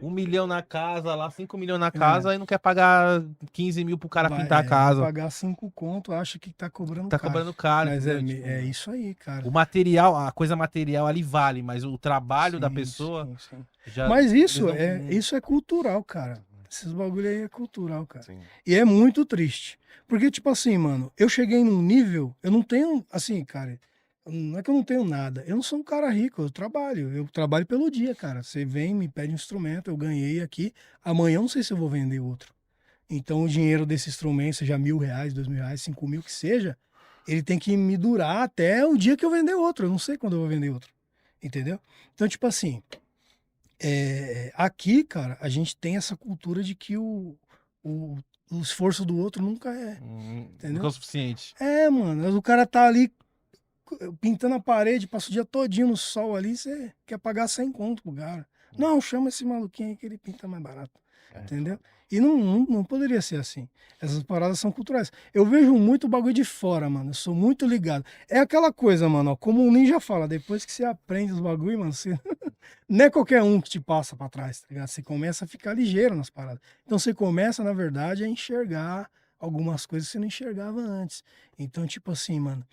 1 milhão na casa, lá 5 milhões na casa, e não quer pagar 15 mil pro cara pintar a Vai casa. pagar 5 conto, acha que tá cobrando Tá caro. cobrando caro, Mas entendeu? Tipo, é isso aí, cara. o material, a coisa material ali vale, mas o trabalho da Sim, pessoa sim. já. Mas eles isso é cultural, cara. Esses bagulho aí é cultural, cara. Sim. E é muito triste. Porque, tipo assim, mano, eu cheguei num nível, eu não tenho, assim, cara, não é que eu não tenho nada. Eu não sou um cara rico, eu trabalho pelo dia, cara. Você vem, me pede um instrumento, eu ganhei aqui. Amanhã eu não sei se eu vou vender outro. Então o dinheiro desse instrumento, seja R$ 1.000, R$ 2.000, 5.000, que seja, ele tem que me durar até o dia que eu vender outro. Eu não sei quando eu vou vender outro. Entendeu? Então, tipo assim, aqui, cara, a gente tem essa cultura de que o esforço do outro nunca é. Entendeu? Não é o suficiente. Mano, o cara tá ali pintando a parede, passa o dia todinho no sol ali, você quer pagar 100 conto pro cara. Não, chama esse maluquinho aí que ele pinta mais barato. Entendeu? E não poderia ser assim. Essas paradas são culturais. Eu vejo muito bagulho de fora, mano. Eu sou muito ligado. É aquela coisa, mano, ó, como o Ninja fala, depois que você aprende os bagulho, mano, você... não é qualquer um que te passa pra trás, tá ligado? Você começa a ficar ligeiro nas paradas. Então você começa, na verdade, a enxergar algumas coisas que você não enxergava antes. Então, tipo assim, mano,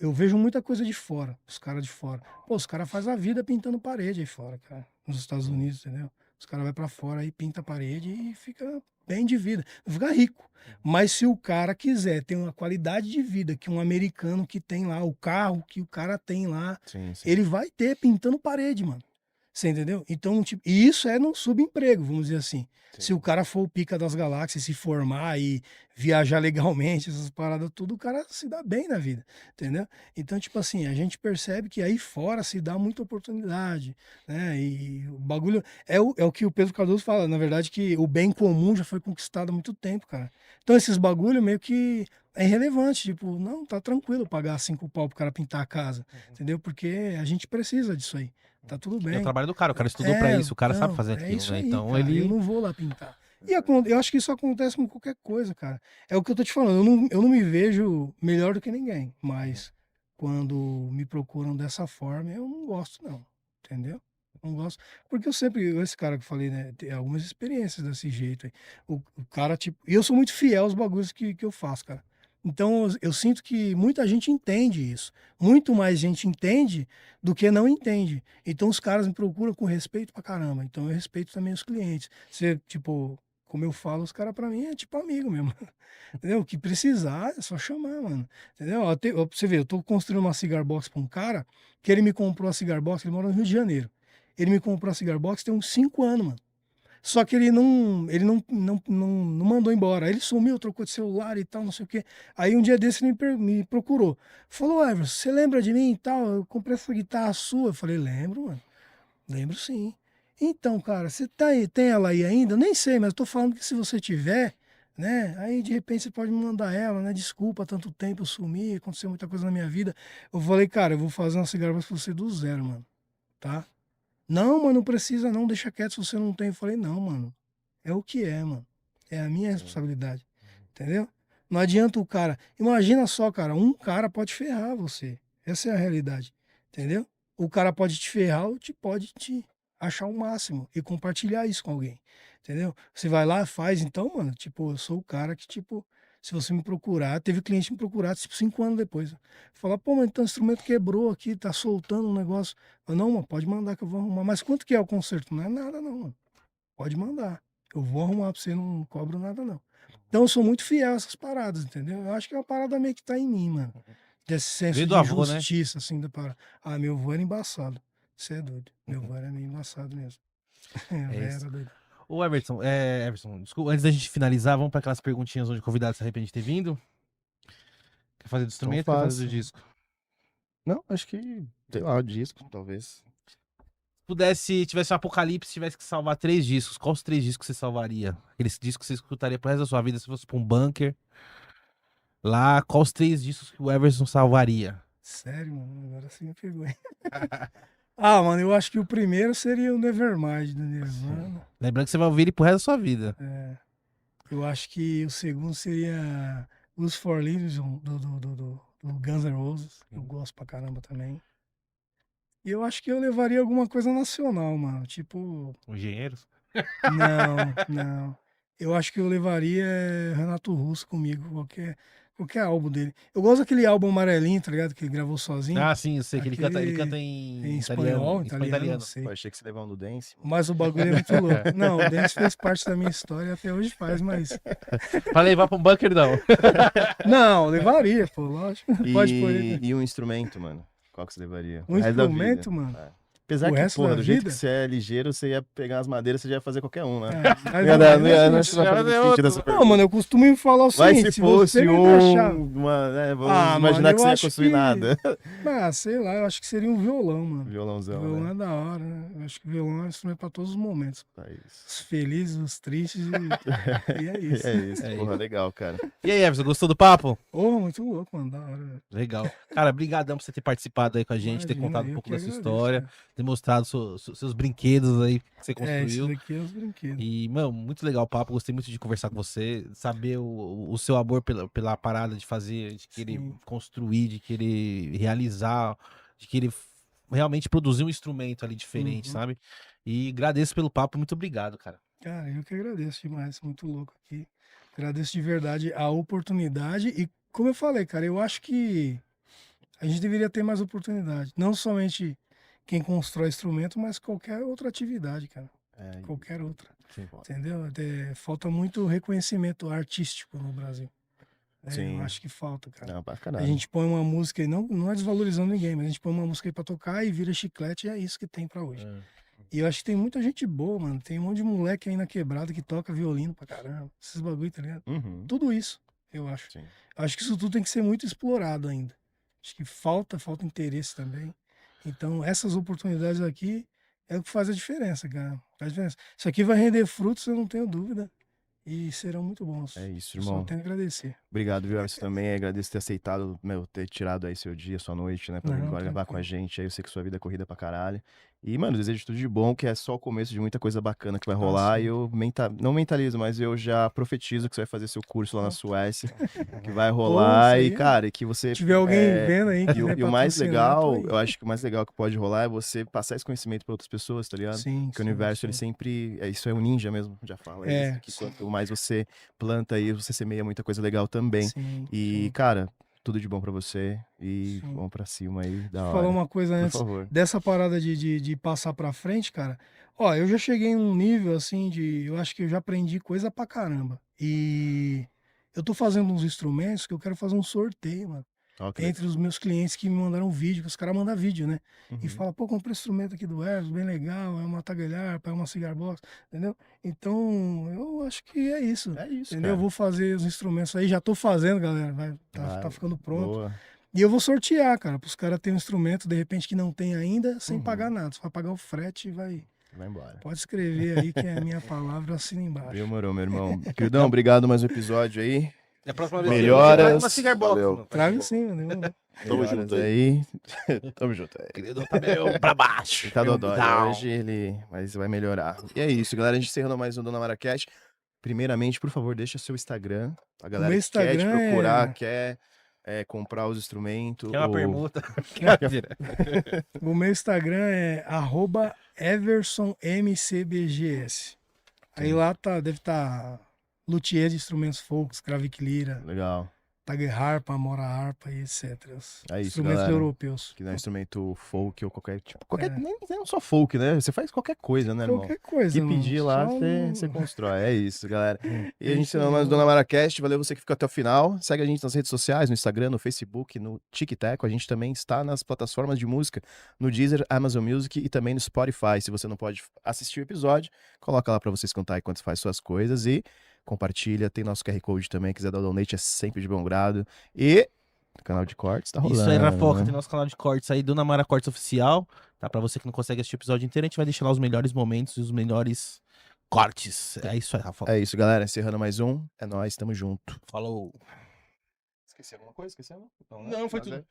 eu vejo muita coisa de fora, os caras de fora. Pô, os caras fazem a vida pintando parede aí fora, cara, nos Estados Unidos, entendeu? Os caras vão pra fora aí, pinta a parede e fica bem de vida. Não fica rico. Mas se o cara quiser ter uma qualidade de vida que um americano que tem lá, o carro que o cara tem lá, Sim, sim. ele vai ter pintando parede, mano. Você entendeu? Então, tipo, e isso é no subemprego, vamos dizer assim. Sim. Se o cara for o pica das galáxias, se formar e viajar legalmente, essas paradas tudo, o cara se dá bem na vida, entendeu? Então, tipo assim, a gente percebe que aí fora se dá muita oportunidade, né? E o bagulho é o que o Pedro Cardoso fala, na verdade, que o bem comum já foi conquistado há muito tempo, cara. Então, esses bagulho meio que é irrelevante, tipo, não, tá tranquilo pagar 5 pau pro cara pintar a casa, entendeu? Porque a gente precisa disso aí. Tá tudo É o bem. trabalho do cara, o cara estudou pra isso, o cara sabe fazer É aquilo, isso né? aí, Então cara. Eu ele. não vou lá pintar. E eu acho que isso acontece com qualquer coisa, cara. É o que eu tô te falando. Eu não me vejo melhor do que ninguém. Mas quando me procuram dessa forma, eu não gosto, não. Entendeu? Não gosto. Porque eu sempre, esse cara que eu falei, né? Tem algumas experiências desse jeito aí. O cara, tipo. E eu sou muito fiel aos bagulhos que eu faço, cara. Então eu sinto que muita gente entende isso. Muito mais gente entende do que não entende. Então os caras me procuram com respeito pra caramba. Então eu respeito também os clientes. Você, tipo, como eu falo, os caras pra mim é tipo amigo mesmo. Entendeu? O que precisar é só chamar, mano. Entendeu? Pra você ver, eu tô construindo uma cigar box pra um cara que ele me comprou a cigar box, ele mora no Rio de Janeiro. Ele me comprou a cigar box tem uns 5 anos, mano. Só que ele não mandou embora. Aí ele sumiu, trocou de celular e tal, não sei o quê. Aí um dia desse ele me procurou. Falou, Everson, você lembra de mim e tal? Eu comprei essa guitarra sua. Eu falei, lembro, mano. Lembro sim. Então, cara, você tá aí, tem ela aí ainda? Eu nem sei, mas eu tô falando que se você tiver, né? Aí de repente você pode me mandar ela, né? Desculpa, tanto tempo eu sumi, aconteceu muita coisa na minha vida. Eu falei, cara, eu vou fazer uma cigarra pra você do zero, mano. Tá? Não, mas não precisa não, deixa quieto se você não tem. Eu falei, não, mano. É o que é, mano. É a minha responsabilidade. Entendeu? Não adianta o cara. Imagina só, cara, um cara pode ferrar você. Essa é a realidade. Entendeu? O cara pode te ferrar ou pode te achar o máximo e compartilhar isso com alguém. Entendeu? Você vai lá, faz, então, mano, tipo, eu sou o cara que, tipo, se você me procurar, teve cliente me procurar, tipo, 5 anos depois. Falar, pô, mas então o instrumento quebrou aqui, tá soltando um negócio. Eu, não, mano, pode mandar que eu vou arrumar. Mas quanto que é o conserto? Não é nada, não, mano. Pode mandar. Eu vou arrumar pra você, não cobro nada, não. Então eu sou muito fiel a essas paradas, entendeu? Eu acho que é uma parada meio que tá em mim, mano. Desse senso Veio do de avô, né? justiça, assim, da parada. Ah, meu avô era embaçado. Você é doido. Meu avô era meio embaçado mesmo. É Era isso. doido. Ô, Everson, desculpa, antes da gente finalizar, vamos para aquelas perguntinhas onde o convidado se arrepende de ter vindo. Quer fazer do Então instrumento ou quer fazer do faço. disco? Não, acho que, sei lá, o disco, talvez. Tivesse um apocalipse, tivesse que salvar 3 discos, quais os 3 discos você salvaria? Aqueles discos que você escutaria pro resto da sua vida se fosse pra um bunker. Lá, quais os 3 discos que o Everson salvaria? Sério, mano, agora você me pegou, hein? Ah, mano, eu acho que o primeiro seria o Nevermind do Nirvana. Lembrando que você vai ouvir ele pro resto da sua vida. Eu acho que o segundo seria Os For Leaves do Guns N' Roses. Eu gosto pra caramba também. E eu acho que eu levaria alguma coisa nacional, mano. Tipo, Engenheiros? não. Eu acho que eu levaria Renato Russo comigo, qualquer álbum dele. Eu gosto daquele álbum amarelinho, tá ligado? Que ele gravou sozinho. Ah, sim, eu sei que ele canta Aquele em em italiano. espanhol, não sei. Pô, achei que você levava um do Dance. Mano. Mas o bagulho é muito louco. Não, o Dance fez parte da minha história e até hoje faz, mas. Pra levar pra um bunker, não. Não, levaria, pô, lógico. Pode pôr ele. E um instrumento, mano? Qual que você levaria? Um O resto da vida. instrumento, mano. É. Apesar O que, resto porra, da do jeito vida? que você é ligeiro, você ia pegar as madeiras, você já ia fazer qualquer um, né? Mas Não ia dar- não ia- não ia Já fazer é muito outro. sentido essa Não, pergunta. mano, eu costumo falar o Vai seguinte, se fosse me deixar... uma, né, vamos Ah, imaginar mano, que você eu ia acho construir que- nada. Ah, sei lá, eu acho que seria um violão, mano. Violãozão, Violão né? é da hora, né? Eu acho que violão é um instrumento pra todos os momentos. É isso. Os felizes, os tristes e é isso. É isso, É porra, isso. legal, cara. E aí, Everson, gostou do papo? Oh, muito louco, mano, da hora. Velho. Legal. Cara, brigadão por você ter participado aí com a gente, ter Imagina, contado um eu pouco que da sua agradeço, história, cara. ter mostrado seus brinquedos aí que você É, isso construiu. daqui é os brinquedos. E, mano, muito legal o papo. Gostei muito de conversar com você, saber o seu amor pela parada de fazer, de querer Sim. construir, de querer realizar, de querer realmente produzir um instrumento ali diferente, Uhum. sabe? E agradeço pelo papo. Muito obrigado, cara. Cara, eu que agradeço demais, muito louco aqui. Agradeço de verdade a oportunidade e, como eu falei, cara, eu acho que a gente deveria ter mais oportunidade. Não somente quem constrói instrumento, mas qualquer outra atividade, cara. qualquer outra. Sim, pô. Entendeu? Falta muito reconhecimento artístico no Brasil. Sim. Eu acho que falta, cara. Não, pra A caralho. gente põe uma música, e não é desvalorizando ninguém, mas a gente põe uma música aí pra tocar e vira chiclete e é isso que tem pra hoje. E eu acho que tem muita gente boa, mano. Tem um monte de moleque aí na quebrada que toca violino pra caramba. Esses bagulho, tá ligado? Uhum. Tudo isso, eu acho. Sim. Acho que isso tudo tem que ser muito explorado ainda. Acho que falta interesse também. Então, essas oportunidades aqui é o que faz a diferença, cara. Faz diferença. Isso aqui vai render frutos, eu não tenho dúvida. E serão muito bons. É isso, Eu só irmão. tenho a agradecer. Obrigado, viu, Everson, também. Agradeço ter aceitado, ter tirado aí seu dia, sua noite, né, pra vir Não, agora gravar com a tranquilo. gente. Aí eu sei que sua vida é corrida pra caralho. E, mano, desejo tudo de bom, que é só o começo de muita coisa bacana que vai rolar. sim. E eu não mentalizo, mas eu já profetizo que você vai fazer seu curso lá na Suécia, que vai rolar. isso E, aí, cara, e que você. Se tiver alguém vendo aí, E quiser e o mais patrocinar, tô legal, aí. eu acho que o mais legal que pode rolar é você passar esse conhecimento pra outras pessoas, tá ligado? Sim, Porque o universo, ele sim. sempre. Isso é o ninja mesmo, já fala. É isso, que Sim. quanto mais você planta aí, você semeia muita coisa legal também. Sim, E, sim, cara, tudo de bom pra você. E sim. vamos pra cima aí, da Deixa eu falar hora. uma coisa Por antes favor. dessa parada de passar pra frente, cara. Ó, eu já cheguei num nível assim eu acho que eu já aprendi coisa pra caramba. E eu tô fazendo uns instrumentos que eu quero fazer um sorteio, mano. Ó, que Entre legal. os meus clientes que me mandaram vídeo, que os caras mandam vídeo, né? E Uhum. fala, pô, comprei esse instrumento aqui do Eros, bem legal, é uma tagalharpa, é uma cigar box, entendeu? Então, eu acho que é isso. É isso, Entendeu? Eu cara. vou fazer os instrumentos aí, já tô fazendo, galera. Tá Vai. ficando pronto. Boa. E eu vou sortear, cara, pros caras terem um instrumento, de repente, que não tem ainda, sem Uhum. pagar nada. Só vai pagar o frete e vai. Vai embora. Pode escrever aí que é a minha palavra, assina embaixo. Demorou, meu irmão. Queridão, obrigado mais um episódio aí. E a próxima vez Melhoras. você traz uma cigar box. Valeu. mano. Traga sim, mano. Tamo Melhoras junto aí. Tamo junto aí. Querido, tá meio pra baixo. Ele tá meio dodói down. hoje, mas vai melhorar. E é isso, galera. A gente encerrando mais um Dona Mara Cash. Primeiramente, por favor, deixa seu Instagram. A galera meu que quer te Instagram procurar, quer comprar os instrumentos. Quer uma ou- permuta? O meu Instagram é @eversonmcbgs. Aí Sim. lá deve estar luthier de instrumentos folk, Scravic Lira, Legal. Tagerharpa, Amora Harpa e etc. Os É isso, instrumentos galera. europeus. Que dá instrumento folk ou qualquer tipo. É. Nem só folk, né? Você faz qualquer coisa, né, irmão? Qualquer coisa, Que mano. pedir lá, Só você constrói. É isso, galera. E a gente Isso se mais mesmo. Dona Mara Cast. Valeu você que ficou até o final. Segue a gente nas redes sociais, no Instagram, no Facebook, no TikTok. A gente também está nas plataformas de música, no Deezer, Amazon Music e também no Spotify. Se você não pode assistir o episódio, coloca lá pra vocês contar enquanto faz suas coisas e compartilha. Tem nosso QR Code também, quiser dar donate, é sempre de bom grado. E o canal de cortes tá rolando. Isso aí, Rafoca, tem nosso canal de cortes aí, Dona Mara Cortes Oficial. Tá? Pra você que não consegue assistir o episódio inteiro, a gente vai deixar lá os melhores momentos e os melhores cortes. É isso aí, Rafoca. É isso, galera. Encerrando mais um. É nóis, tamo junto. Falou. Esqueci alguma coisa? Esquecemos? Não, foi tudo.